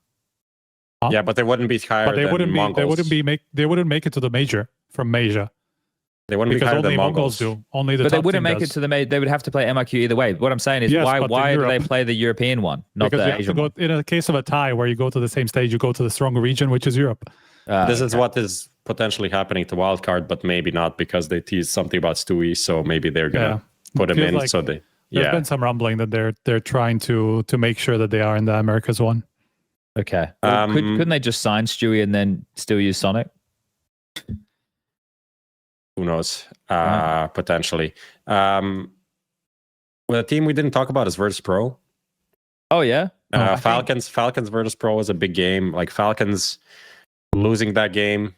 Huh? Yeah, but they wouldn't be higher. But they wouldn't be. Mongols. They wouldn't make it to the major from Asia. They wouldn't be higher than Mongols. Do. Only the. But top they wouldn't make does. it to the major. They would have to play MRQ either way. What I'm saying is, why do they play the European one, not because the Asian one? In a case of a tie where you go to the same stage, you go to the stronger region, which is Europe. This is what is potentially happening to Wildcard, but maybe not, because they teased something about Stewie, so maybe they're gonna put him in. Like so they. There's been some rumbling that they're trying to make sure that they are in the Americas one. Okay. Well, couldn't they just sign Stewie and then still use Sonic? Who knows? Potentially. Well, a team we didn't talk about is Virtus Pro. Oh yeah. Falcons Virtus Pro was a big game. Like Falcons losing that game,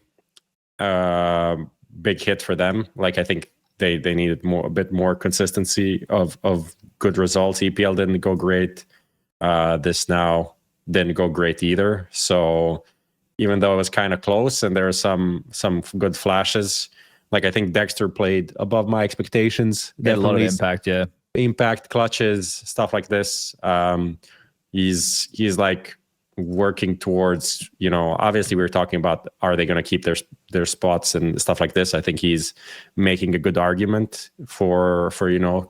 big hit for them. Like I think they needed a bit more consistency of good results. EPL didn't go great. This now didn't go great either. So even though it was kind of close and there are some good flashes, like I think Dexter played above my expectations. Had a lot of impact, yeah. Impact, clutches, stuff like this. He's like working towards, obviously we were talking about, are they going to keep their spots and stuff like this. I think he's making a good argument for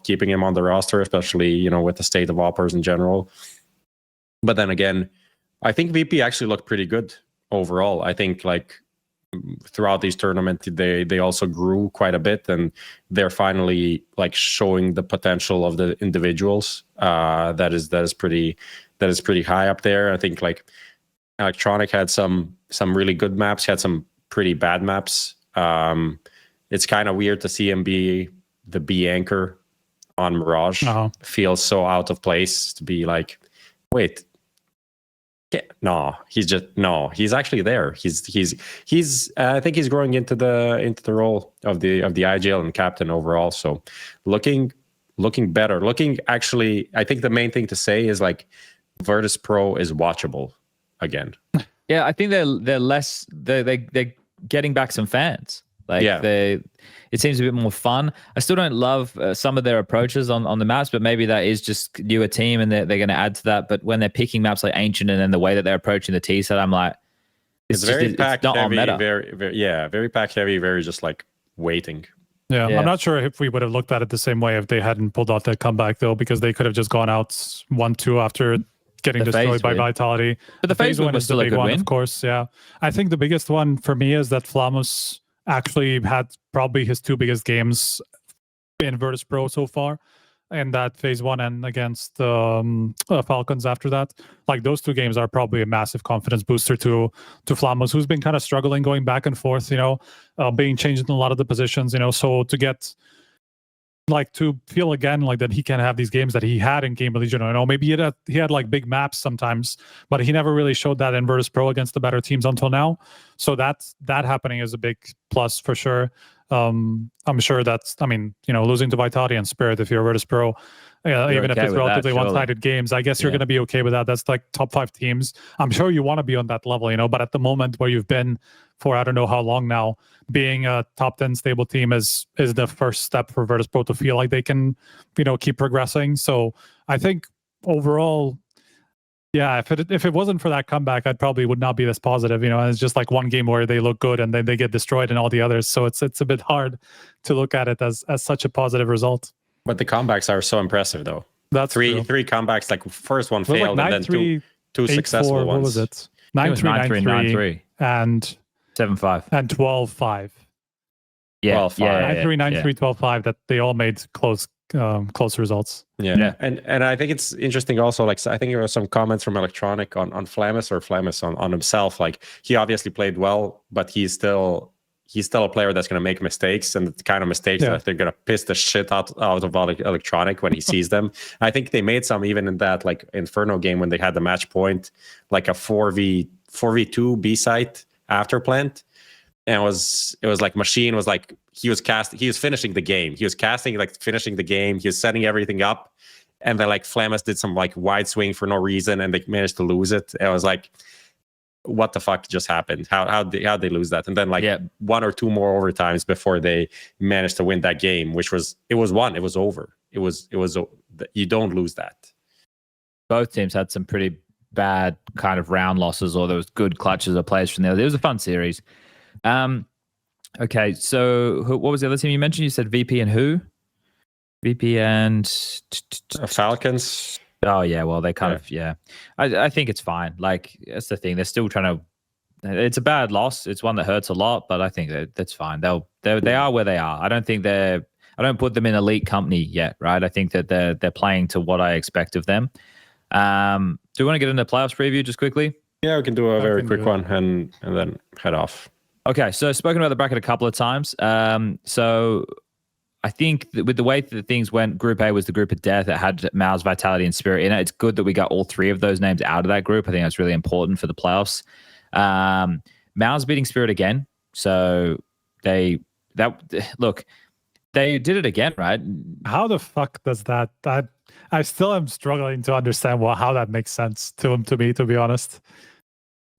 keeping him on the roster, especially with the state of operas in general. But then again, I think VP actually looked pretty good overall. I think like throughout these tournaments they also grew quite a bit, and they're finally like showing the potential of the individuals. That is pretty high up there. I think like Electronic had some really good maps, had some pretty bad maps. It's kind of weird to see him be the B anchor on Mirage. Feels so out of place to be like, wait, he's actually there. He's I think he's growing into the role of the IGL and captain overall. So looking better. Actually, I think the main thing to say is like Virtus Pro is watchable again. Yeah, I think they're getting back some fans. Like it seems a bit more fun. I still don't love some of their approaches on the maps, but maybe that is just newer team and they're going to add to that. But when they're picking maps like Ancient and then the way that they're approaching the T set, I'm like, It's very pack not on heavy, meta. very pack heavy, very just like waiting. Yeah, Yeah. I'm not sure if we would have looked at it the same way if they hadn't pulled out that comeback, though, because they could have just gone out 1-2 after getting The destroyed FaZe by win. Vitality. But the FaZe win was is the still a big good one, win. of course. Yeah, I think the biggest one for me is that Flamus actually had probably his 2 biggest games in Virtus Pro so far, and that phase 1 and against Falcons after that. Like those 2 games are probably a massive confidence booster to Flamus, who's been kind of struggling going back and forth, being changed in a lot of the positions, so to get like to feel again like that he can have these games that he had in Game of Legion. Maybe he had like big maps sometimes, but he never really showed that in Virtus Pro against the better teams until now. So that happening is a big plus for sure. I'm sure losing to Vitality and Spirit if you're a Virtus Pro, even if okay it's with that, relatively surely. one-sided games, I guess you're Yeah. going to be okay with that. That's like top 5 teams. I'm sure you want to be on that level, but at the moment where you've been for I don't know how long now, being a top 10 stable team is the first step for Virtus Pro to feel like they can, keep progressing. So I think overall, yeah, if it wasn't for that comeback, I probably would not be this positive. And it's just like one game where they look good and then they get destroyed in all the others. So it's a bit hard to look at it as such a positive result. But the comebacks are so impressive, though. That's Three true. comebacks. Like first one It was failed, like and then two 9-3, successful 8-4, ones. What was it? It was 9-3, 9-3, 9-3, and 7-5. 12-5. Yeah, 12-5. 9-3, 9-3, 12-5. That they all made close results. Yeah. And I think it's interesting also, like, I think there were some comments from Electronic on Flamus on himself. Like, he obviously played well, but he's still a player that's going to make mistakes, and the kind of mistakes that they're going to piss the shit out of Electronic when he sees them. I think they made some even in that like Inferno game when they had the match point, like a 4v2 B site after plant. And it was like Machine was like, he was finishing the game. He was casting, like finishing the game. He was setting everything up. And then like Flamus did some like wide swing for no reason and they managed to lose it. And I was like, what the fuck just happened? How'd they lose that? And then like 1 or 2 more overtimes before they managed to win that game, which was won. It was over. It was you don't lose that. Both teams had some pretty bad kind of round losses, or there was good clutches of players from there. It was a fun series. Okay, so what was the other team you mentioned? You said VP and who? VP and Falcons. Oh yeah, well they kind of I think it's fine. Like that's the thing. They're still trying to. It's a bad loss. It's one that hurts a lot, but I think that's fine. They are where they are. I don't put them in elite company yet, right? I think that they're playing to what I expect of them. Do we want to get into the playoffs preview just quickly? Yeah, we can do a very quick one and then head off. Okay, so spoken about the bracket a couple of times. So I think that with the way that things went, Group A was the group of death. It had Mouse, Vitality, and Spirit in it. It's good that we got all 3 of those names out of that group. I think that's really important for the playoffs. Mouse beating Spirit again. So they did it again, right? How the fuck does that? I still am struggling to understand how that makes sense to me, to be honest.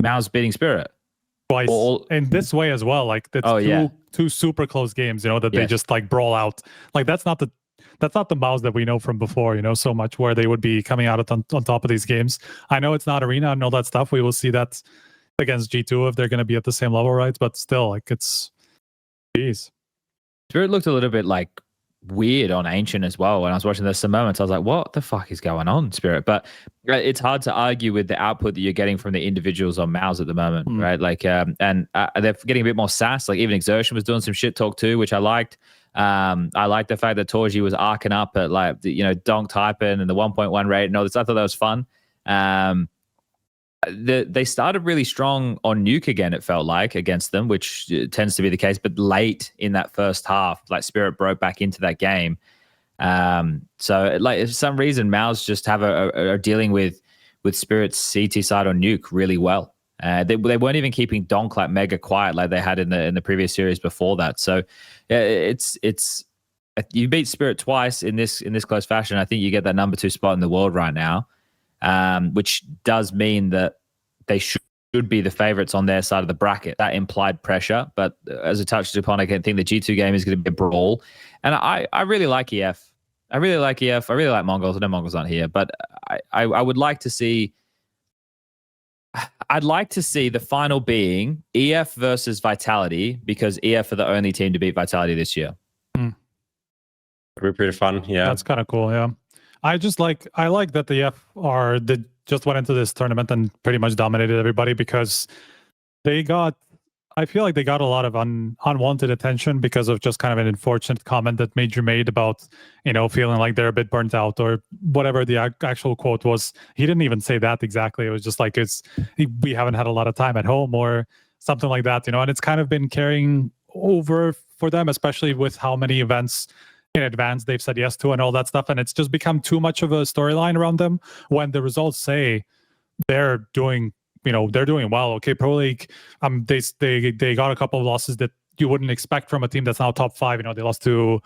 Mouse beating Spirit. Twice in this way as well. Like that's two super close games, that they just like brawl out. Like that's not the Mouse that we know from before, so much where they would be coming out on top of these games. I know it's not arena and all that stuff. We will see that against G2 if they're going to be at the same level, right? But still, like it's, jeez. Spirit looked a little bit like weird on Ancient as well. When I was watching this some moments, I was like, what the fuck is going on, Spirit? But it's hard to argue with the output that you're getting from the individuals on Mouse at the moment, right? Like, and they're getting a bit more sass. Like even Exertion was doing some shit talk too, which I liked. I liked the fact that Torji was arcing up at like, donk typing and the 1.1 rate and all this. I thought that was fun. They started really strong on Nuke again, it felt like, against them, which tends to be the case. But late in that first half, like Spirit broke back into that game. So like for some reason, Mouse just are dealing with Spirit's CT side on Nuke really well. They weren't even keeping Donk like mega quiet like they had in the previous series before that. So it's you beat Spirit twice in this close fashion. I think you get that number 2 spot in the world right now. Which does mean that they should be the favorites on their side of the bracket. That implied pressure, but as I touched upon, I think the G2 game is going to be a brawl. And I really like EF. I really like EF. I really like Mongols. I know Mongols aren't here, but I would like to see... I'd like to see the final being EF versus Vitality, because EF are the only team to beat Vitality this year. It'd be pretty fun. Yeah, That's kind of cool. Yeah, I like that the they just went into this tournament and pretty much dominated everybody, because I feel like they got a lot of unwanted attention because of just kind of an unfortunate comment that Major made about, feeling like they're a bit burnt out or whatever the actual quote was. He didn't even say that exactly. It was just like, we haven't had a lot of time at home or something like that, and it's kind of been carrying over for them, especially with how many events in advance they've said yes to and all that stuff. And it's just become too much of a storyline around them when the results say they're doing well. Okay, Pro League, they got a couple of losses that you wouldn't expect from a team that's now top 5. They lost to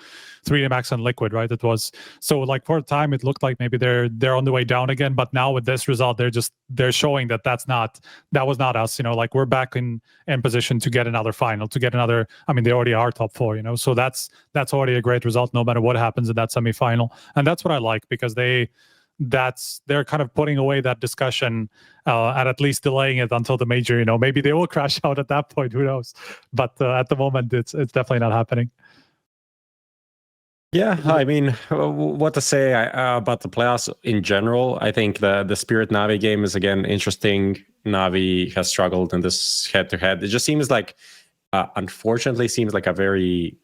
3DMax and Liquid, right? It was so, like, for a time it looked like maybe they're on the way down again, but now with this result they're showing that was not us. Like, we're back in position to get another final, to get another. I mean, they already are top 4, so that's already a great result no matter what happens in that semifinal. And that's what I like, because they're kind of putting away that discussion and at least delaying it until the major. Maybe they will crash out at that point, who knows? But at the moment it's definitely not happening. Yeah, I mean, what to say about the playoffs in general? I think the Spirit NAVI game is, again, interesting. NAVI has struggled in this head-to-head. It just seems like, unfortunately, seems like a very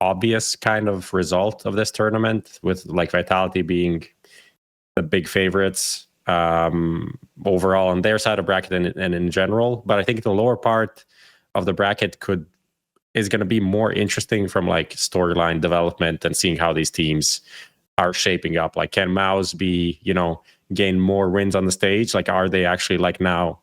obvious kind of result of this tournament, with like Vitality being the big favorites overall on their side of bracket and in general. But I think the lower part of the bracket is going to be more interesting from like storyline development and seeing how these teams are shaping up. Like, can MOUZ gain more wins on the stage? Like, are they actually like now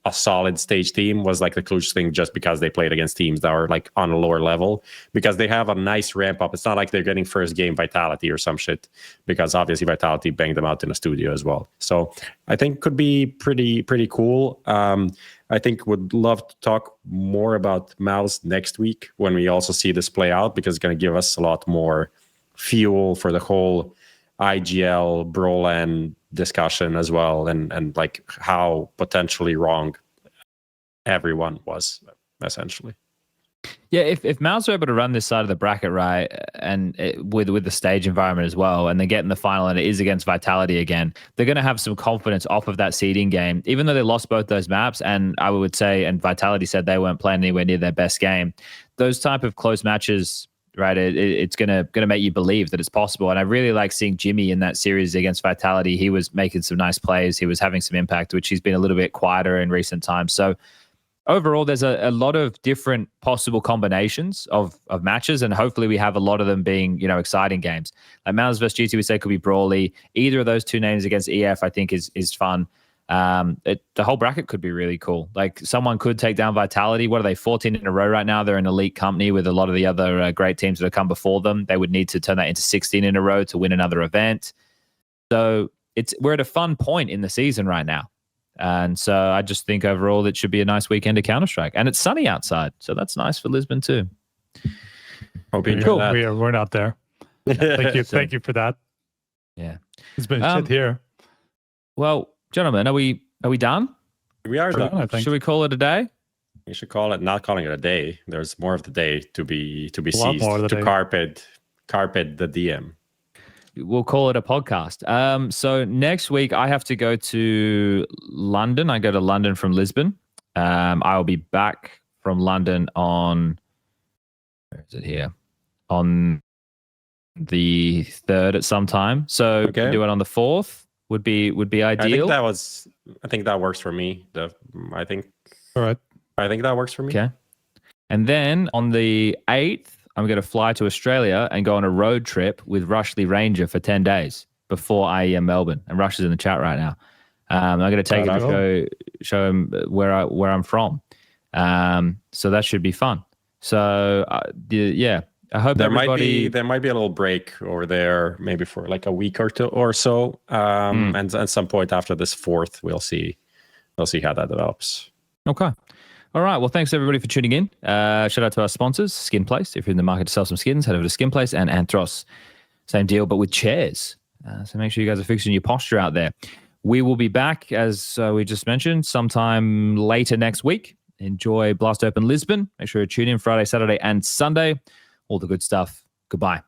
a solid stage team? Was like the crucial thing, just because they played against teams that are like on a lower level, because they have a nice ramp up. It's not like they're getting first game Vitality or some shit, because obviously Vitality banged them out in a studio as well. So I think could be pretty cool. I think would love to talk more about MOUZ next week when we also see this play out, because it's going to give us a lot more fuel for the whole IGL Brolan discussion as well, and like how potentially wrong everyone was, essentially. Yeah, if MOUZ are able to run this side of the bracket right, and with the stage environment as well, and they get in the final and it is against Vitality again, they're going to have some confidence off of that seeding game, even though they lost both those maps. And I would say, and Vitality said they weren't playing anywhere near their best game. Those type of close matches, right, it's gonna make you believe that it's possible. And I really like seeing Jimmy in that series against Vitality. He was making some nice plays. He was having some impact, which he's been a little bit quieter in recent times. So overall, there's a lot of different possible combinations of matches, and hopefully we have a lot of them being, exciting games. Like MOUZ versus GT, we say could be brawly. Either of those two names against EF, I think is fun. The whole bracket could be really cool. Like, someone could take down Vitality. What are they, 14 in a row right now? They're an elite company with a lot of the other great teams that have come before them. They would need to turn that into 16 in a row to win another event. So we're at a fun point in the season right now. And so I just think overall it should be a nice weekend of Counter-Strike. And it's sunny outside, so that's nice for Lisbon too. Hope you enjoy that. We're not there. Thank you. Thank you for that. Yeah. It's been shit here. Well, gentlemen, are we done? We are done, I think. Should we call it a day? We should call it, not calling it a day. There's more of the day to be seized, to day. carpet the DM. We'll call it a podcast. So next week I have to go to London. I go to London from Lisbon. I will be back from London on, where is it here? On the 3rd at some time. So we can do it on the 4th. Would be ideal. I think that works for me. I think that works for me. Okay. And then on the 8th, I'm going to fly to Australia and go on a road trip with Rushley Ranger for 10 days before IEM Melbourne. And Rush is in the chat right now. I'm going to take him to show him where I'm from. So that should be fun. So yeah, I hope there might be a little break over there, maybe for like a week or two or so. And at some point after this 4th, we'll see how that develops. Okay. All right. Well, thanks everybody for tuning in. Shout out to our sponsors, SkinPlace. If you're in the market to sell some skins, head over to SkinPlace, and Anthros. Same deal, but with chairs. So make sure you guys are fixing your posture out there. We will be back, as we just mentioned, sometime later next week. Enjoy Blast Open Lisbon. Make sure you tune in Friday, Saturday, and Sunday. All the good stuff. Goodbye.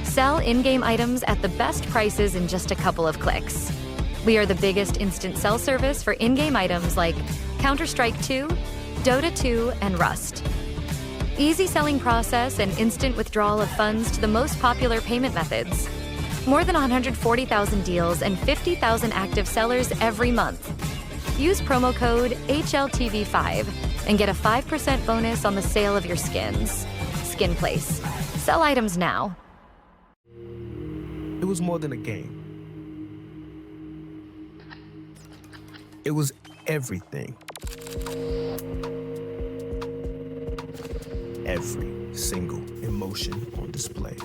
Sell in-game items at the best prices in just a couple of clicks. We are the biggest instant sell service for in-game items like Counter-Strike 2, Dota 2, and Rust. Easy selling process and instant withdrawal of funds to the most popular payment methods. More than 140,000 deals and 50,000 active sellers every month. Use promo code HLTV5 and get a 5% bonus on the sale of your skins. Skin Place. Sell items now. It was more than a game. It was everything. Every single emotion on display.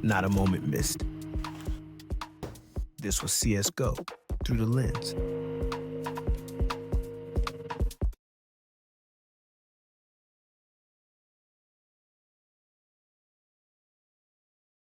Not a moment missed. This was CSGO through the lens.